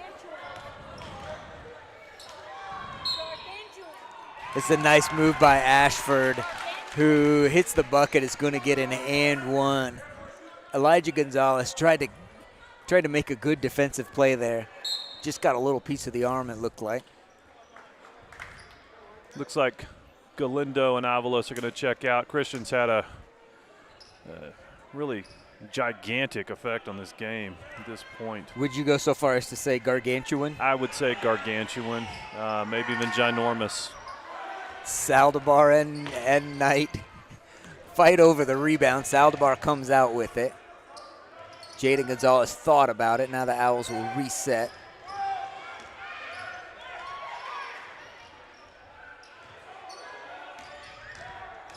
It's a nice move by Ashford, who hits the bucket, is going to get an and one. Elijah Gonzalez tried to make a good defensive play there. Just got a little piece of the arm, it looked like. Looks like Galindo and Avalos are going to check out. Christian's had a really gigantic effect on this game at this point. Would you go so far as to say gargantuan? I would say gargantuan, maybe even ginormous. Saldivar and Knight fight over the rebound. Saldivar comes out with it. Jaden Gonzalez thought about it. Now the Owls will reset.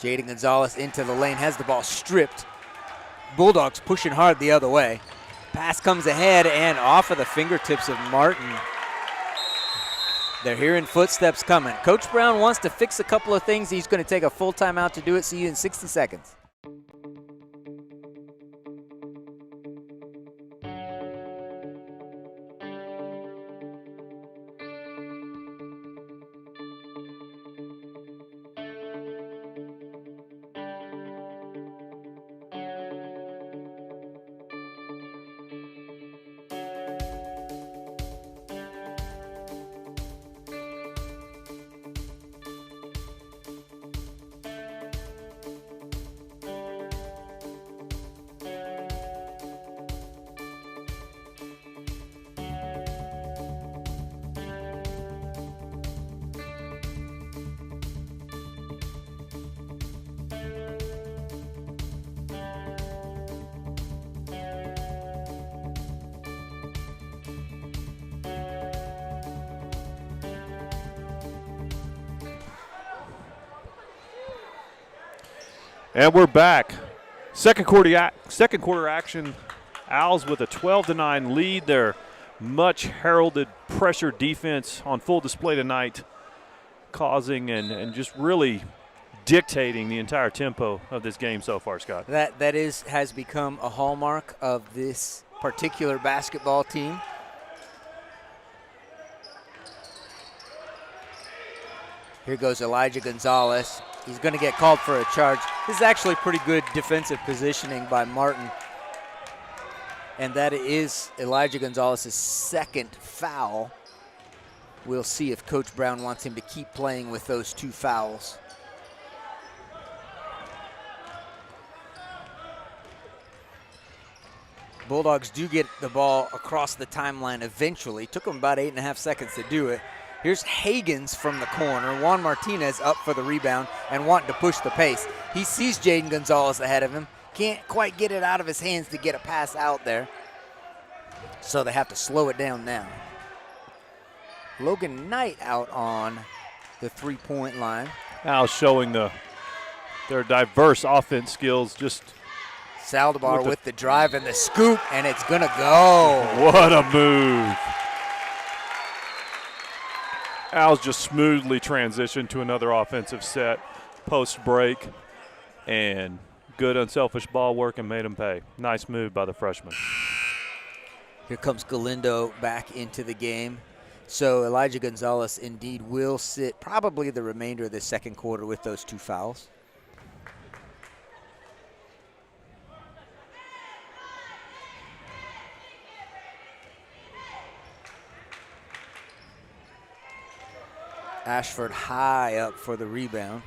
Jaden Gonzalez into the lane, has the ball stripped. Bulldogs pushing hard the other way. Pass comes ahead and off of the fingertips of Martin. They're hearing footsteps coming. Coach Brown wants to fix a couple of things. He's going to take a full timeout to do it. See you in 60 seconds. And we're back. Second quarter action. Owls with a 12-9 lead. Their much heralded pressure defense on full display tonight, causing and just really dictating the entire tempo of this game so far, Scott. That has become a hallmark of this particular basketball team. Here goes Elijah Gonzalez. He's going to get called for a charge. This is actually pretty good defensive positioning by Martin. And that is Elijah Gonzalez's second foul. We'll see if Coach Brown wants him to keep playing with those 2 fouls. Bulldogs do get the ball across the timeline eventually. Took them about 8.5 seconds to do it. Here's Higgins from the corner. Juan Martinez up for the rebound and wanting to push the pace. He sees Jaden Gonzalez ahead of him. Can't quite get it out of his hands to get a pass out there. So they have to slow it down now. Logan Knight out on the 3-point line. Now showing their diverse offense skills. Just Saldivar with the drive and the scoop, and it's going to go. What a move. Al's just smoothly transitioned to another offensive set post break, and good unselfish ball work and made him pay. Nice move by the freshman. Here comes Galindo back into the game. So Elijah Gonzalez indeed will sit probably the remainder of the second quarter with those 2 fouls. Ashford high up for the rebound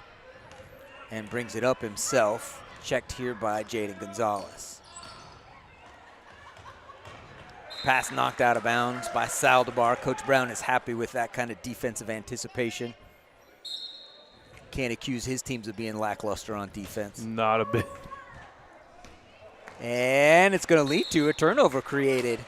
and brings it up himself. Checked here by Jaden Gonzalez. Pass knocked out of bounds by Saldivar. Coach Brown is happy with that kind of defensive anticipation. Can't accuse his teams of being lackluster on defense. Not a bit. And it's going to lead to a turnover created.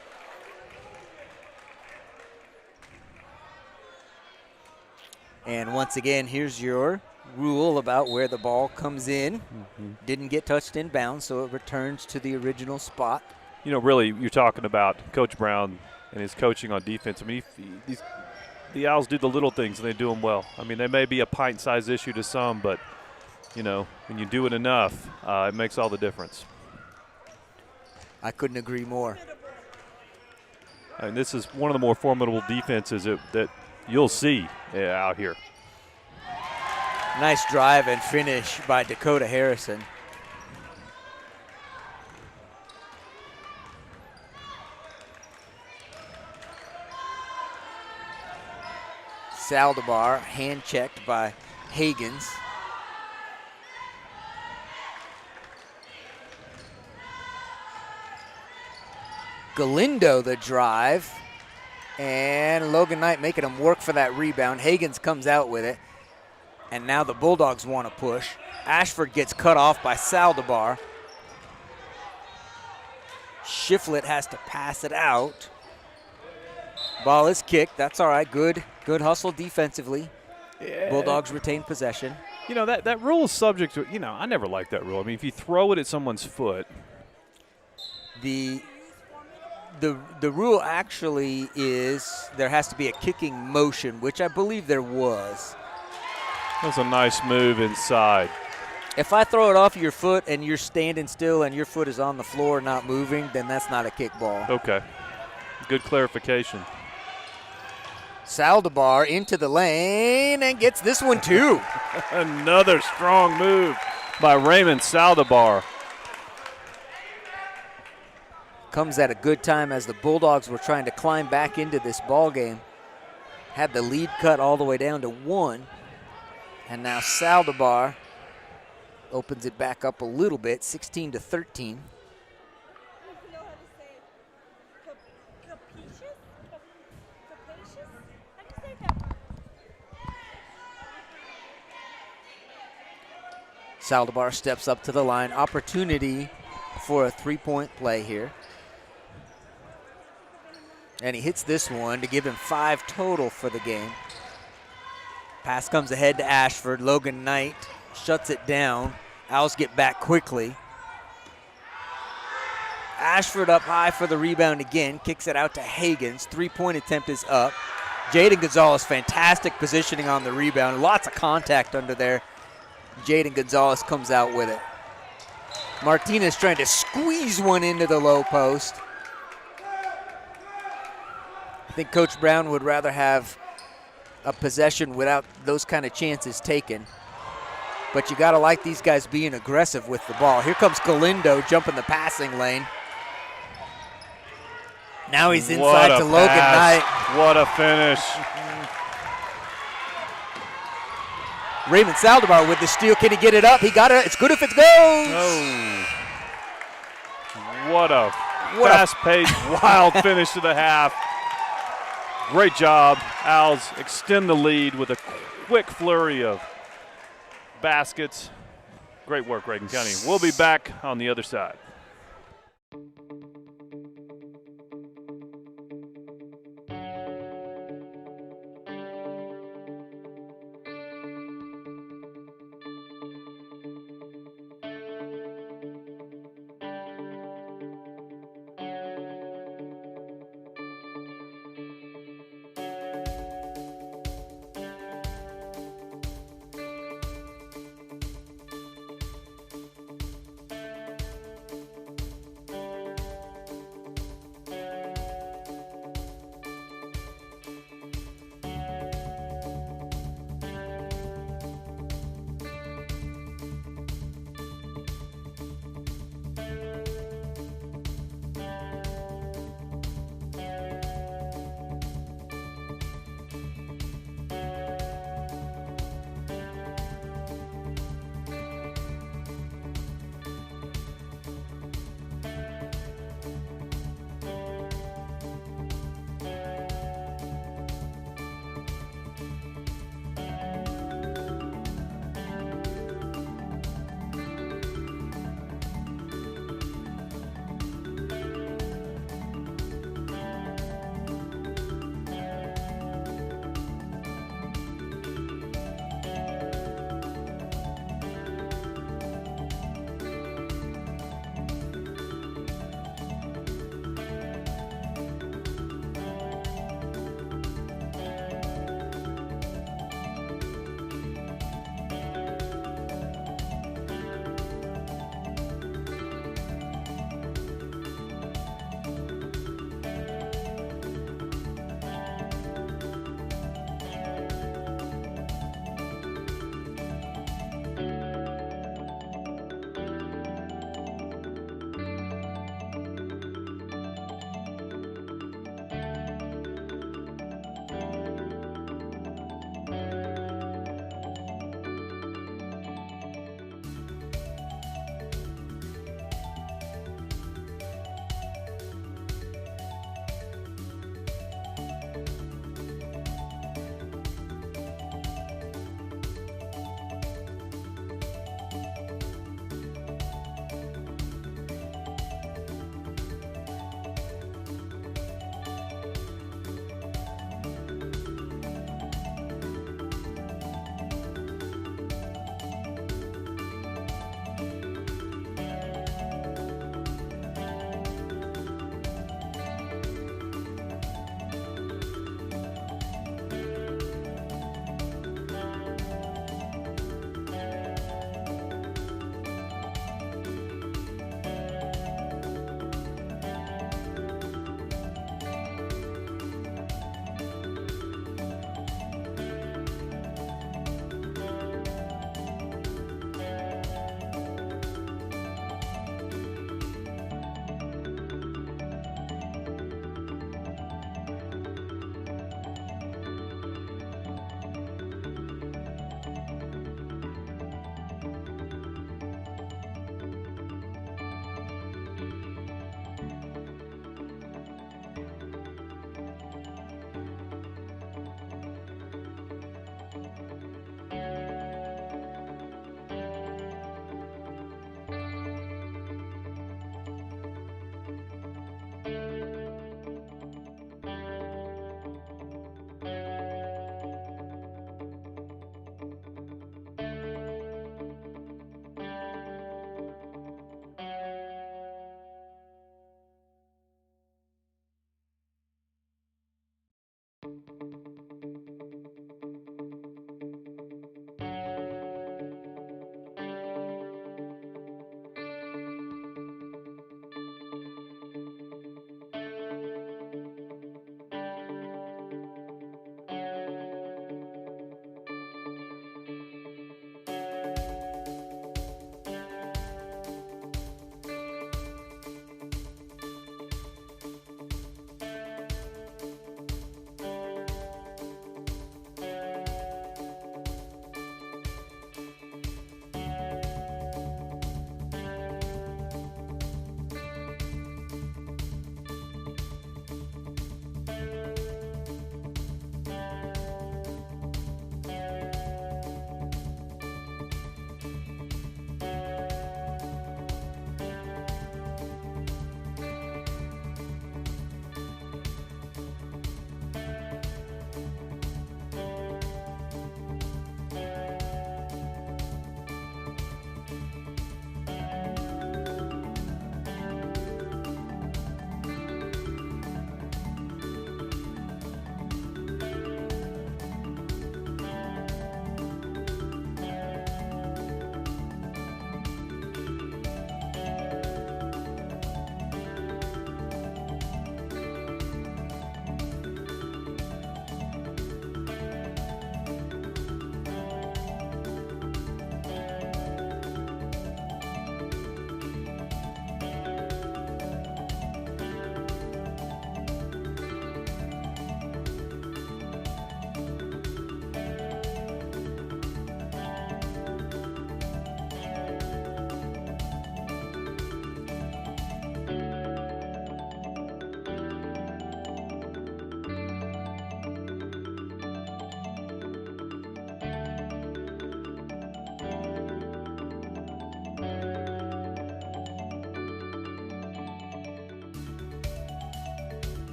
And once again, here's your rule about where the ball comes in. Didn't get touched in bounds, so it returns to the original spot. You know, really, you're talking about Coach Brown and his coaching on defense. I mean, the Owls do the little things, and they do them well. I mean, they may be a pint-sized issue to some, but, you know, when you do it enough, it makes all the difference. I couldn't agree more. And this is one of the more formidable defenses that you'll see out here. Nice drive and finish by Dakota Harrison. Saldivar, hand checked by Higgins. Galindo the drive. And Logan Knight making him work for that rebound. Higgins comes out with it. And now the Bulldogs want to push. Ashford gets cut off by Saldivar. Shiflett has to pass it out. Ball is kicked. That's all right. Good hustle defensively. Yeah. Bulldogs retain possession. You know, that rule is subject to, you know, I never liked that rule. I mean, if you throw it at someone's foot. The rule actually is there has to be a kicking motion, which I believe there was. That's a nice move inside. If I throw it off your foot and you're standing still and your foot is on the floor not moving, then that's not a kickball. Okay. Good clarification. Saldivar into the lane and gets this one too. Another strong move by Raymond Saldivar. Comes at a good time as the Bulldogs were trying to climb back into this ball game. Had the lead cut all the way down to 1. And now Saldivar opens it back up a little bit, 16-13. Saldivar steps up to the line. Opportunity for a three-point play here. And he hits this one to give him 5 total for the game. Pass comes ahead to Ashford. Logan Knight shuts it down. Owls get back quickly. Ashford up high for the rebound again. Kicks it out to Higgins. 3-point attempt is up. Jaden Gonzalez, fantastic positioning on the rebound. Lots of contact under there. Jaden Gonzalez comes out with it. Martinez trying to squeeze one into the low post. I think Coach Brown would rather have a possession without those kind of chances taken. But you got to like these guys being aggressive with the ball. Here comes Galindo jumping the passing lane. Now he's What inside a to Logan pass. Knight. What a finish. Raymond Saldivar with the steal. Can he get it up? He got it. It's good if it goes. Oh. What a fast-paced, wild finish to the half. Great job. Owls extend the lead with a quick flurry of baskets. Great work, Reagan County. We'll be back on the other side.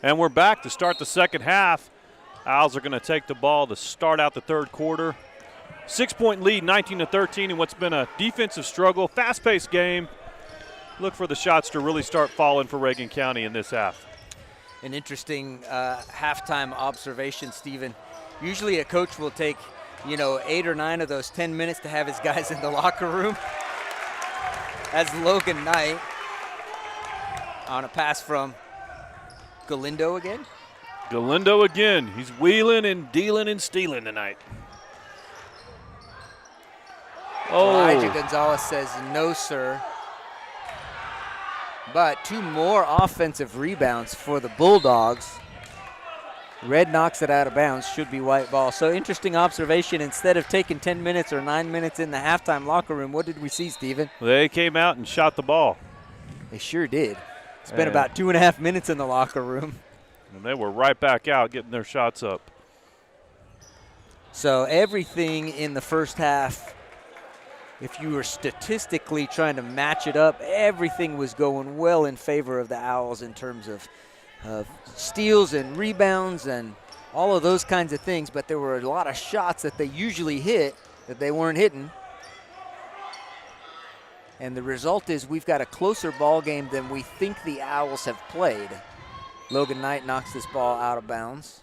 And we're back to start the second half. Owls are going to take the ball to start out the third quarter. 6-point lead, 19-13, in what's been a defensive struggle, fast-paced game. Look for the shots to really start falling for Reagan County in this half. An interesting halftime observation, Stephen. Usually a coach will take, 8 or 9 of those 10 minutes to have his guys in the locker room. As Logan Knight on a pass from Galindo again. Galindo again. He's wheeling and dealing and stealing tonight. Elijah Gonzalez says no, sir. But 2 more offensive rebounds for the Bulldogs. Red knocks it out of bounds, should be white ball. So interesting observation. Instead of taking 10 minutes or 9 minutes in the halftime locker room, what did we see, Stephen? They came out and shot the ball. They sure did. Spent about 2.5 minutes in the locker room. And they were right back out getting their shots up. So everything in the first half, if you were statistically trying to match it up, everything was going well in favor of the Owls in terms of steals and rebounds and all of those kinds of things, but there were a lot of shots that they usually hit that they weren't hitting. And the result is we've got a closer ball game than we think the Owls have played. Logan Knight knocks this ball out of bounds.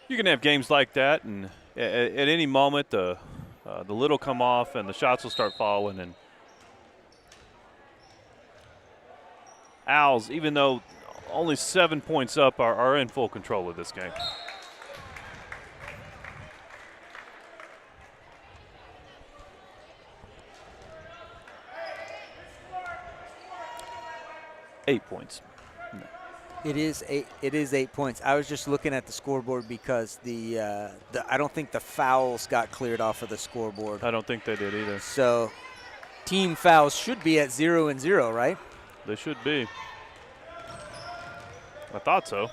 You can have games like that, and at any moment the lid will come off and the shots will start falling. And Owls, even though only 7 points up, are in full control of this game. Eight points. No. It is 8 points. I was just looking at the scoreboard because I don't think the fouls got cleared off of the scoreboard. I don't think they did either. So team fouls should be at 0-0, right? They should be. I thought so.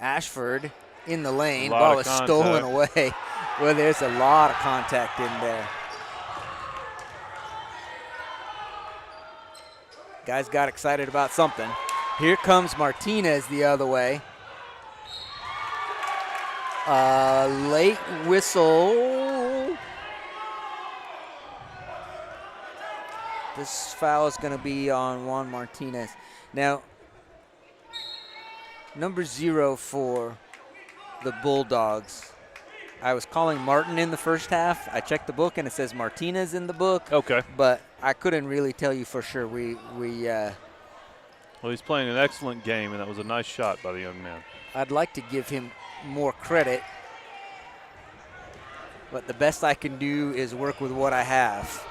Ashford in the lane. Ball is stolen away. Well, there's a lot of contact in there. Guys got excited about something. Here comes Martinez the other way. Late whistle. This foul is going to be on Juan Martinez. Now, number 0 for the Bulldogs. I was calling Martin in the first half. I checked the book and it says Martinez in the book. Okay. But I couldn't really tell you for sure. Well, he's playing an excellent game, and that was a nice shot by the young man. I'd like to give him more credit, but the best I can do is work with what I have.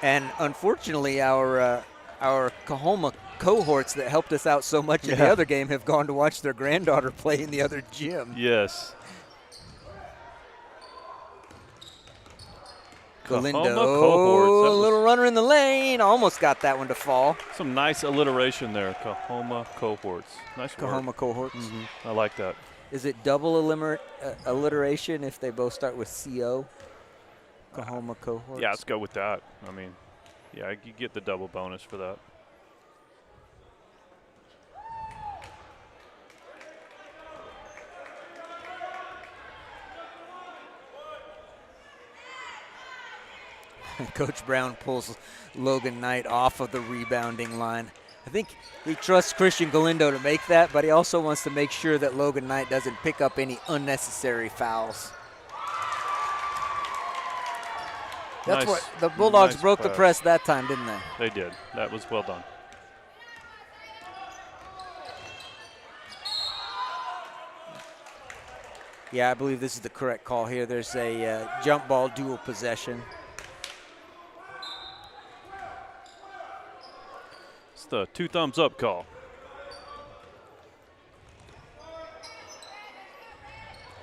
And unfortunately, our Coahoma cohorts that helped us out so much in the other game have gone to watch their granddaughter play in the other gym. Yes. Galindo, cohorts. a little runner in the lane. Almost got that one to fall. Some nice alliteration there. Coahoma cohorts. Nice work. Coahoma cohorts. I like that. Is it double alliteration if they both start with CO? Coahoma cohorts? Yeah, let's go with that. I mean, yeah, you get the double bonus for that. Coach Brown pulls Logan Knight off of the rebounding line. I think he trusts Christian Galindo to make that, but he also wants to make sure that Logan Knight doesn't pick up any unnecessary fouls. That's what the Bulldogs broke the press that time, didn't they? They did. That was well done. Yeah, I believe this is the correct call here. There's a jump ball dual possession. It's the 2 thumbs up call.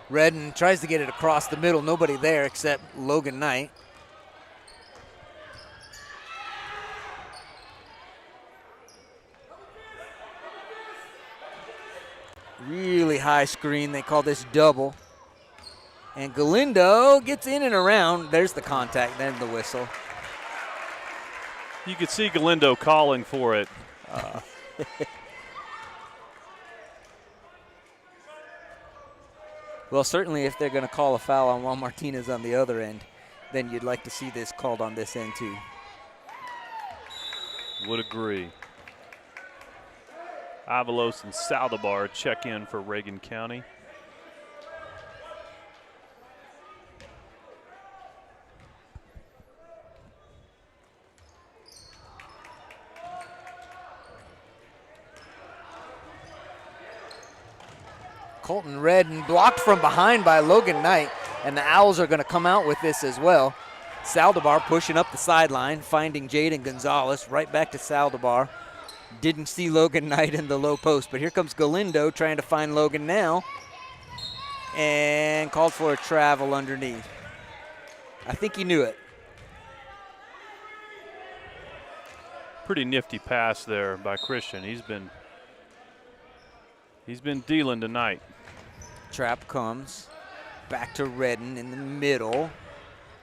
Redden tries to get it across the middle. Nobody there except Logan Knight. Really high screen. They call this double. And Galindo gets in and around. There's the contact, then the whistle. You could see Galindo calling for it. Well, certainly if they're going to call a foul on Juan Martinez on the other end, then you'd like to see this called on this end too. Would agree. Avalos and Saldivar check in for Reagan County. Colton Redden blocked from behind by Logan Knight, and the Owls are going to come out with this as well. Saldivar pushing up the sideline, finding Jaden Gonzalez, right back to Saldivar. Didn't see Logan Knight in the low post, but here comes Galindo trying to find Logan now, and called for a travel underneath. I think he knew it. Pretty nifty pass there by Christian. He's been dealing tonight. Trap comes back to Redden in the middle.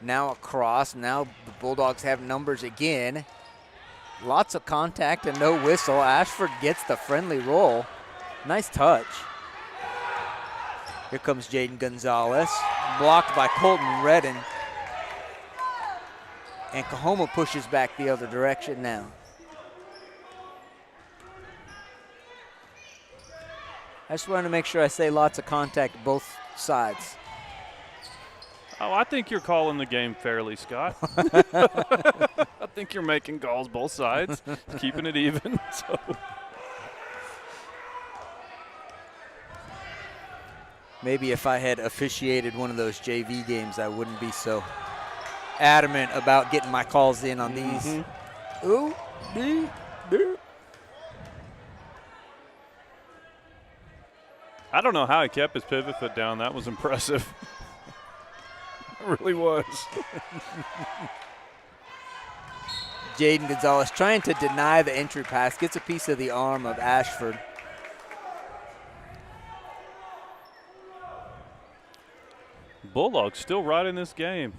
Now across. Now the Bulldogs have numbers again. Lots of contact and no whistle. Ashford gets the friendly roll. Nice touch. Here comes Jaden Gonzalez. Blocked by Colton Redden. And Coahoma pushes back the other direction now. I just wanted to make sure I say lots of contact both sides. Oh, I think you're calling the game fairly, Scott. I think you're making calls both sides, keeping it even. So. Maybe if I had officiated one of those JV games, I wouldn't be so adamant about getting my calls in on these. Ooh, dee, dee. I don't know how he kept his pivot foot down. That was impressive. It really was. Jaden Gonzalez trying to deny the entry pass. Gets a piece of the arm of Ashford. Bulldogs still right in this game.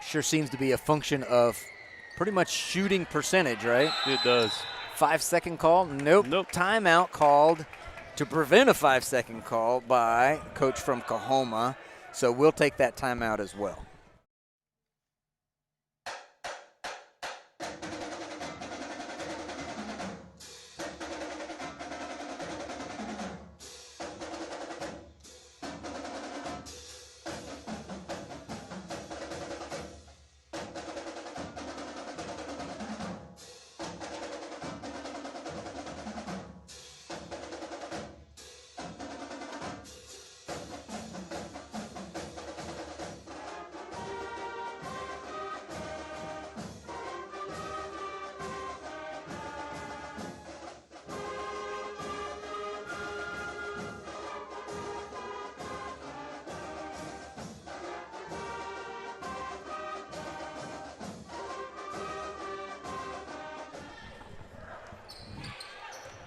Sure seems to be a function of pretty much shooting percentage, right? It does. 5-second call? Nope. Timeout called to prevent a 5-second call by coach from Coahoma. So we'll take that timeout as well.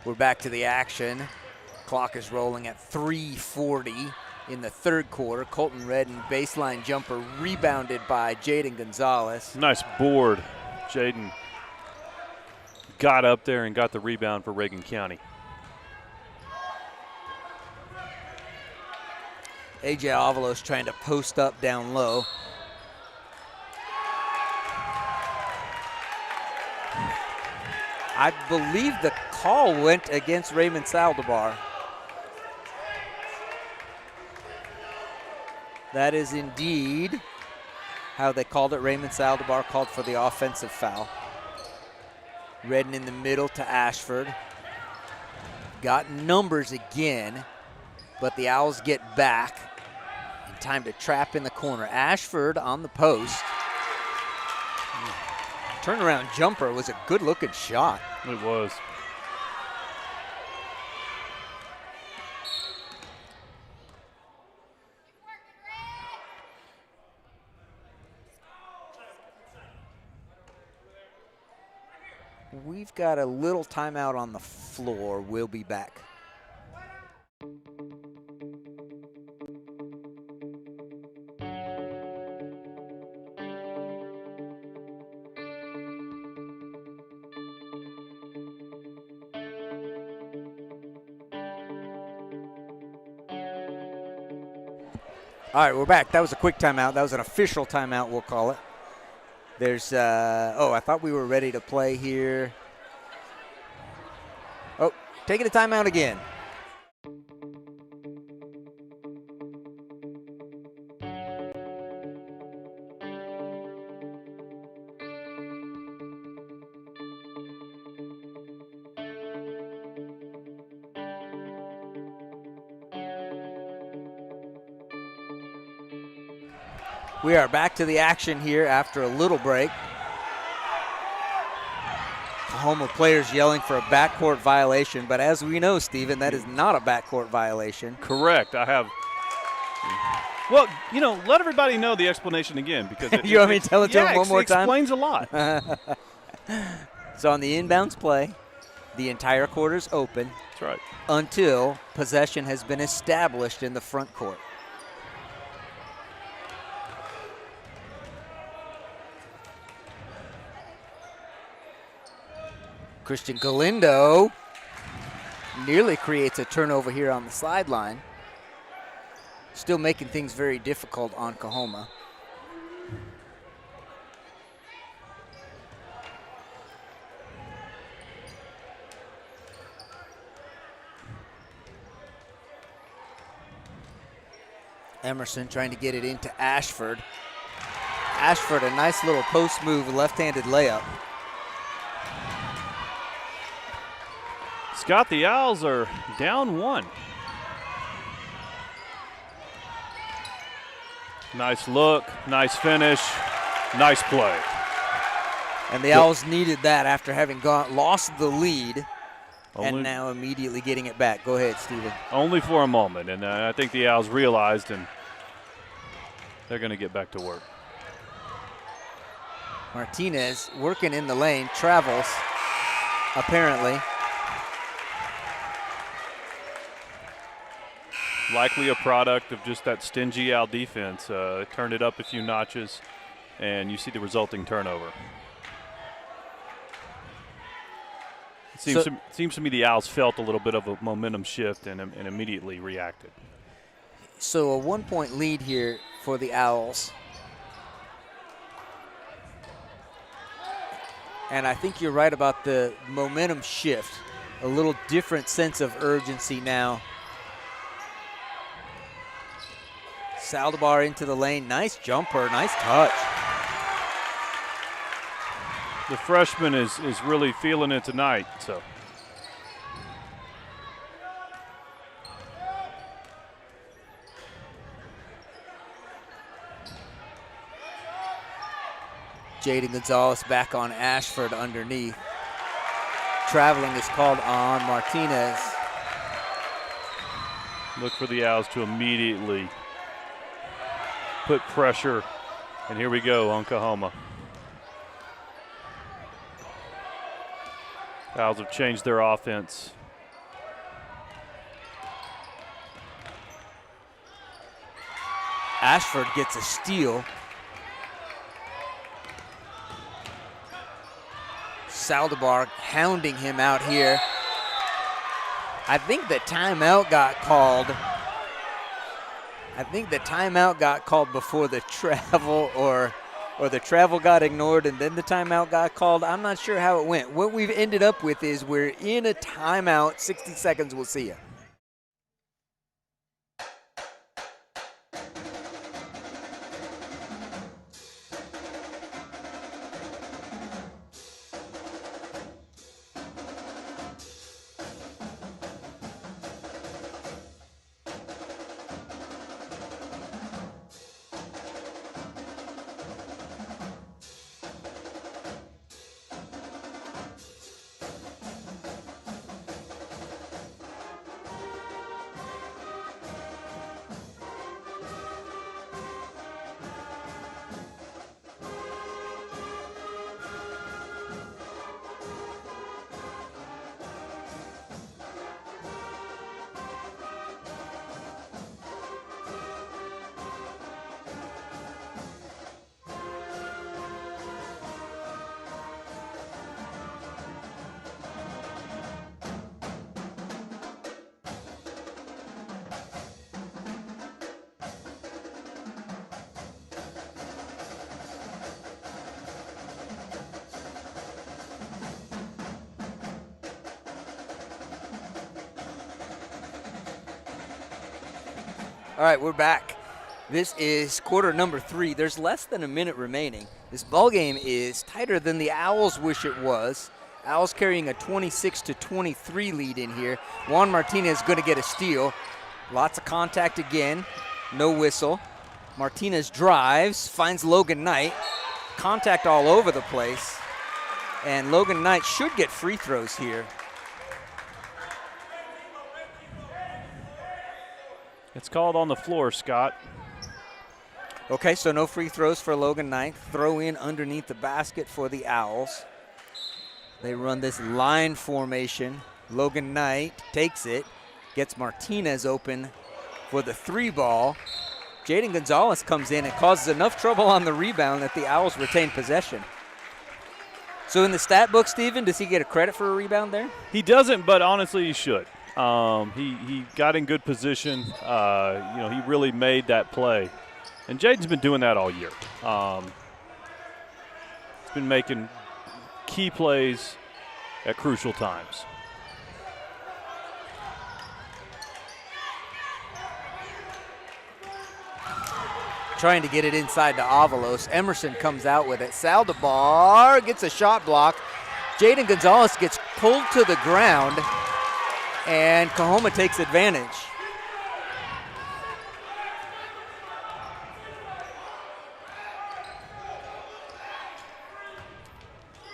We're back to the action. Clock is rolling at 3:40 in the third quarter. Colton Redden, baseline jumper, rebounded by Jaden Gonzalez. Nice board. Jaden got up there and got the rebound for Reagan County. A.J. Avalos trying to post up down low. I believe the call went against Raymond Saldivar. That is indeed how they called it. Raymond Saldivar called for the offensive foul. Redden in the middle to Ashford. Got numbers again, but the Owls get back. And time to trap in the corner. Ashford on the post. Turnaround jumper was a good-looking shot. It was. We've got a little timeout on the floor. We'll be back. All right, we're back. That was a quick timeout. That was an official timeout, we'll call it. There's, I thought we were ready to play here. Oh, taking a timeout again. We are back to the action here after a little break. Coahoma players yelling for a backcourt violation, but as we know, Steven, that is not a backcourt violation. Correct. I have. Well, let everybody know the explanation again because you want me to tell it to them one more it time? Explains a lot. So on the inbounds play, the entire court is open. That's right. Until possession has been established in the front court. Christian Galindo nearly creates a turnover here on the sideline. Still making things very difficult on Coahoma. Emerson trying to get it into Ashford. Ashford, a nice little post move, left-handed layup. Scott, the Owls are down 1. Nice look, nice finish, nice play. And the Owls needed that after having lost the lead and now immediately getting it back. Go ahead, Steven. Only for a moment, and I think the Owls realized, and they're going to get back to work. Martinez working in the lane, travels, apparently. Likely a product of just that stingy Owl defense. Turned it up a few notches, and you see the resulting turnover. It seems to me the Owls felt a little bit of a momentum shift and immediately reacted. So a 1-point lead here for the Owls. And I think you're right about the momentum shift. A little different sense of urgency now. Saldivar into the lane. Nice jumper, nice touch. The freshman is really feeling it tonight. So Jaden Gonzalez back on Ashford underneath. Traveling is called on Martinez. Look for the Owls to immediately put pressure. And here we go on Coahoma. Owls have changed their offense. Ashford gets a steal. Saldivar hounding him out here. I think the timeout got called. Before the travel, or the travel got ignored and then the timeout got called. I'm not sure how it went. What we've ended up with is we're in a timeout. 60 seconds, we'll see you. All right, we're back. This is quarter number 3. There's less than a minute remaining. This ball game is tighter than the Owls wish it was. Owls carrying a 26-23 lead in here. Juan Martinez going to get a steal. Lots of contact again. No whistle. Martinez drives, finds Logan Knight. Contact all over the place. And Logan Knight should get free throws here. It's called on the floor, Scott. Okay, so no free throws for Logan Knight. Throw in underneath the basket for the Owls. They run this line formation. Logan Knight takes it, gets Martinez open for the 3 ball. Jaden Gonzalez comes in and causes enough trouble on the rebound that the Owls retain possession. So in the stat book, Steven, does he get a credit for a rebound there? He doesn't, but honestly, he should. He got in good position. He really made that play. And Jaden's been doing that all year. He's been making key plays at crucial times. Trying to get it inside to Avalos. Emerson comes out with it. Saldivar gets a shot block. Jaden Gonzalez gets pulled to the ground, and Coahoma takes advantage.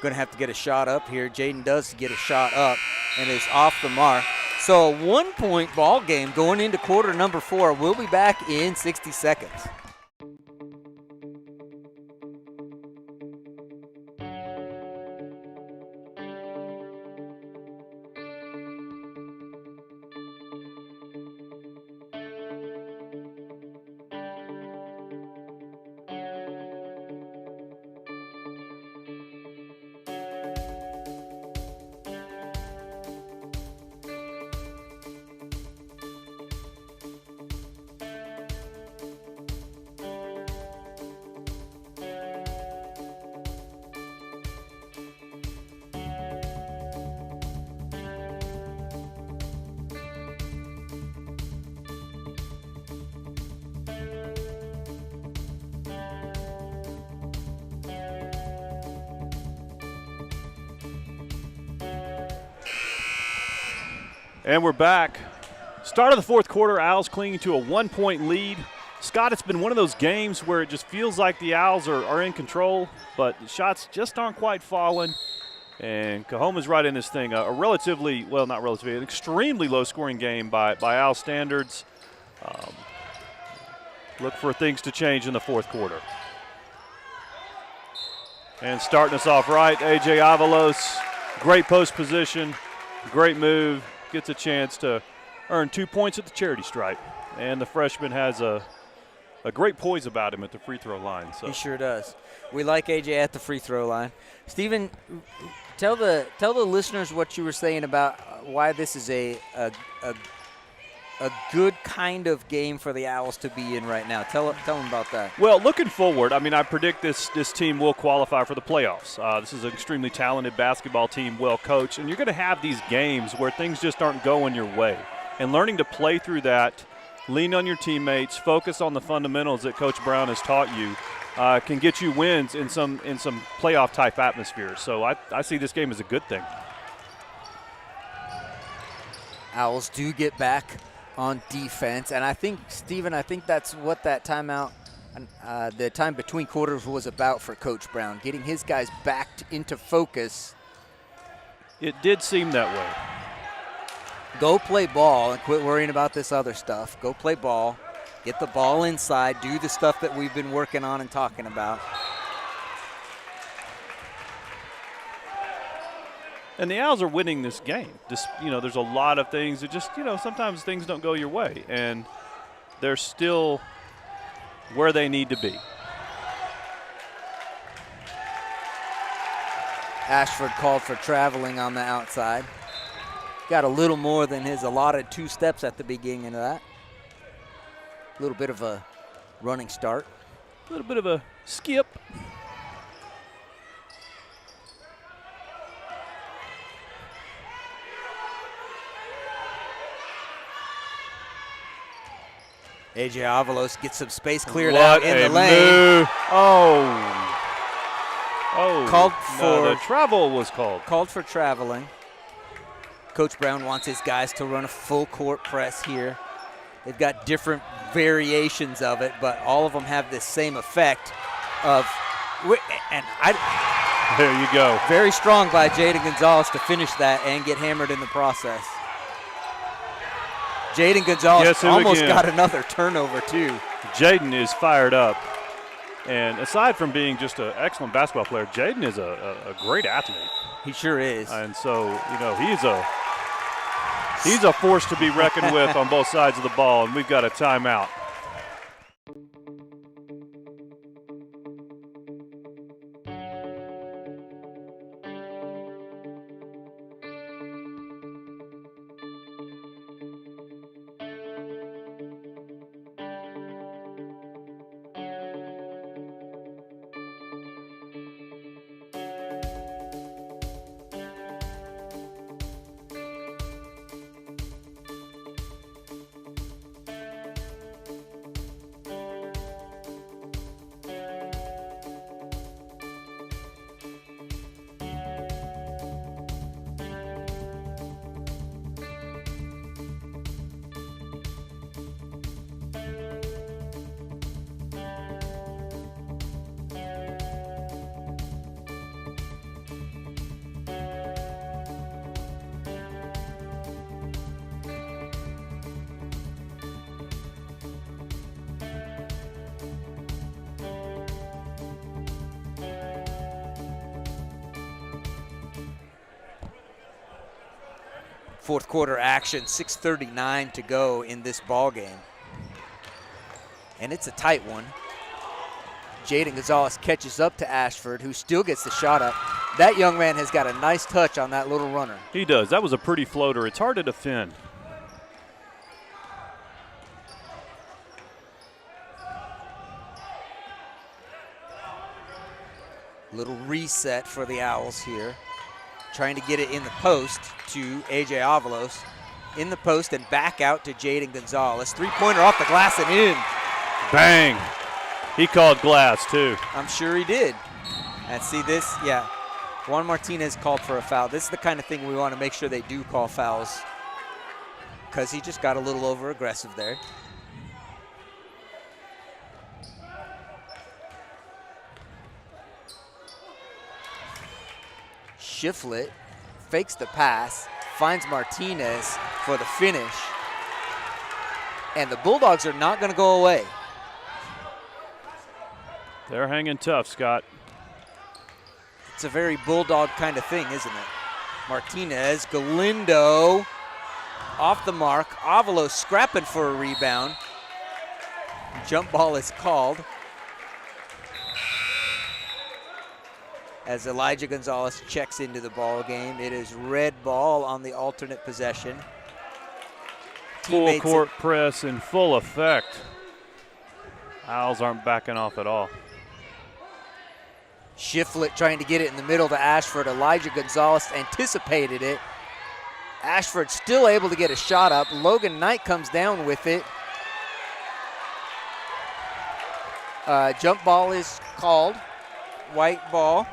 Going to have to get a shot up here. Jaden does get a shot up and is off the mark. So a 1-point ball game going into quarter number 4. We'll be back in 60 seconds. And we're back. Start of the 4th quarter, Owls clinging to a 1-point lead. Scott, it's been one of those games where it just feels like the Owls are in control, but the shots just aren't quite falling. And Coahoma's right in this thing. A relatively, well, not relatively, an extremely low-scoring game by Owl standards. Look for things to change in the 4th quarter. And starting us off right, A.J. Avalos. Great post position, great move. Gets a chance to earn 2 points at the charity stripe. And the freshman has a great poise about him at the free throw line. So. He sure does. We like AJ at the free throw line. Stephen, tell the listeners what you were saying about why this is a good kind of game for the Owls to be in right now. Tell them about that. Well, looking forward, I mean, I predict this team will qualify for the playoffs. This is an extremely talented basketball team, well coached, and you're going to have these games where things just aren't going your way. And learning to play through that, lean on your teammates, focus on the fundamentals that Coach Brown has taught you, can get you wins in some playoff type atmospheres. So I see this game as a good thing. Owls do get back on defense, and I think, Stephen, that's what that timeout, the time between quarters was about for Coach Brown, getting his guys back into focus. It did seem that way. Go play ball and quit worrying about this other stuff. Go play ball, get the ball inside, do the stuff that we've been working on and talking about. And the Owls are winning this game. There's a lot of things that just, sometimes things don't go your way. And they're still where they need to be. Ashford called for traveling on the outside. Got a little more than his allotted 2 steps at the beginning of that. A little bit of a running start. A little bit of a skip. A.J. Avalos gets some space cleared What out in a the lane. move. Oh. Called No, the for- travel was called. Called for traveling. Coach Brown wants his guys to run a full court press here. They've got different variations of it, but all of them have this same effect of, There you go. very strong by Jaden Gonzalez to finish that and get hammered in the process. Jaden Gonzalez Yes, him almost again. got another turnover too. Jaden is fired up. And aside from being just an excellent basketball player, Jaden is a great athlete. He sure is. And so, he's a force to be reckoned with on both sides of the ball, and we've got a timeout. Fourth quarter action, 6:39 to go in this ball game. And it's a tight one. Jaden Gonzalez catches up to Ashford, who still gets the shot up. That young man has got a nice touch on that little runner. He does. That was a pretty floater. It's hard to defend. Little reset for the Owls here. Trying to get it in the post to A.J. Avalos. In the post and back out to Jaden Gonzalez. Three-pointer off the glass and in. Bang. He called glass, too. I'm sure he did. And see this, yeah. Juan Martinez called for a foul. This is the kind of thing we want to make sure they do call fouls, because he just got a little over-aggressive there. Shiflett fakes the pass, finds Martinez for the finish, and the Bulldogs are not going to go away. They're hanging tough, Scott. It's a very Bulldog kind of thing, isn't it? Martinez, Galindo, off the mark. Avalos scrapping for a rebound. Jump ball is called as Elijah Gonzalez checks into the ball game. It is red ball on the alternate possession. Full court press in full effect. Owls aren't backing off at all. Shiflett trying to get it in the middle to Ashford. Elijah Gonzalez anticipated it. Ashford still able to get a shot up. Logan Knight comes down with it. Jump ball is called. White ball.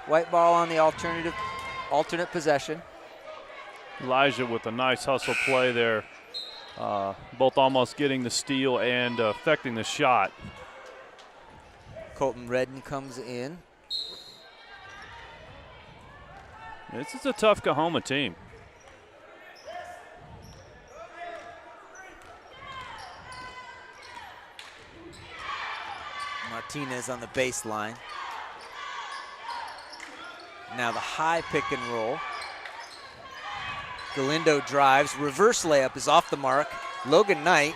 White ball on the alternate possession. Elijah with a nice hustle play there. Both almost getting the steal and affecting the shot. Colton Redden comes in. This is a tough Coahoma team. Martinez on the baseline. Now the high pick and roll. Galindo drives. Reverse layup is off the mark. Logan Knight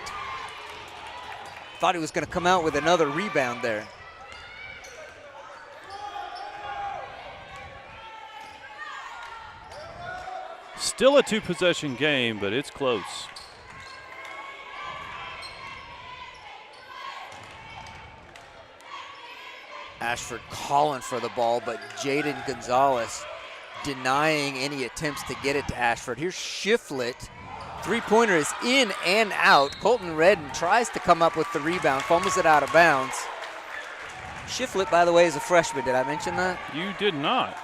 thought he was going to come out with another rebound there. Still a two-possession game, but it's close. Ashford calling for the ball, but Jaden Gonzalez denying any attempts to get it to Ashford. Here's Shiflett Three-pointer is in and out. Colton Redden tries to come up with the rebound, fumbles it out of bounds. Shiflett, by the way, is a freshman. Did I mention that? You did not.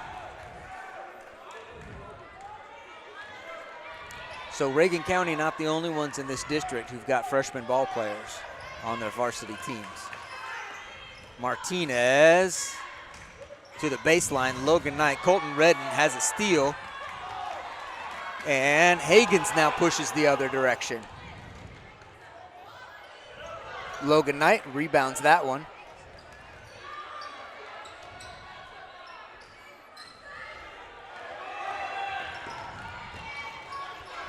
So Reagan County not the only ones in this district who've got freshman ball players on their varsity teams. Martinez to the baseline. Logan Knight. Colton Redden has a steal. And Hagens now pushes the other direction. Logan Knight rebounds that one.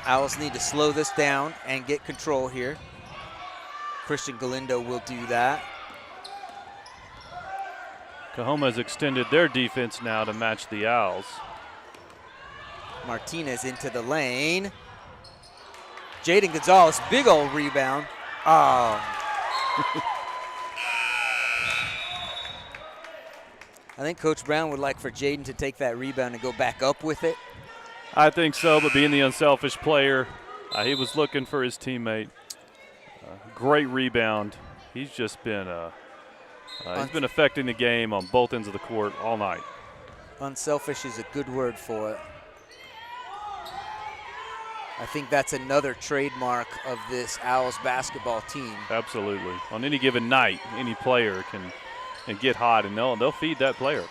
Owls need to slow this down and get control here. Christian Galindo will do that. Coahoma has extended their defense now to match the Owls. Martinez into the lane. Jaden Gonzalez, big old rebound. Oh. I think Coach Brown would like for Jaden to take that rebound and go back up with it. I think so, but being the unselfish player, he was looking for his teammate. Great rebound. He's just been he's been affecting the game on both ends of the court all night. Unselfish is a good word for it. I think that's another trademark of this Owls basketball team. Absolutely. On any given night, any player can get hot, and they'll feed that player.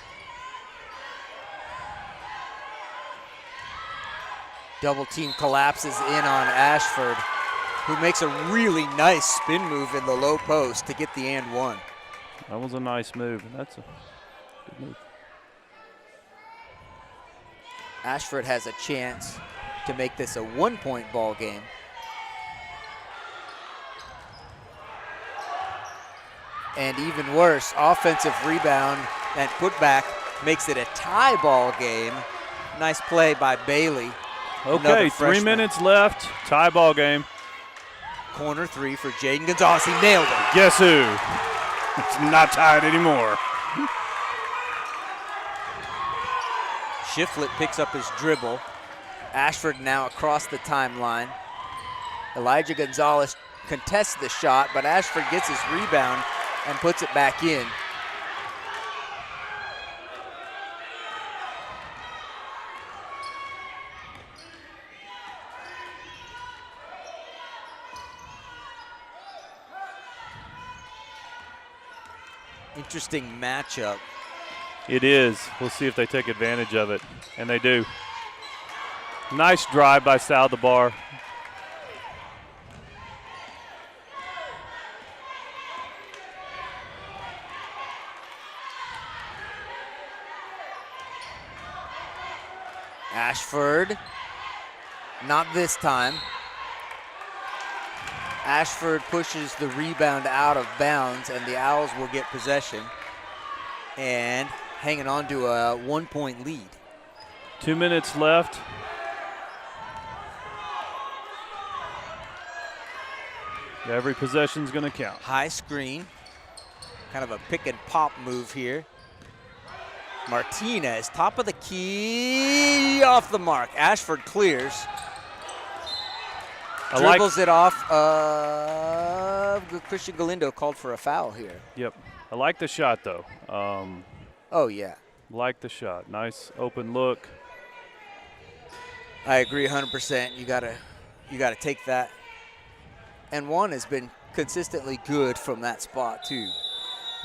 Double team collapses in on Ashford, who makes a really nice spin move in the low post to get the and one. That was a nice move, and that's a good move. Ashford has a chance to make this a 1-point ball game. And even worse, offensive rebound and putback makes it a tie ball game. Nice play by Bailey. Okay, 3 minutes left, tie ball game. Corner three for Jaden Gonzalez. He nailed it. Guess who? It's not tied anymore. Shiflett picks up his dribble. Ashford now across the timeline. Elijah Gonzalez contests the shot, but Ashford gets his rebound and puts it back in. Interesting matchup. It is. We'll see if they take advantage of it, and they do. Nice drive by Saldivar. Ashford, not this time. Ashford pushes the rebound out of bounds, and the Owls will get possession and hanging on to a 1-point lead. 2 minutes left. Every possession's going to count. High screen, kind of a pick and pop move here. Martinez, top of the key, off the mark. Ashford clears. Dribbles it off. Christian Galindo called for a foul here. Yep. I like the shot, though. Oh, yeah. Like the shot. Nice open look. I agree 100%. You gotta take that. And one has been consistently good from that spot, too.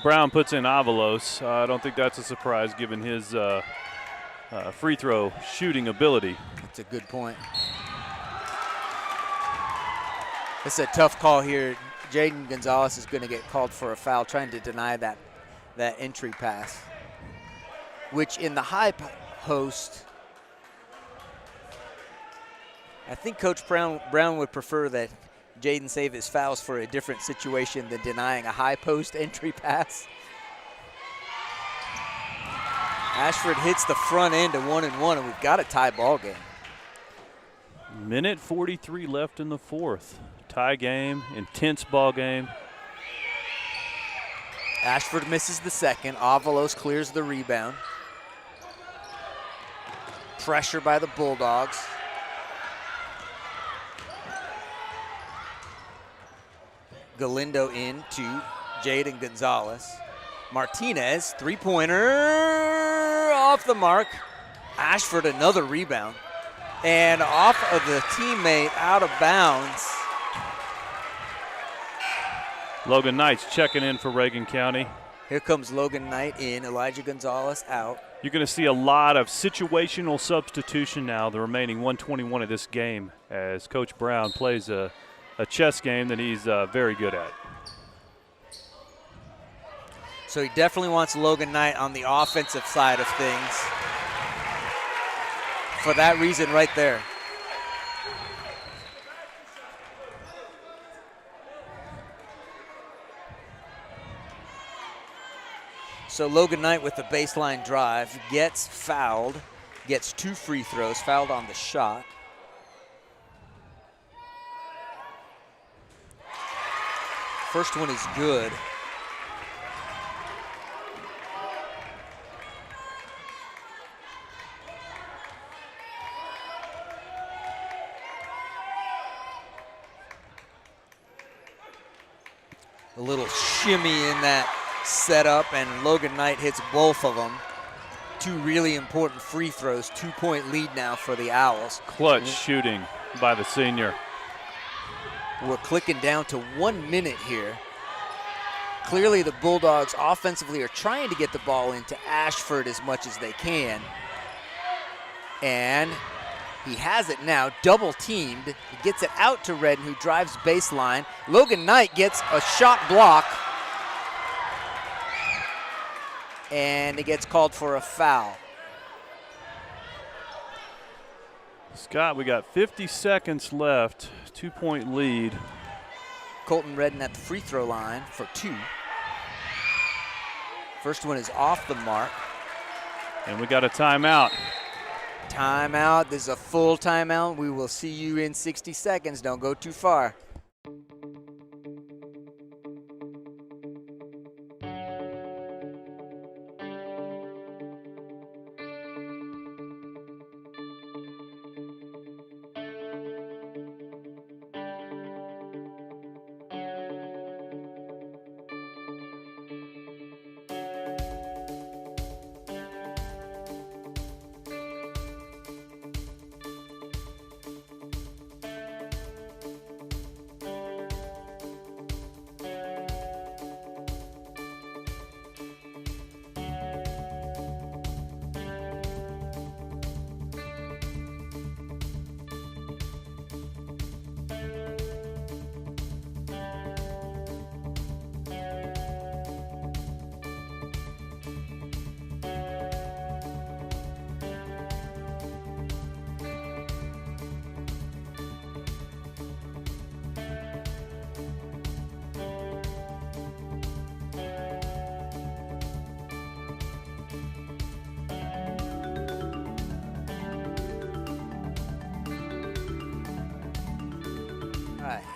Brown puts in Avalos. I don't think that's a surprise given his free throw shooting ability. That's a good point. It's a tough call here. Jaden Gonzalez is going to get called for a foul, trying to deny that entry pass, which in the high post, I think Coach Brown would prefer that Jaden save his fouls for a different situation than denying a high post entry pass. Ashford hits the front end of 1-1, and we've got a tie ball game. Minute 43 left in the fourth. Tie game, intense ball game. Ashford misses the second. Avalos clears the rebound. Pressure by the Bulldogs. Galindo in to Jaden Gonzalez. Martinez, three-pointer off the mark. Ashford, another rebound. And off of the teammate, out of bounds. Logan Knight's checking in for Reagan County. Here comes Logan Knight in, Elijah Gonzalez out. You're going to see a lot of situational substitution now, the remaining 121 of this game, as Coach Brown plays a chess game that he's very good at. So he definitely wants Logan Knight on the offensive side of things. For that reason right there. So Logan Knight with the baseline drive gets fouled, gets 2 free throws, fouled on the shot. First one is good. A little shimmy in that setup, and Logan Knight hits both of them. 2 really important free throws, 2-point lead now for the Owls. Clutch shooting by the senior. We're clicking down to 1 minute here. Clearly the Bulldogs offensively are trying to get the ball into Ashford as much as they can. And he has it now, double teamed. He gets it out to Redden, who drives baseline. Logan Knight gets a shot block. And it gets called for a foul. Scott, we got 50 seconds left, 2-point lead. Colton Redden at the free throw line for 2. First one is off the mark. And we got a timeout. Timeout. This is a full timeout. We will see you in 60 seconds. Don't go too far.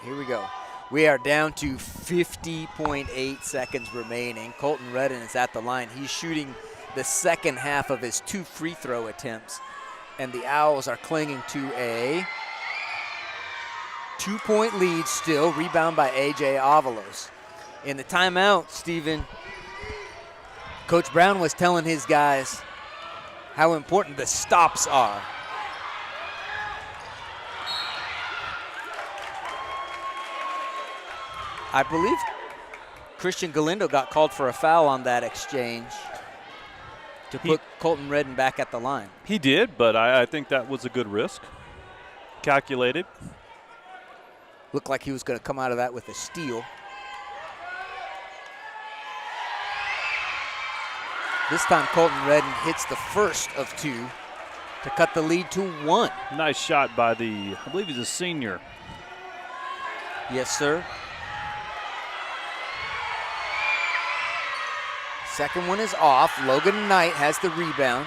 Here we go. We are down to 50.8 seconds remaining. Colton Redden is at the line. He's shooting the second half of his 2 free throw attempts. And the Owls are clinging to a 2-point lead still. Rebound by A.J. Avalos. In the timeout, Stephen, Coach Brown was telling his guys how important the stops are. I believe Christian Galindo got called for a foul on that exchange to put Colton Redden back at the line. He did, but I think that was a good risk. Calculated. Looked like he was going to come out of that with a steal. This time Colton Redden hits the first of 2 to cut the lead to 1. Nice shot by I believe he's a senior. Yes, sir. Second one is off. Logan Knight has the rebound.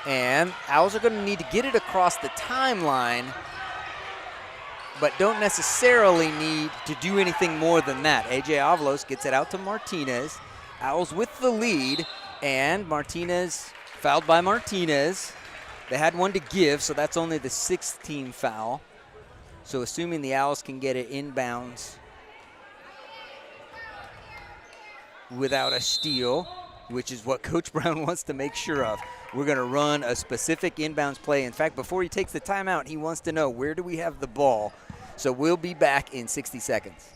And Owls are going to need to get it across the timeline, but don't necessarily need to do anything more than that. A.J. Avalos gets it out to Martinez. Owls with the lead, and Martinez, fouled by Martinez. They had one to give, so that's only the 6th team foul. So assuming the Owls can get it inbounds without a steal, which is what Coach Brown wants to make sure of. We're going to run a specific inbounds play. In fact, before he takes the timeout, he wants to know, where do we have the ball? So we'll be back in 60 seconds.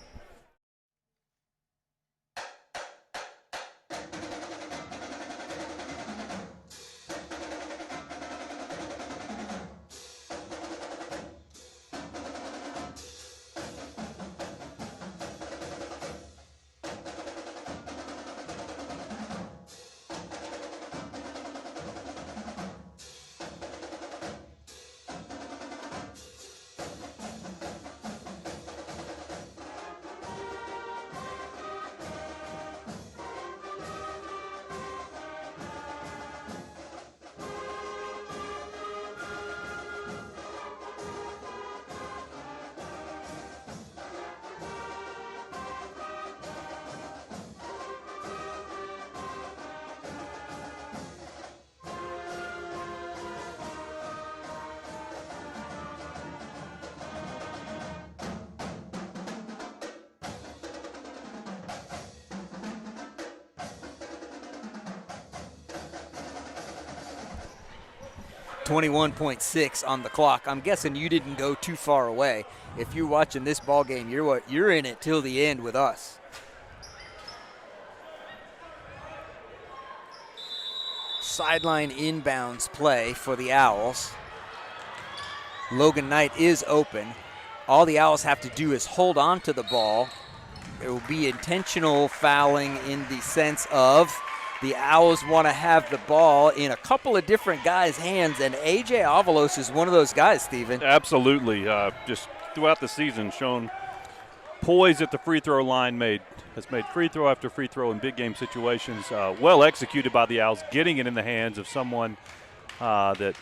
.6 on the clock. I'm guessing you didn't go too far away. If you're watching this ball game, you're in it till the end with us. Sideline inbounds play for the Owls. Logan Knight is open. All the Owls have to do is hold on to the ball. There will be intentional fouling in the sense of the Owls want to have the ball in a couple of different guys' hands, and A.J. Avalos is one of those guys, Steven. Absolutely. Just throughout the season shown poise at the free throw line, has made free throw after free throw in big game situations. Well executed by the Owls, getting it in the hands of someone that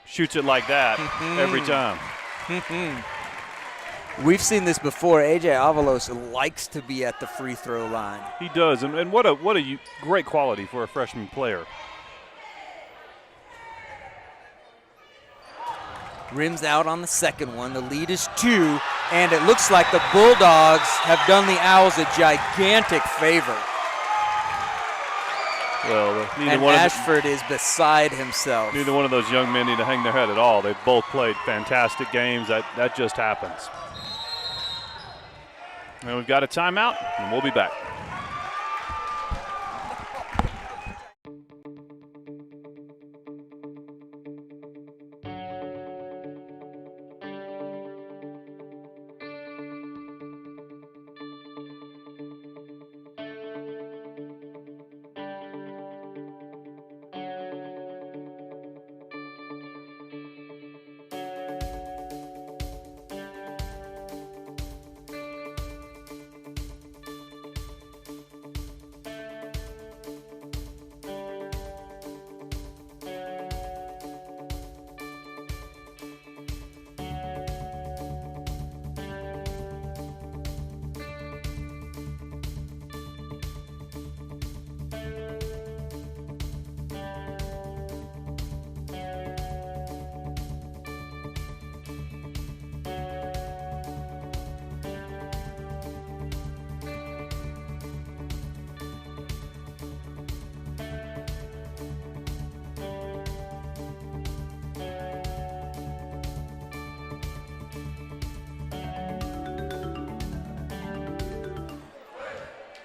shoots it like that every time. We've seen this before. A.J. Avalos likes to be at the free throw line. He does, and what a great quality for a freshman player. Rims out on the second one. The lead is 2, and it looks like the Bulldogs have done the Owls a gigantic favor. Well, and Ashford is beside himself. Neither one of those young men need to hang their head at all. They've both played fantastic games. That just happens. And we've got a timeout, and we'll be back.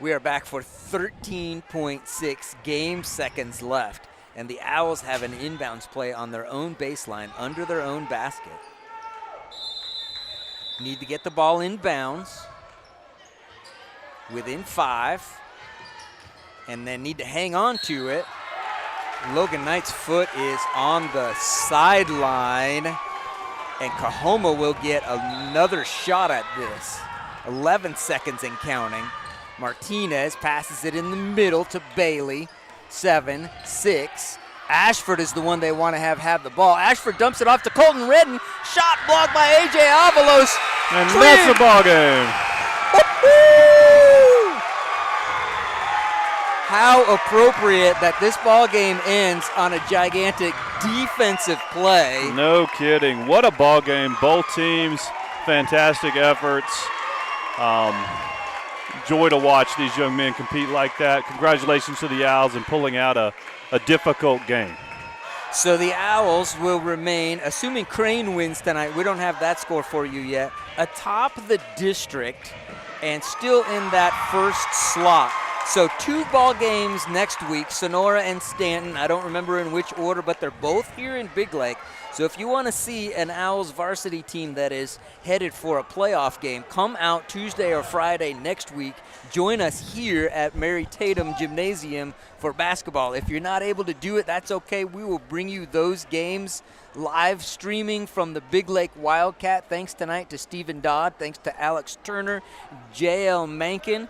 We are back for 13.6 game seconds left, and the Owls have an inbounds play on their own baseline under their own basket. Need to get the ball in bounds within 5, and then need to hang on to it. Logan Knight's foot is on the sideline, and Coahoma will get another shot at this. 11 seconds and counting. Martinez passes it in the middle to Bailey. 7, 6. Ashford is the one they want to have the ball. Ashford dumps it off to Colton Redden. Shot blocked by A.J. Avalos. And that's the ball game. How appropriate that this ball game ends on a gigantic defensive play. No kidding. What a ball game. Both teams, fantastic efforts. joy to watch these young men compete like that. Congratulations to the Owls in pulling out a difficult game. So the Owls will remain, assuming Crane wins tonight, we don't have that score for you yet, atop the district and still in that first slot. So 2 ball games next week, Sonora and Stanton. I don't remember in which order, but they're both here in Big Lake. So if you want to see an Owls varsity team that is headed for a playoff game, come out Tuesday or Friday next week. Join us here at Mary Tatum Gymnasium for basketball. If you're not able to do it, that's okay. We will bring you those games live streaming from the Big Lake Wildcat. Thanks tonight to Stephen Dodd. Thanks to Alex Turner, J.L. Mankin.